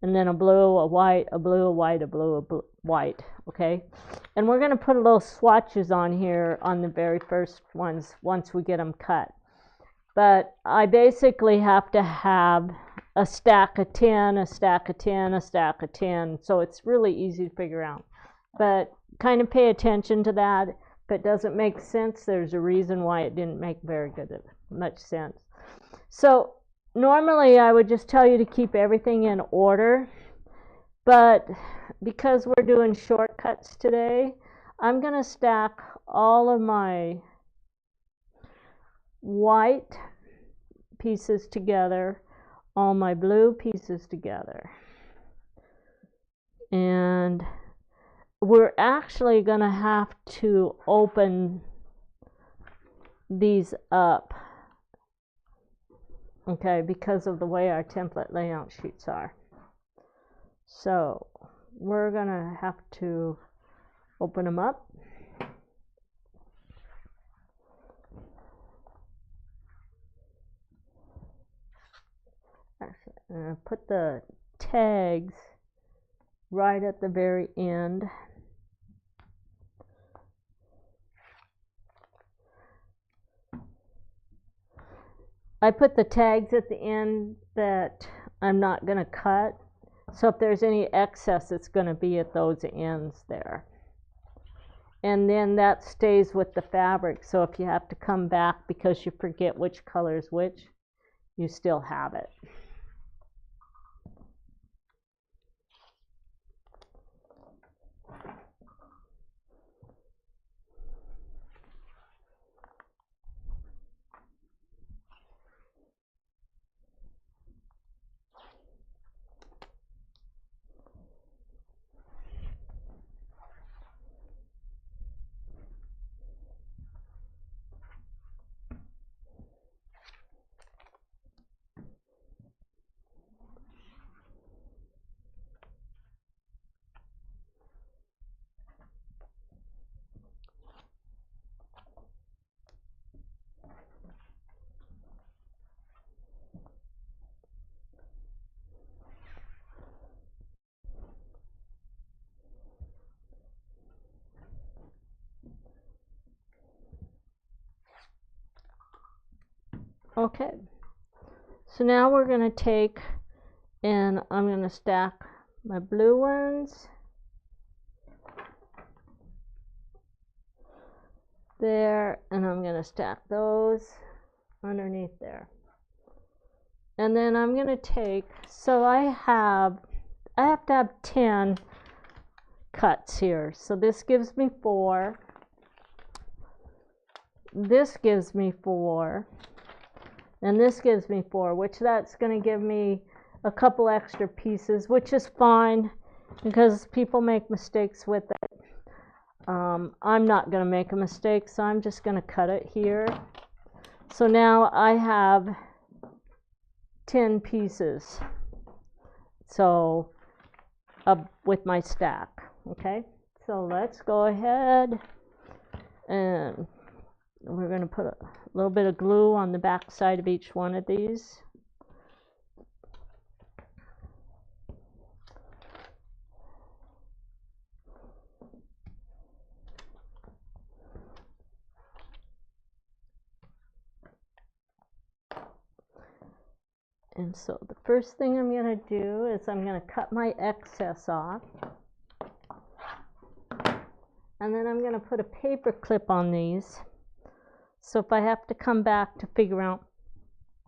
and then a blue, a white, a blue, a white, a blue, a blue, white, okay? And we're going to put a little swatches on here on the very first ones once we get them cut. But I basically have to have a stack of 10, a stack of 10, a stack of 10, so it's really easy to figure out. But kind of pay attention to that. If it doesn't make sense, there's a reason why it didn't make very much sense. So normally I would just tell you to keep everything in order, but because we're doing shortcuts today, I'm going to stack all of my white pieces together, all my blue pieces together. And we're actually going to have to open these up, okay, because of the way our template layout sheets are. So we're going to have to open them up. Actually, put the tags right at the very end. I put the tags at the end that I'm not going to cut, so if there's any excess, it's going to be at those ends there. And then that stays with the fabric, so if you have to come back because you forget which color is which, you still have it. Okay, so now we're going to take and I'm going to stack my blue ones there, and I'm going to stack those underneath there. And then I'm going to take, so I have to have 10 cuts here. So this gives me 4. This gives me 4. And this gives me 4, which that's going to give me a couple extra pieces, which is fine because people make mistakes with it. I'm not going to make a mistake, so I'm just going to cut it here. So now I have 10 pieces, so with my stack. Okay, so let's go ahead and we're going to put a little bit of glue on the back side of each one of these. And so the first thing I'm going to do is I'm going to cut my excess off. And then I'm going to put a paper clip on these. So if I have to come back to figure out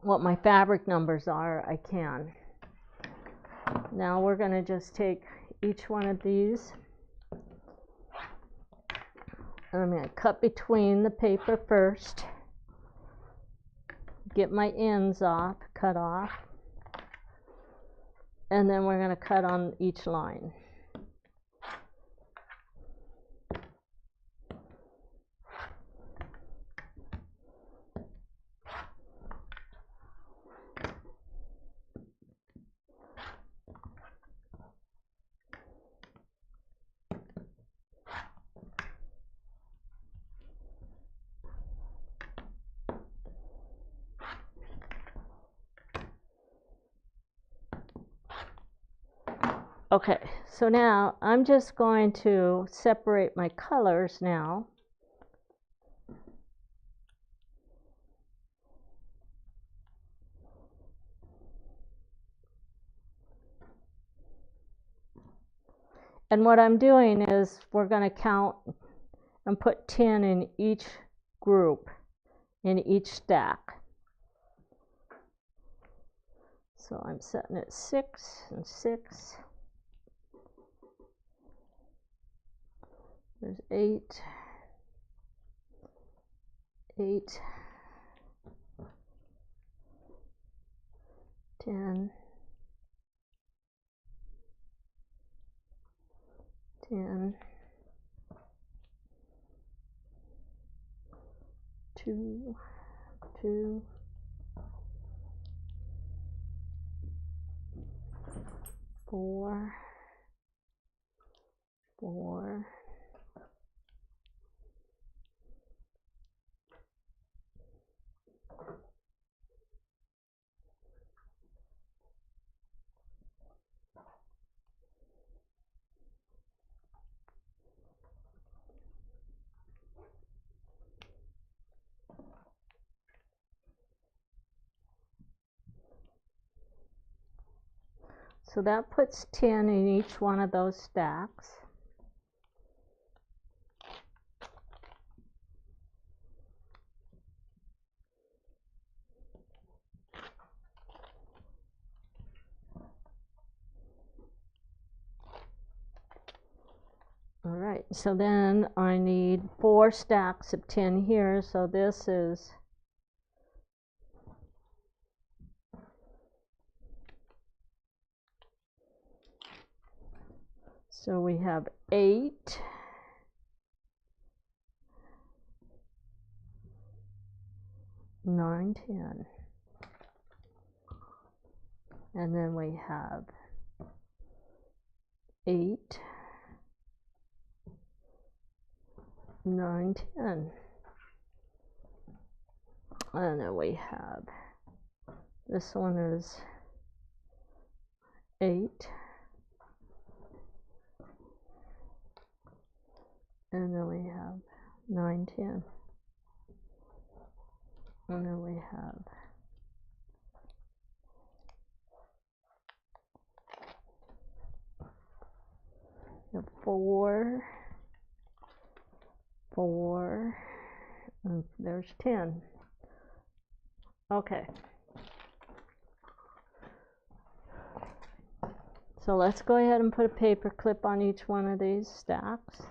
what my fabric numbers are, I can. Now we're going to just take each one of these. And I'm going to cut between the paper first. Get my ends off, cut off, and then we're going to cut on each line. Okay, so now I'm just going to separate my colors now. And what I'm doing is we're going to count and put 10 in each group, in each stack. So I'm setting it 6 and 6. There's 8, 8, 10, 10, 2, 2, 4, 4, 'So that puts 10 in each one of those stacks. All right, so then I need 4 stacks of 10 here, so this is so we have 8, 9, 10, and then we have 8, 9, 10, and then we have, this one is 8, and then we have 9, 10, and then we have 4, 4, and there's 10. Okay. So let's go ahead and put a paper clip on each one of these stacks.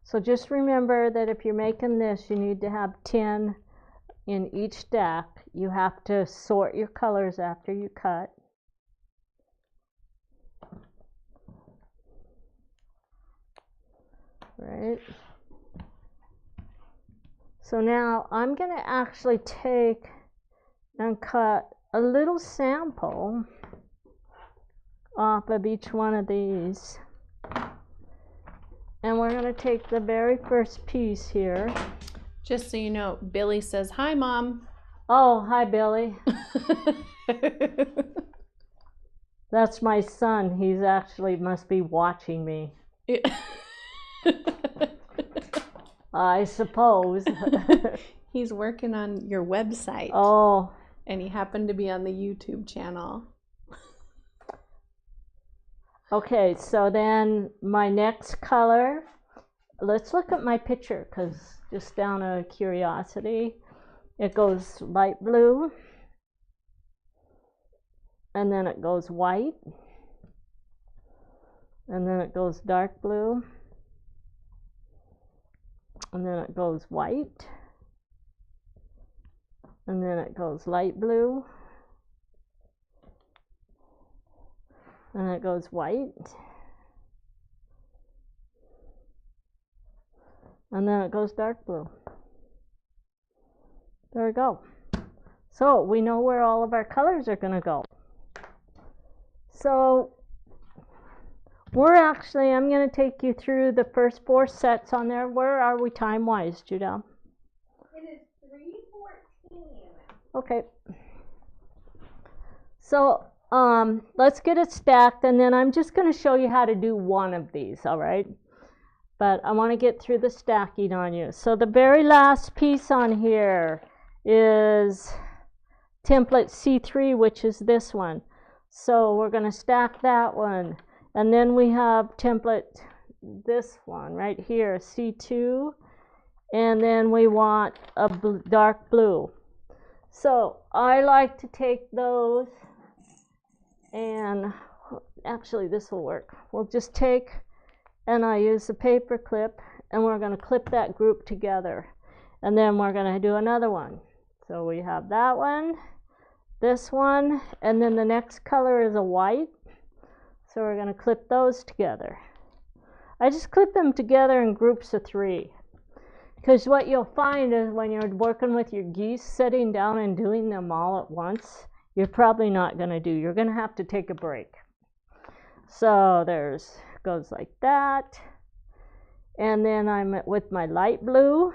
So just remember that if you're making this, you need to have 10 in each stack. You have to sort your colors after you cut. Right. So now I'm going to actually take and cut a little sample off of each one of these. And we're going to take the very first piece here. Just so you know, Billy says, "Hi, Mom." Oh, hi, Billy. That's my son. He's actually must be watching me. I suppose. He's working on your website. Oh. And he happened to be on the YouTube channel. Okay, so then my next color, let's look at my picture, because just down of curiosity, it goes light blue, and then it goes white, and then it goes dark blue, and then it goes white, and then it goes light blue, and it goes white, and then it goes dark blue. There we go. So we know where all of our colors are going to go. So I'm going to take you through the first 4 sets on there. Where are we time-wise, Judel? It is 3:14. Okay. So let's get it stacked, and then I'm just going to show you how to do one of these, all right? But I want to get through the stacking on you. So the very last piece on here is template C3, which is this one. So we're going to stack that one. And then we have template, this one right here, C2. And then we want a dark blue. So I like to take those, and actually this will work. We'll just take, and I use the paper clip, and we're going to clip that group together. And then we're going to do another one. So we have that one, this one, and then the next color is a white. So we're going to clip those together. I just clip them together in groups of 3. Because what you'll find is when you're working with your geese, sitting down and doing them all at once, you're probably not going to do. You're going to have to take a break. So there's, goes like that. And then I'm with my light blue.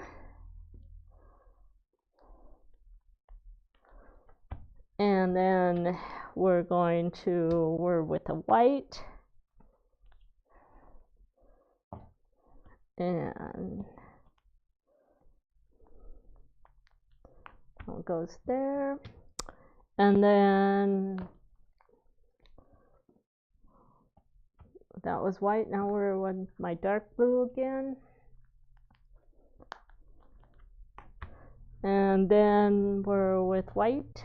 And then we're with a white. And it goes there. And then that was white. Now we're with my dark blue again. And then we're with white.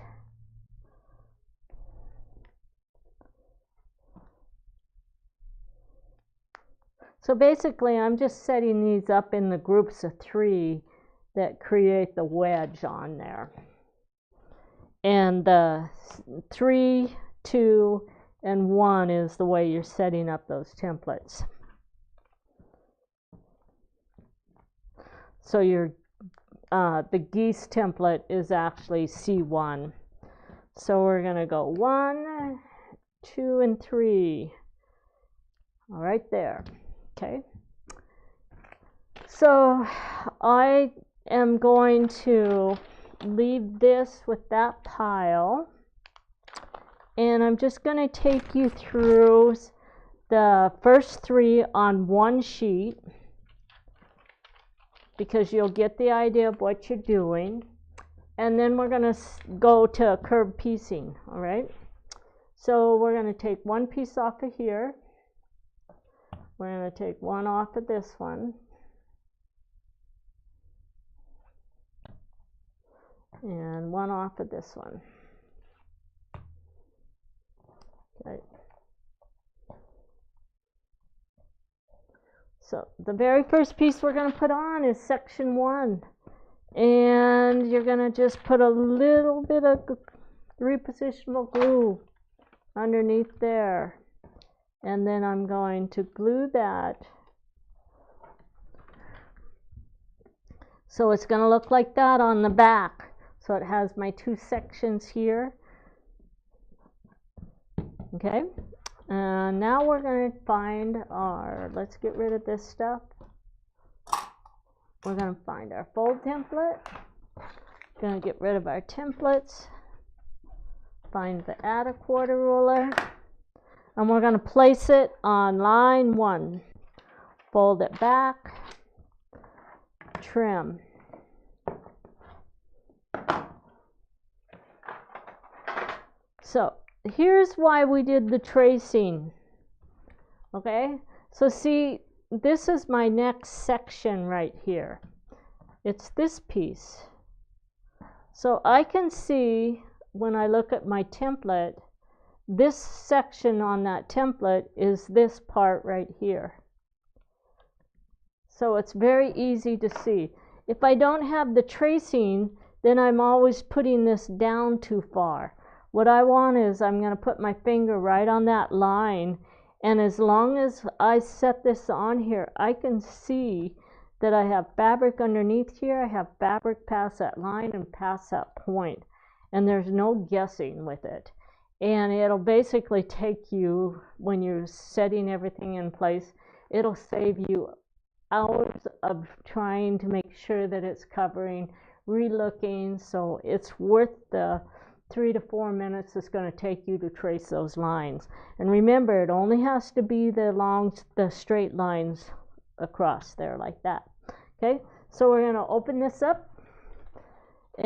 So basically I'm just setting these up in the groups of 3 that create the wedge on there. And the 3, 2, and 1 is the way you're setting up those templates. So your the geese template is actually C1. So we're going to go 1, 2, and 3. All right there. Okay. So I am going to leave this with that pile, and I'm just going to take you through the first 3 on one sheet, because you'll get the idea of what you're doing, and then we're going to go to curved piecing. All right, so we're going to take one piece off of here, we're going to take one off of this one, and one off of this one. Okay. So the very first piece we're going to put on is section 1, and you're going to just put a little bit of repositionable glue underneath there, and then I'm going to glue that. So it's going to look like that on the back. So it has my 2 sections here. Okay, and now we're going to find our, let's get rid of this stuff. We're going to find our fold template. Going to get rid of our templates. Find the add a quarter ruler. And we're going to place it on line 1. Fold it back. Trim. So here's why we did the tracing. Okay, so see, this is my next section right here. It's this piece. So I can see when I look at my template, this section on that template is this part right here. So it's very easy to see. If I don't have the tracing, then I'm always putting this down too far. What I want is I'm going to put my finger right on that line, and as long as I set this on here, I can see that I have fabric underneath here, I have fabric past that line and past that point, and there's no guessing with it. And it'll basically take you, when you're setting everything in place, it'll save you hours of trying to make sure that it's covering, relooking, so it's worth the 3 to 4 minutes it's going to take you to trace those lines. And remember, it only has to be the straight lines across there like that. Okay, so we're going to open this up,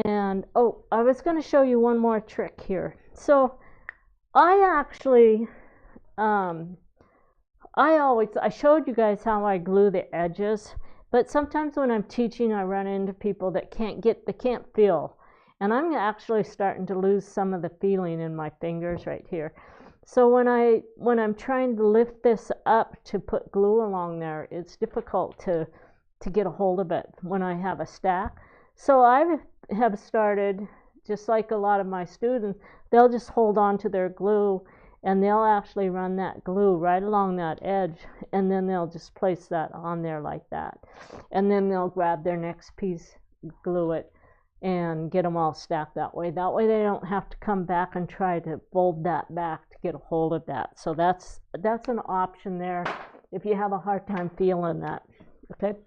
And oh, I was going to show you one more trick here. So I actually, I showed you guys how I glue the edges, but sometimes when I'm teaching, I run into people that they can't feel. And I'm actually starting to lose some of the feeling in my fingers right here. So when I'm trying to lift this up to put glue along there, it's difficult to get a hold of it when I have a stack. So I have started, just like a lot of my students, they'll just hold on to their glue and they'll actually run that glue right along that edge, and then they'll just place that on there like that. And then they'll grab their next piece, glue it, and get them all stacked that way. That way they don't have to come back and try to fold that back to get a hold of that. So that's an option there if you have a hard time feeling that. Okay,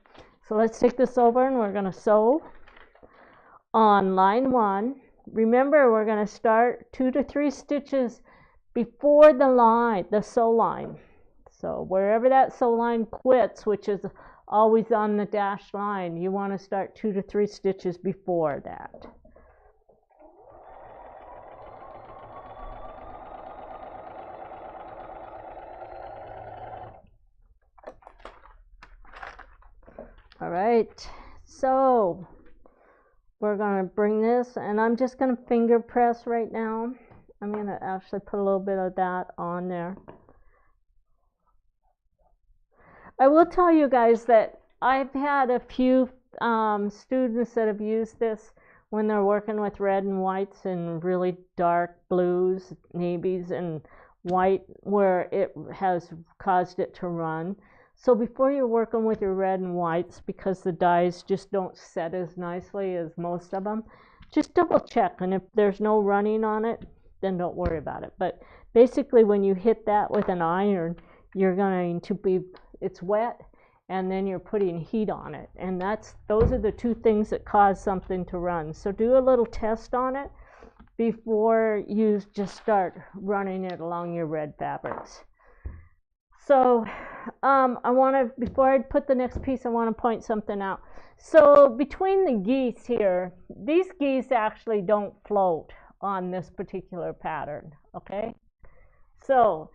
so let's take this over and we're going to sew on line 1. Remember, we're going to start 2 to 3 stitches before the sew line. So wherever that sew line quits, which is always on the dashed line, you want to start 2 to 3 stitches before that. All right, so we're going to bring this, and I'm just going to finger press right now. I'm going to actually put a little bit of that on there. I will tell you guys that I've had a few students that have used this when they're working with red and whites and really dark blues, navies, and white, where it has caused it to run. So before you're working with your red and whites, because the dyes just don't set as nicely as most of them, just double check, and if there's no running on it, then don't worry about it. But basically when you hit that with an iron, you're going to be, it's wet, and then you're putting heat on it, and those are the two things that cause something to run. So do a little test on it before you just start running it along your red fabrics. So before I put the next piece, I want to point something out. So between the geese here, these geese actually don't float on this particular pattern, okay? So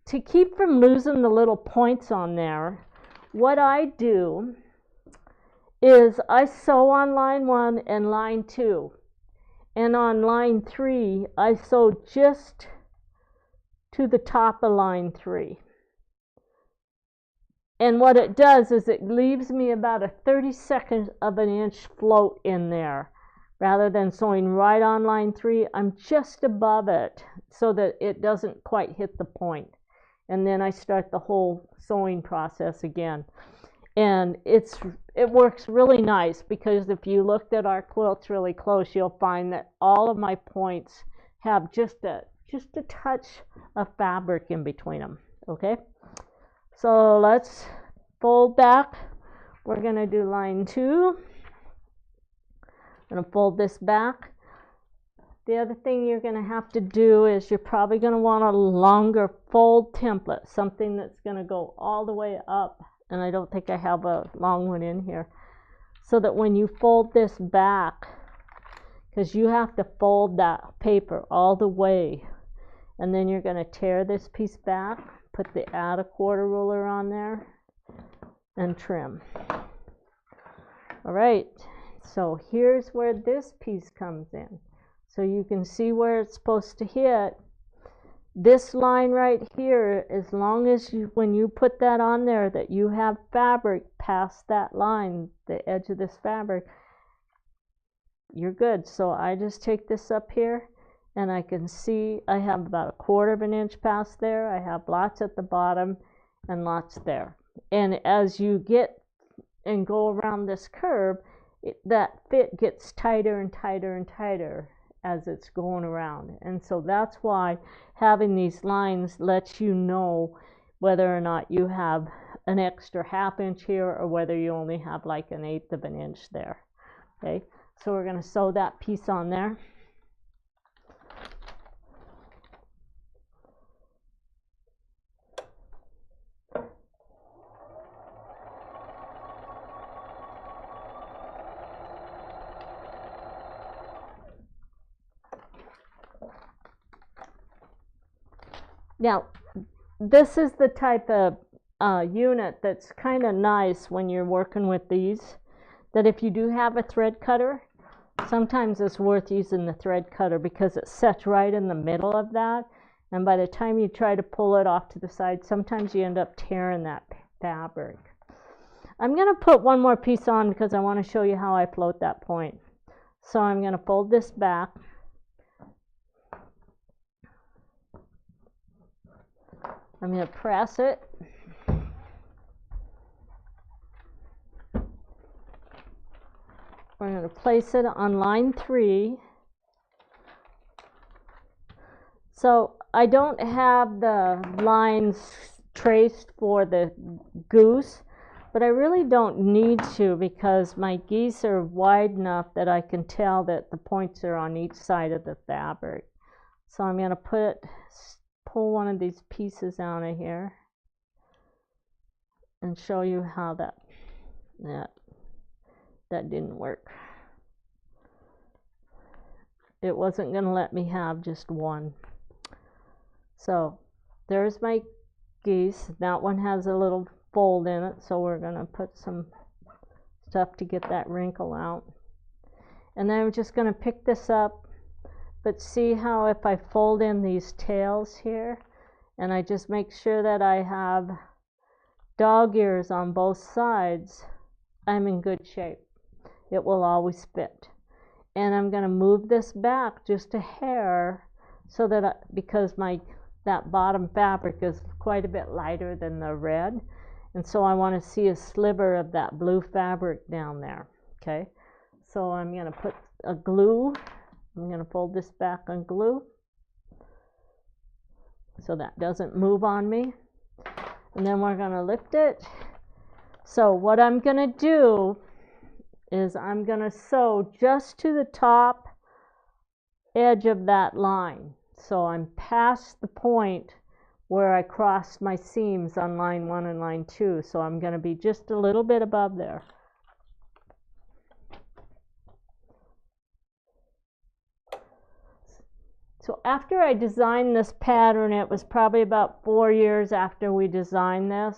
to keep from losing the little points on there, what I do is I sew on line 1 and line 2, and on line 3 I sew just to the top of line 3. And what it does is it leaves me about a 32nd of an inch float in there. Rather than sewing right on line 3, I'm just above it so that it doesn't quite hit the point. And then I start the whole sewing process again. And it works really nice, because if you looked at our quilts really close, you'll find that all of my points have just a touch of fabric in between them. Okay? So let's fold back. We're going to do line 2. I'm going to fold this back. The other thing you're going to have to do is you're probably going to want a longer fold template, something that's going to go all the way up, and I don't think I have a long one in here, so that when you fold this back, because you have to fold that paper all the way, and then you're going to tear this piece back, put the add a quarter ruler on there, and trim. All right. So here's where this piece comes in. So you can see where it's supposed to hit. This line right here, as long as when you put that on there, that you have fabric past that line, the edge of this fabric, you're good. So I just take this up here, and I can see I have about a 1/4 of an inch past there. I have lots at the bottom and lots there. And as you get and go around this curve, that fit gets tighter and tighter and tighter as it's going around. And so that's why having these lines lets you know whether or not you have an extra 1/2 inch here, or whether you only have like an 1/8 of an inch there. Okay, so we're going to sew that piece on there. Now, this is the type of unit that's kind of nice when you're working with these, that if you do have a thread cutter, sometimes it's worth using the thread cutter because it sets right in the middle of that, and by the time you try to pull it off to the side, sometimes you end up tearing that fabric. I'm going to put one more piece on because I want to show you how I float that point. So I'm going to fold this back. I'm going to press it. We're going to place it on line 3. So I don't have the lines traced for the goose, but I really don't need to because my geese are wide enough that I can tell that the points are on each side of the fabric. So I'm going to pull one of these pieces out of here and show you how that didn't work. It wasn't going to let me have just one. So there's my geese. That one has a little fold in it, so we're going to put some stuff to get that wrinkle out. And then I'm just going to pick this up, but see how if I fold in these tails here and I just make sure that I have dog ears on both sides, I'm in good shape. It will always fit. And I'm going to move this back just a hair so that because that bottom fabric is quite a bit lighter than the red, and so I want to see a sliver of that blue fabric down there. Okay, so I'm going to put a glue. I'm going to fold this back on glue so that doesn't move on me, and then we're going to lift it. So what I'm going to do is I'm going to sew just to the top edge of that line. So I'm past the point where I crossed my seams on line 1 and line 2. So I'm going to be just a little bit above there. So after I designed this pattern, it was probably about 4 years after we designed this,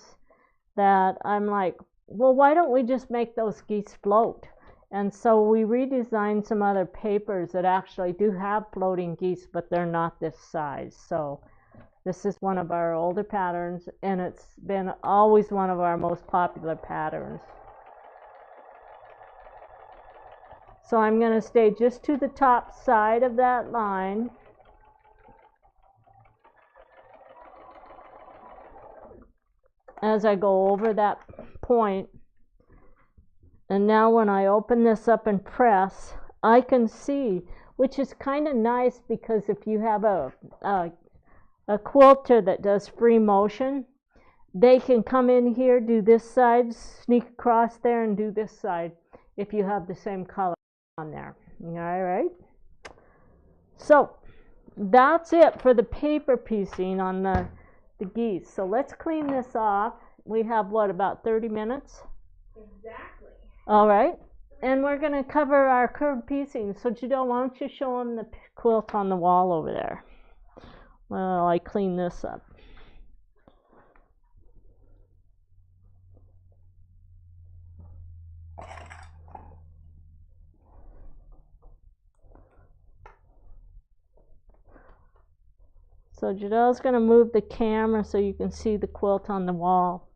that I'm like, well, why don't we just make those geese float? And so we redesigned some other papers that actually do have floating geese, but they're not this size. So this is one of our older patterns, and it's been always one of our most popular patterns. So I'm going to stay just to the top side of that line. As I go over that point. And now when I open this up and press, I can see, which is kind of nice because if you have a quilter that does free motion, they can come in here, do this side, sneak across there and do this side if you have the same color on there. All right. So that's it for the paper piecing on the geese. So let's clean this off. We have what, about 30 minutes? Exactly. All right, and we're going to cover our curved piecing. So Judel, why don't you show them the quilt on the wall over there while I clean this up. So Judel's going to move the camera so you can see the quilt on the wall.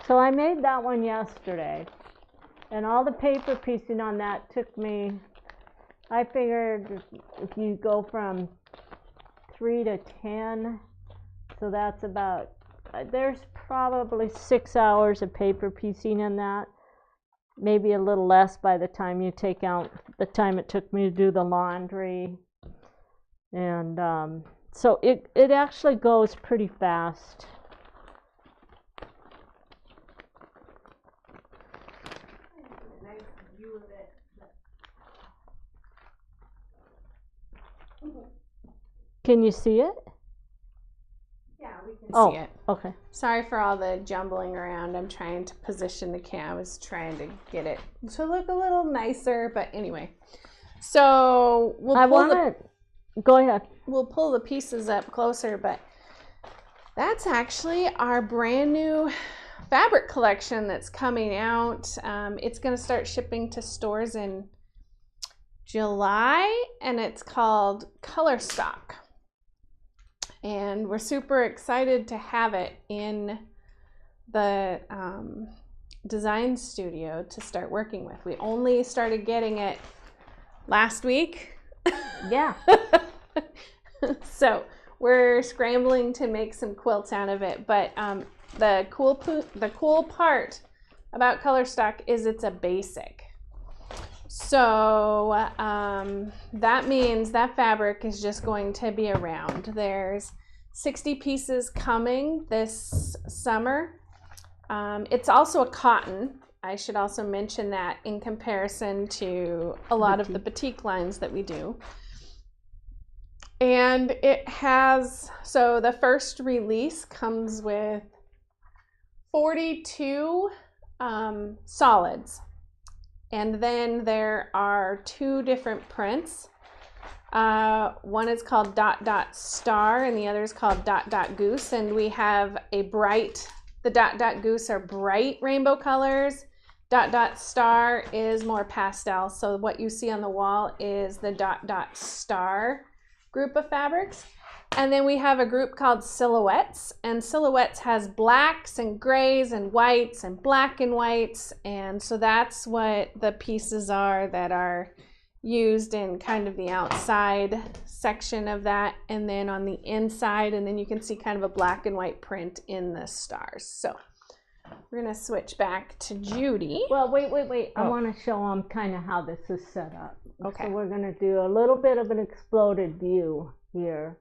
So I made that one yesterday, and all the paper piecing on that took me, I figured if you go from 3 to 10, so that's about, there's probably 6 hours of paper piecing in that, maybe a little less by the time you take out the time it took me to do the laundry. And so it actually goes pretty fast. Can you see it? Yeah, we can Oh, see it. okay. Sorry for all the jumbling around. I'm trying to position the camera. I was trying to get it to look a little nicer, but anyway. So Go ahead. we'll pull the pieces up closer, but that's actually our brand new fabric collection that's coming out. It's going to start shipping to stores in July, and it's called Color Stock. And we're super excited to have it in the design studio to start working with. We only started getting it last week. Yeah. So we're scrambling to make some quilts out of it. But the cool part about Color Stock is it's a basic. So that means that fabric is just going to be around. There's 60 pieces coming this summer. It's also a cotton. I should also mention that in comparison to a lot of the batik lines that we do. And it has, so the first release comes with 42 solids. And then there are 2 different prints. One is called Dot Dot Star and the other is called Dot Dot Goose. And we have a bright, the Dot Dot Goose are bright rainbow colors. Dot Dot Star is more pastel. So what you see on the wall is the Dot Dot Star group of fabrics. And then we have a group called Silhouettes, and Silhouettes has blacks and grays and whites and black and whites, and so that's what the pieces are that are used in kind of the outside section of that, and then on the inside, and then you can see kind of a black and white print in the stars. So we're gonna switch back to Judy. Well, wait. I Oh. want to show them kind of how this is set up. Okay. So we're going to do a little bit of an exploded view here.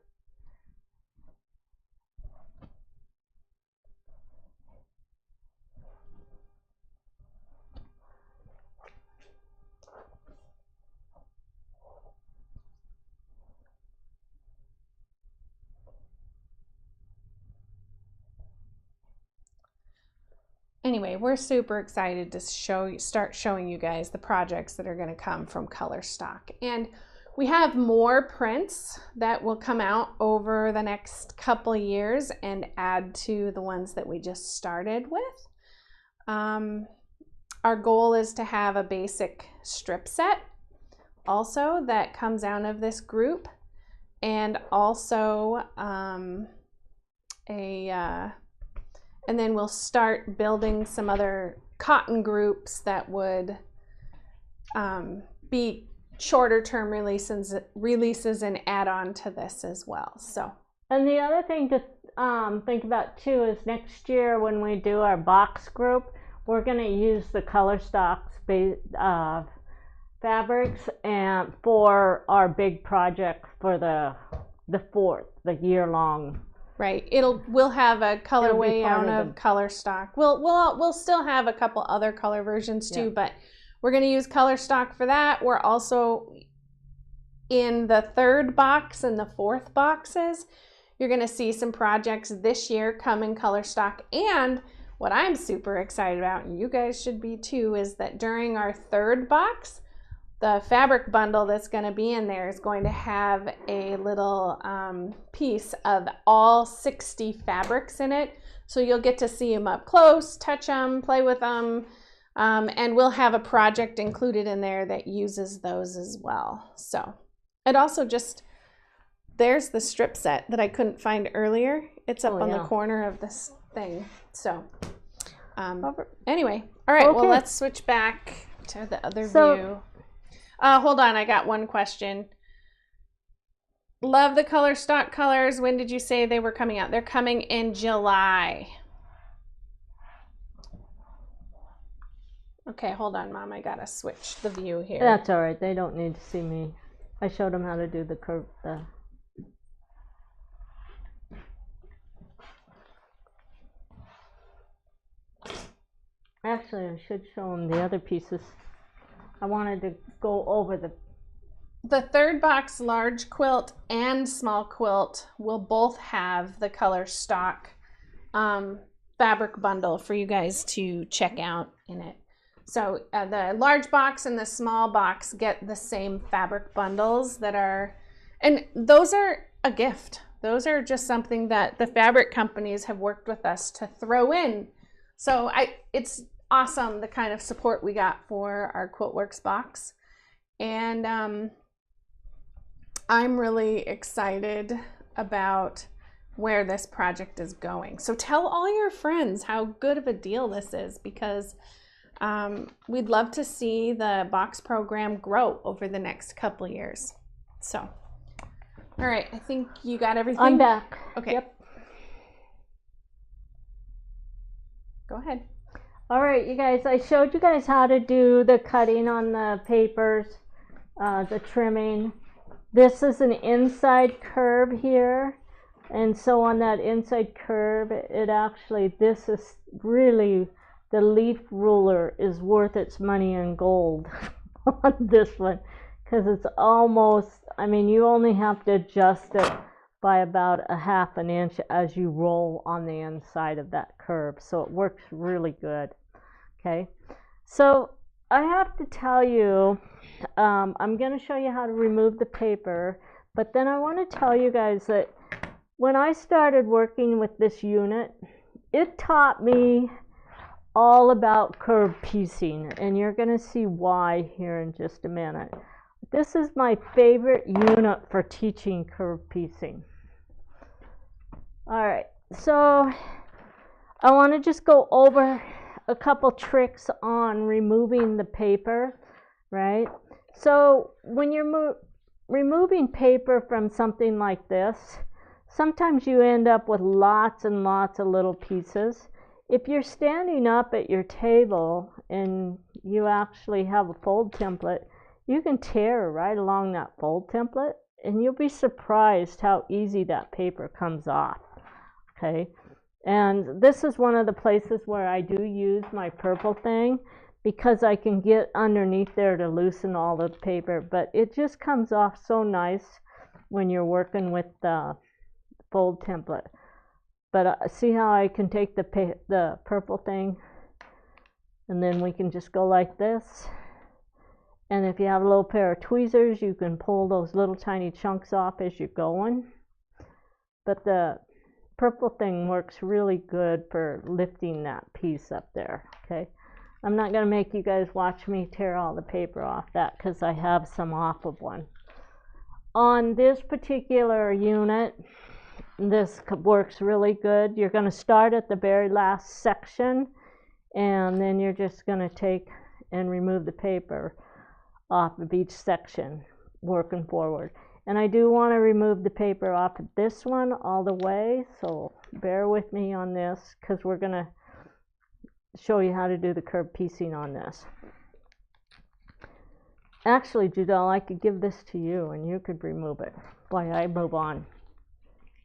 Anyway, we're super excited to start showing you guys the projects that are going to come from Color Stock. And we have more prints that will come out over the next couple years and add to the ones that we just started with. Our goal is to have a basic strip set also that comes out of this group, and also and then we'll start building some other cotton groups that would be shorter term releases and add on to this as well. So, and the other thing to think about too is next year when we do our box group, we're going to use the Color Stock fabrics and for our big project for the year-long. Right. We'll have a colorway out of Color Stock. We'll still have a couple other color versions too, but we're going to use Color Stock for that. We're also in the 3rd box and the 4th boxes. You're going to see some projects this year come in Color Stock. And what I'm super excited about, and you guys should be too, is that during our 3rd box, the fabric bundle that's going to be in there is going to have a little piece of all 60 fabrics in it. So you'll get to see them up close, touch them, play with them, and we'll have a project included in there that uses those as well. So it also there's the strip set that I couldn't find earlier. It's up on the corner of this thing. So anyway, all right, well, let's switch back to the other view. Hold on, I got one question. Love the Color Stock colors. When did you say they were coming out? They're coming in July. Okay, hold on, Mom. I gotta switch the view here. That's all right. They don't need to see me. I showed them how to do the curve. Actually, I should show them the other pieces. I wanted to go over the third box, large quilt and small quilt, will both have the color stock fabric bundle for you guys to check out in it. So the large box and the small box get the same fabric bundles that are, and those are a gift. Those are just something that the fabric companies have worked with us to throw in. So it's awesome the kind of support we got for our Quiltworx box. And I'm really excited about where this project is going. So tell all your friends how good of a deal this is, because we'd love to see the box program grow over the next couple of years. So, all right, I think you got everything. I'm back. Okay. Yep. Go ahead. All right, you guys, I showed you guys how to do the cutting on the papers, the trimming. This is an inside curve here. And so on that inside curve, it actually, this is really, the leaf ruler is worth its money in gold on this one, because it's almost, I mean, you only have to adjust it by about a half an inch as you roll on the inside of that curve. So it works really good. Okay, so I have to tell you, I'm going to show you how to remove the paper, but then I want to tell you guys that when I started working with this unit, it taught me all about curve piecing, and you're going to see why here in just a minute. This is my favorite unit for teaching curve piecing. All right, so I want to just go over a couple tricks on removing the paper, right? So when you're removing paper from something like this, sometimes you end up with lots and lots of little pieces. If you're standing up at your table and you actually have a fold template, you can tear right along that fold template and you'll be surprised how easy that paper comes off. Okay, and this is one of the places where I do use my purple thing, because I can get underneath there to loosen all the paper, but it just comes off so nice when you're working with the fold template. But see how I can take the purple thing, and then we can just go like this. And if you have a little pair of tweezers, you can pull those little tiny chunks off as you're going. But the purple thing works really good for lifting that piece up there. Okay, I'm not going to make you guys watch me tear all the paper off that, because I have some off of one. On this particular unit, this works really good. You're going to start at the very last section, and then you're just going to take and remove the paper off of each section, working forward. And I do want to remove the paper off of this one all the way, so bear with me on this, because we're going to show you how to do the curve piecing on this. Actually, Judel, I could give this to you and you could remove it while I move on.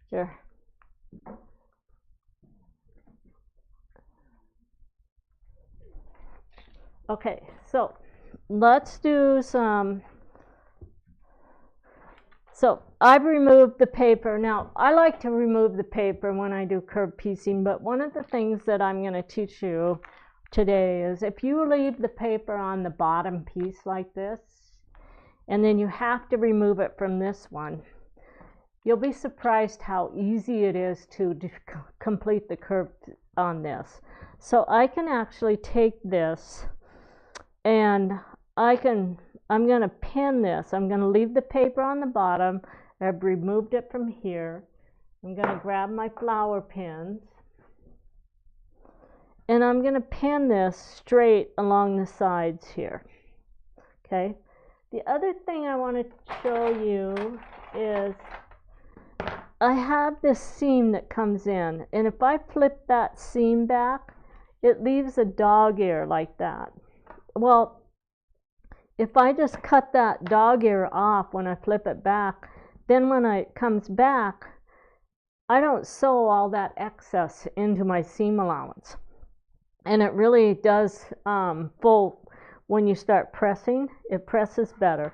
Here. Okay, so let's do some. So I've removed the paper. Now, I like to remove the paper when I do curve piecing, but one of the things that I'm going to teach you today is if you leave the paper on the bottom piece like this, and then you have to remove it from this one, you'll be surprised how easy it is to complete the curve on this. So I can actually take this and I'm going to pin this. I'm going to leave the paper on the bottom. I've removed it from here. I'm going to grab my flower pins, and I'm going to pin this straight along the sides here. Okay. The other thing I want to show you is I have this seam that comes in, and if I flip that seam back, it leaves a dog ear like that. Well, if I just cut that dog ear off when I flip it back, then when it comes back, I don't sew all that excess into my seam allowance. And it really does when you start pressing, it presses better.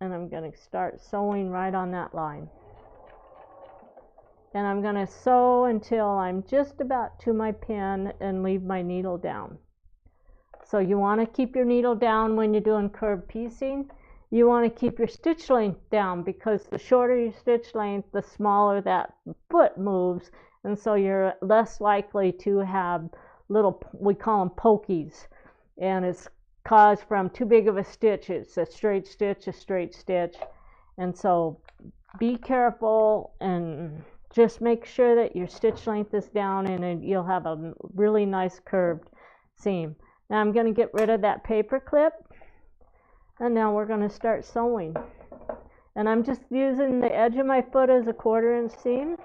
and I'm going to start sewing right on that line. And I'm going to sew until I'm just about to my pin and leave my needle down. So you want to keep your needle down when you're doing curved piecing. You want to keep your stitch length down, because the shorter your stitch length, the smaller that foot moves, and so you're less likely to have little, we call them pokies, and it's caused from too big of a stitch. It's a straight stitch, and so be careful and just make sure that your stitch length is down, and you'll have a really nice curved seam. Now I'm going to get rid of that paper clip, and now we're going to start sewing. And I'm just using the edge of my foot as a 1/4 inch seam.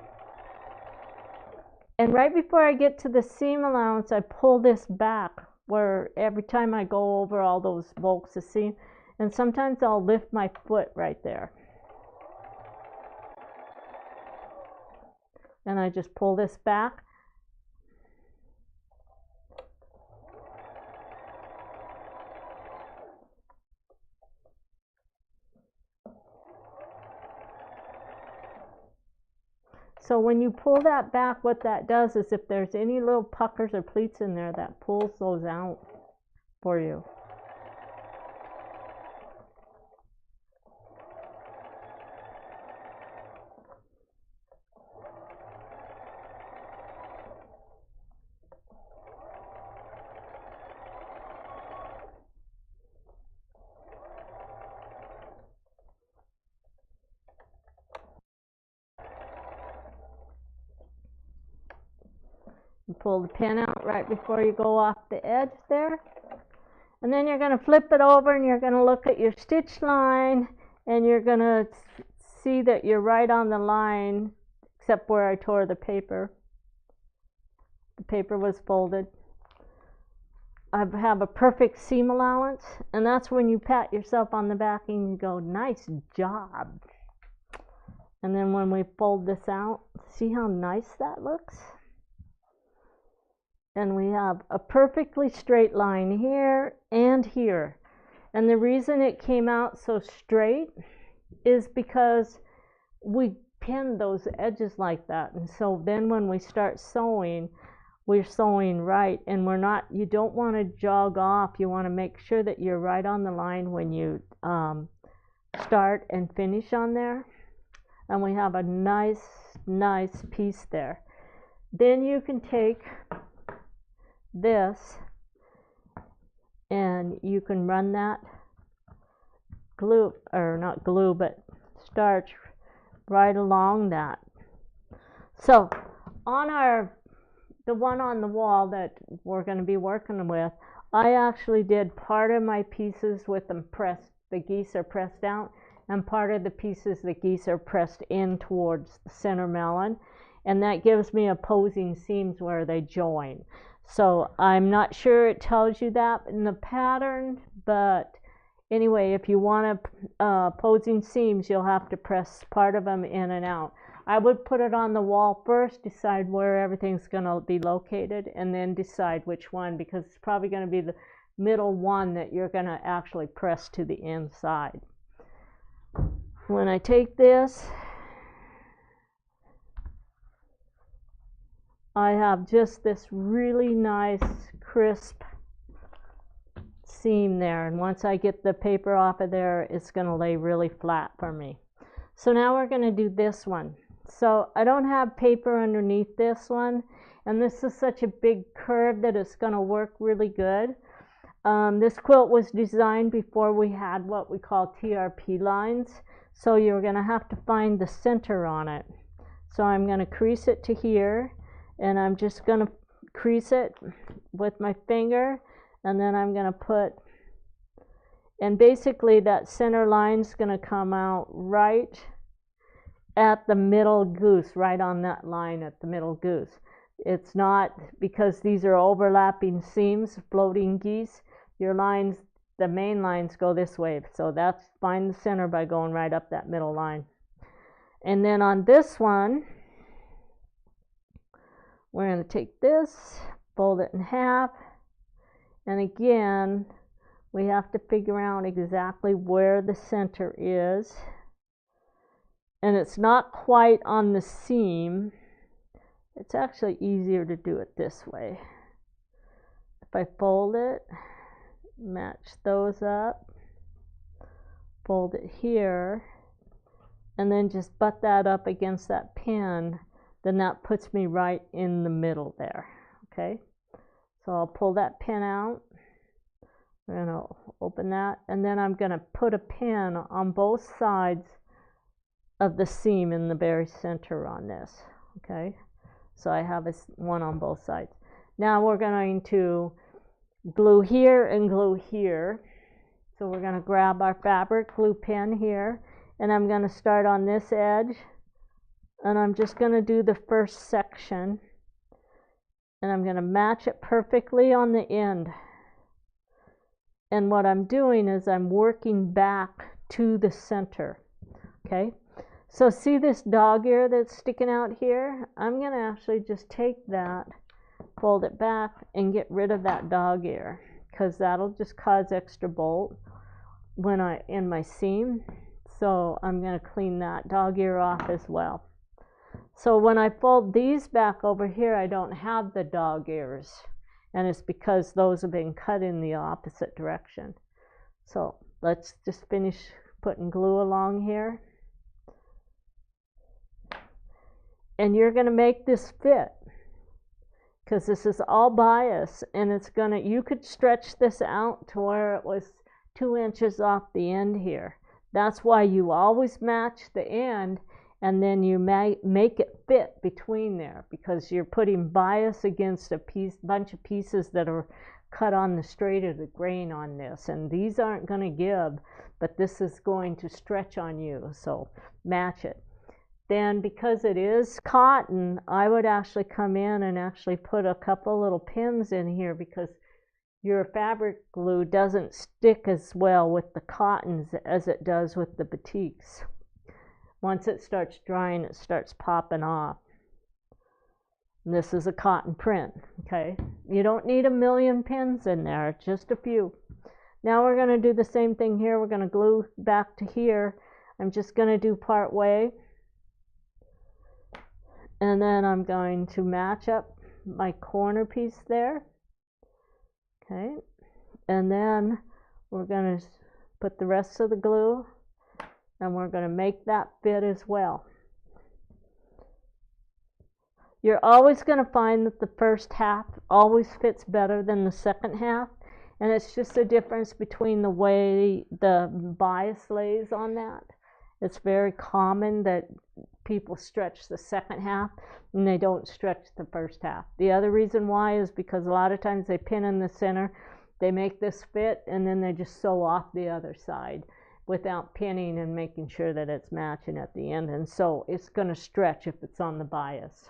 And right before I get to the seam allowance, I pull this back, where every time I go over all those bolts of seam, and sometimes I'll lift my foot right there. And I just pull this back. So when you pull that back, what that does is if there's any little puckers or pleats in there, that pulls those out for you. You pull the pin out right before you go off the edge there. And then you're going to flip it over, and you're going to look at your stitch line, and you're going to see that you're right on the line, except where I tore the paper. The paper was folded. I have a perfect seam allowance, and that's when you pat yourself on the back and you go, nice job. And then when we fold this out, see how nice that looks? And we have a perfectly straight line here and here. And the reason it came out so straight is because we pinned those edges like that. And so then when we start sewing, we're sewing right, and we're not, you don't want to jog off. You want to make sure that you're right on the line when you start and finish on there. And we have a nice piece there. Then you can take this and you can run that glue, or not glue, but starch right along that. So on the one on the wall that we're going to be working with, I actually did part of my pieces with them pressed, the geese are pressed out, and part of the pieces the geese are pressed in towards the center melon, and that gives me opposing seams where they join. So I'm not sure it tells you that in the pattern, but anyway, if you want opposing seams, you'll have to press part of them in and out. I would put it on the wall first, decide where everything's going to be located, and then decide which one, because it's probably going to be the middle one that you're going to actually press to the inside. When I take this, I have just this really nice crisp seam there, and once I get the paper off of there, it's going to lay really flat for me. So now we're going to do this one. So I don't have paper underneath this one, and this is such a big curve that it's going to work really good. This quilt was designed before we had what we call TRP lines, so you're going to have to find the center on it. So I'm going to crease it to here, and I'm just going to crease it with my finger, and then I'm going to put, and basically that center line's going to come out right at the middle goose, right on that line at the middle goose. It's not, because these are overlapping seams, floating geese, your lines, the main lines go this way, so that's, find the center by going right up that middle line. And then on this one, we're going to take this, fold it in half, and again we have to figure out exactly where the center is. And it's not quite on the seam. It's actually easier to do it this way. If I fold it, match those up, fold it here, and then just butt that up against that pin, then that puts me right in the middle there, okay? So I'll pull that pin out, and I'll open that, and then I'm gonna put a pin on both sides of the seam in the very center on this, okay? So I have one on both sides. Now we're going to glue here and glue here. So we're going to grab our fabric glue pin here, and I'm going to start on this edge, and I'm just going to do the first section, and I'm going to match it perfectly on the end. And what I'm doing is I'm working back to the center, okay? So see this dog ear that's sticking out here? I'm going to actually just take that, fold it back, and get rid of that dog ear, because that'll just cause extra bolt when in my seam. So I'm going to clean that dog ear off as well. So when I fold these back over here, I don't have the dog ears, and it's because those have been cut in the opposite direction. So let's just finish putting glue along here. And you're going to make this fit, because this is all bias, and it's going to, you could stretch this out to where it was 2 inches off the end here. That's why you always match the end, and then you make it fit between there, because you're putting bias against a bunch of pieces that are cut on the straight of the grain on this, and these aren't going to give, but this is going to stretch on you, so match it. Then because it is cotton, I would actually come in and actually put a couple little pins in here, because your fabric glue doesn't stick as well with the cottons as it does with the batiks. Once it starts drying, it starts popping off. And this is a cotton print, okay? You don't need a million pins in there, just a few. Now we're going to do the same thing here. We're going to glue back to here. I'm just going to do part way. And then I'm going to match up my corner piece there. Okay. And then we're going to put the rest of the glue, and we're going to make that fit as well. You're always going to find that the first half always fits better than the second half, and it's just a difference between the way the bias lays on that. It's very common that people stretch the second half and they don't stretch the first half. The other reason why is because a lot of times they pin in the center, they make this fit, and then they just sew off the other side without pinning and making sure that it's matching at the end, and so it's going to stretch if it's on the bias.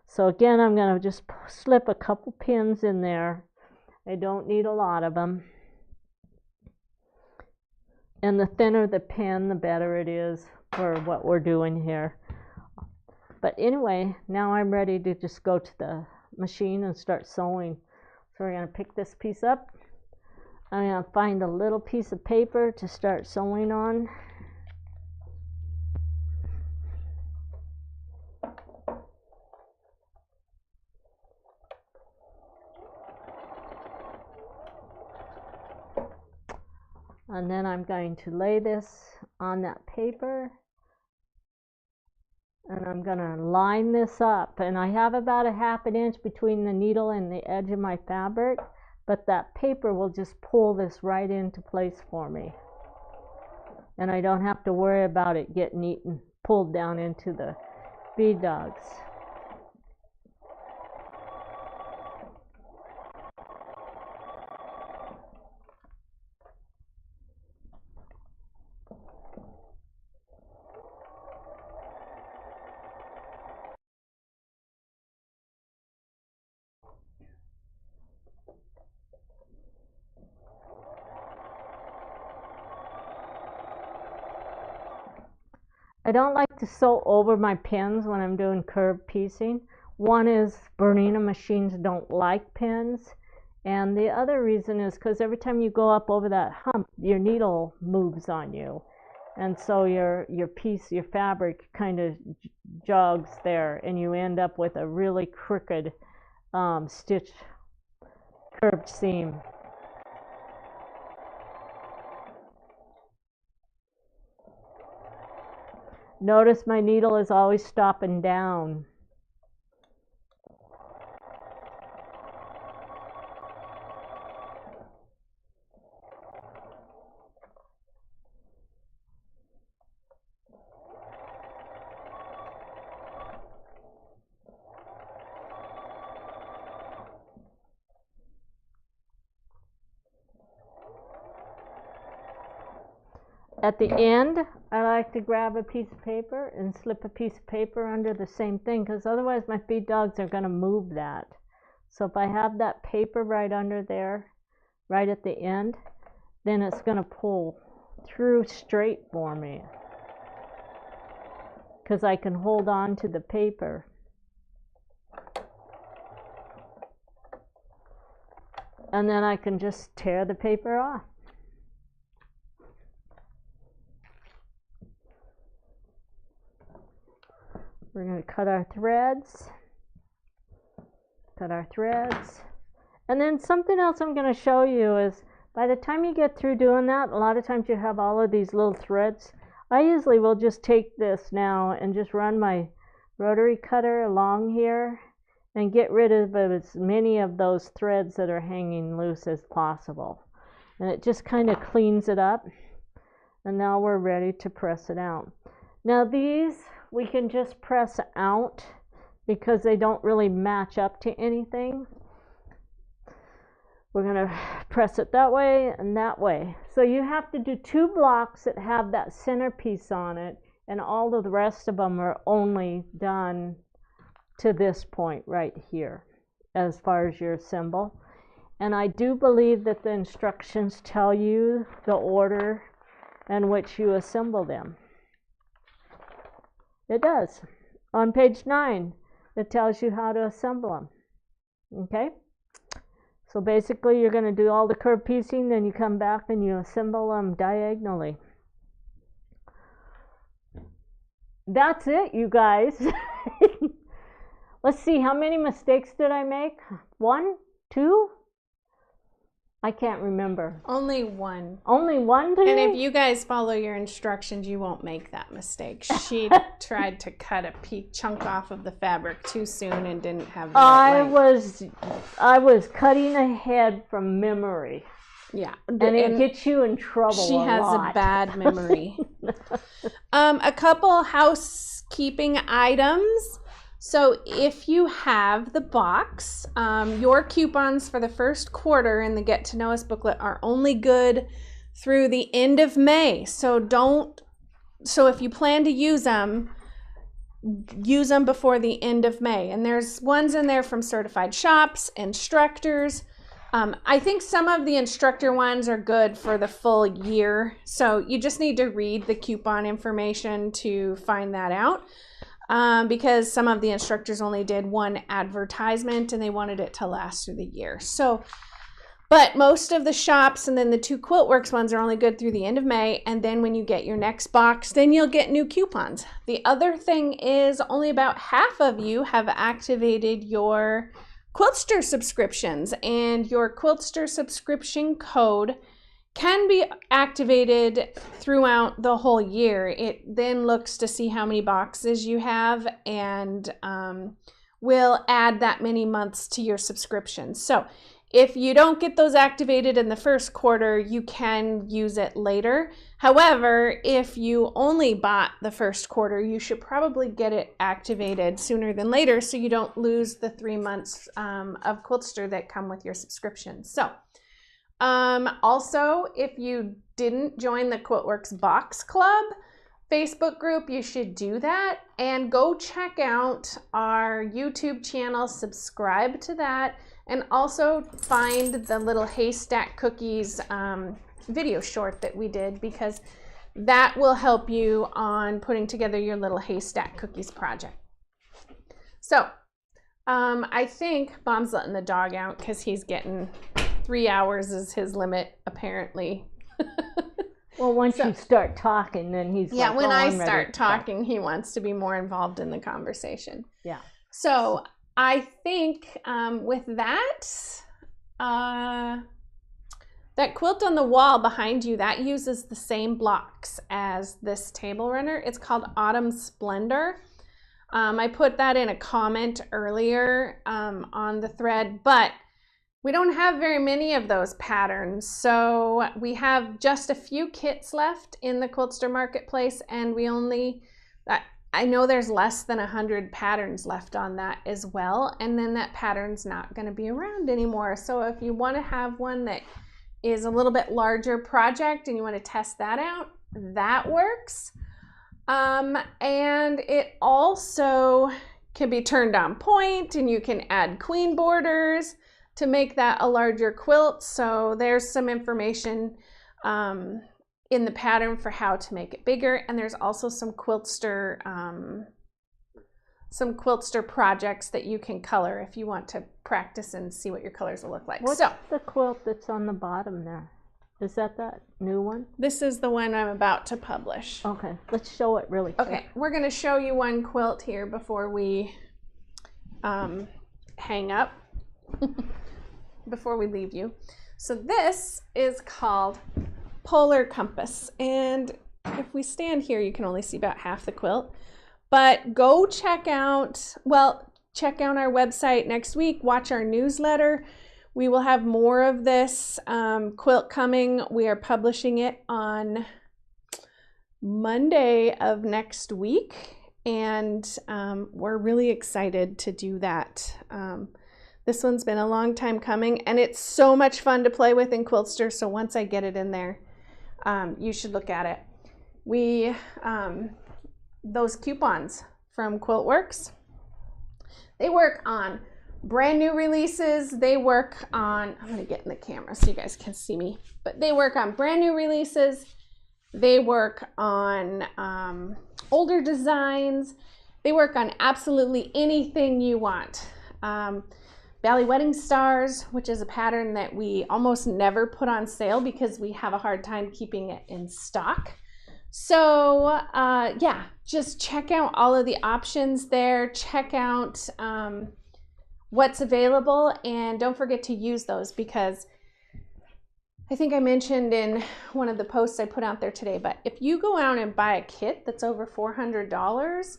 So again, I'm going to just slip a couple pins in there. I don't need a lot of them. And the thinner the pin, the better it is for what we're doing here. But anyway, now I'm ready to just go to the machine and start sewing. So we're going to pick this piece up. I'm going to find a little piece of paper to start sewing on. And then I'm going to lay this on that paper, and I'm going to line this up, and I have about a ½ inch between the needle and the edge of my fabric, but that paper will just pull this right into place for me, and I don't have to worry about it getting eaten, pulled down into the bead dogs. I don't like to sew over my pins when I'm doing curved piecing. One is Bernina machines don't like pins, And the other reason is because every time you go up over that hump, your needle moves on you. And so your piece, your fabric kind of jogs there, and you end up with a really crooked stitch, curved seam. Notice my needle is always stopping down. At the end, I like to grab a piece of paper and slip a piece of paper under the same thing, because otherwise my feed dogs are going to move that. So if I have that paper right under there, right at the end, then it's going to pull through straight for me, because I can hold on to the paper. And then I can just tear the paper off. We're going to cut our threads, and then something else I'm going to show you is, by the time you get through doing that, a lot of times you have all of these little threads. I usually will just take this now and just run my rotary cutter along here and get rid of as many of those threads that are hanging loose as possible. And it just kind of cleans it up, and now we're ready to press it out. Now these we can just press out because they don't really match up to anything. We're going to press it that way and that way. So you have to do 2 blocks that have that centerpiece on it, and all of the rest of them are only done to this point right here as far as your symbol. And I do believe that the instructions tell you the order in which you assemble them. It does. On page 9, it tells you how to assemble them. Okay? So basically, you're going to do all the curved piecing, then you come back and you assemble them diagonally. That's it, you guys. Let's see, how many mistakes did I make? 1? 2? I can't remember. Only 1. Only 1 today? And if you guys follow your instructions, you won't make that mistake. She tried to cut a chunk off of the fabric too soon and didn't have the right length. I was cutting ahead from memory. Yeah. And it gets you in trouble. She has a bad memory. A couple housekeeping items. So if you have the box, your coupons for the first quarter in the Get to Know Us booklet are only good through the end of May. So if you plan to use them before the end of May. And there's ones in there from certified shops, instructors. I think some of the instructor ones are good for the full year. So you just need to read the coupon information to find that out. Because some of the instructors only did 1 advertisement and they wanted it to last through the year. So, but most of the shops and then the 2 Quiltworx ones are only good through the end of May. And then when you get your next box, then you'll get new coupons. The other thing is only about half of you have activated your Quiltster subscriptions, and your Quiltster subscription code can be activated throughout the whole year. It then looks to see how many boxes you have and will add that many months to your subscription. So if you don't get those activated in the first quarter, you can use it later. However, if you only bought the first quarter, you should probably get it activated sooner than later so you don't lose the 3 months of Quiltster that come with your subscription. So also, if you didn't join the Quiltworx Box Club Facebook group, you should do that, and go check out our YouTube channel, subscribe to that, and also find the little haystack cookies video short that we did, because that will help you on putting together your little haystack cookies project. So I think Mom's letting the dog out because he's getting 3 hours is his limit, apparently. Well, once you start talking, then he's yeah, like, when oh, I I'm ready start to talk. talking, he wants to be more involved in the conversation. Yeah. So I think with that, that quilt on the wall behind you, that uses the same blocks as this table runner. It's called Autumn Splendor. I put that in a comment earlier on the thread, but we don't have very many of those patterns. So we have just a few kits left in the Quiltster Marketplace, and we only, I know there's less than 100 patterns left on that as well. And then that pattern's not gonna be around anymore. So if you wanna have one that is a little bit larger project and you wanna test that out, that works. And it also can be turned on point, and you can add queen borders to make that a larger quilt. So there's some information in the pattern for how to make it bigger. And there's also some Quiltster projects that you can color if you want to practice and see what your colors will look like. What's the quilt that's on the bottom there? Is that new one? This is the one I'm about to publish. Okay, let's show it really quick. Okay, we're gonna show you one quilt here before we hang up, before we leave you. So this is called Polar Compass. And if we stand here, you can only see about half the quilt, but go check out our website next week, watch our newsletter. We will have more of this quilt coming. We are publishing it on Monday of next week, and we're really excited to do that. This one's been a long time coming, and it's so much fun to play with in Quiltster, so once I get it in there, you should look at it. Those coupons from Quiltworx, they work on brand new releases. They work on, I'm gonna get in the camera so you guys can see me, but they work on brand new releases. They work on older designs. They work on absolutely anything you want. Bally Wedding Stars, which is a pattern that we almost never put on sale because we have a hard time keeping it in stock. So yeah, just check out all of the options there. Check out what's available, and don't forget to use those, because I think I mentioned in one of the posts I put out there today, but if you go out and buy a kit that's over $400,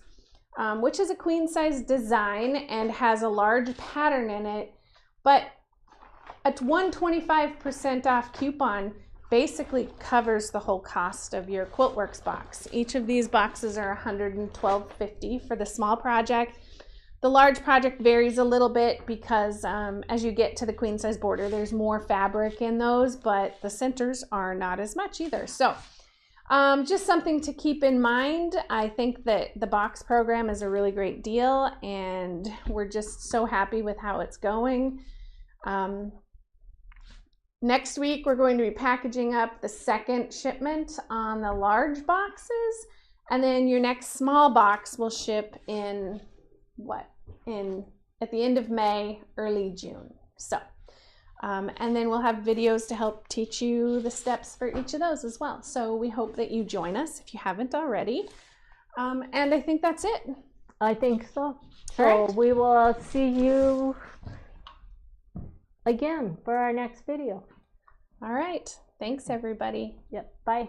which is a queen size design and has a large pattern in it, but a 125% off coupon basically covers the whole cost of your Quiltworx box. Each of these boxes are $112.50 for the small project. The large project varies a little bit because as you get to the queen size border, there's more fabric in those, but the centers are not as much either. So just something to keep in mind. I think that the box program is a really great deal, and we're just so happy with how it's going. Next week, we're going to be packaging up the second shipment on the large boxes, and then your next small box will ship in at the end of May, early June. So, and then we'll have videos to help teach you the steps for each of those as well. So we hope that you join us if you haven't already. And I think that's it. I think so. So Right. we will see you again for our next video. All right. Thanks, everybody. Yep, bye.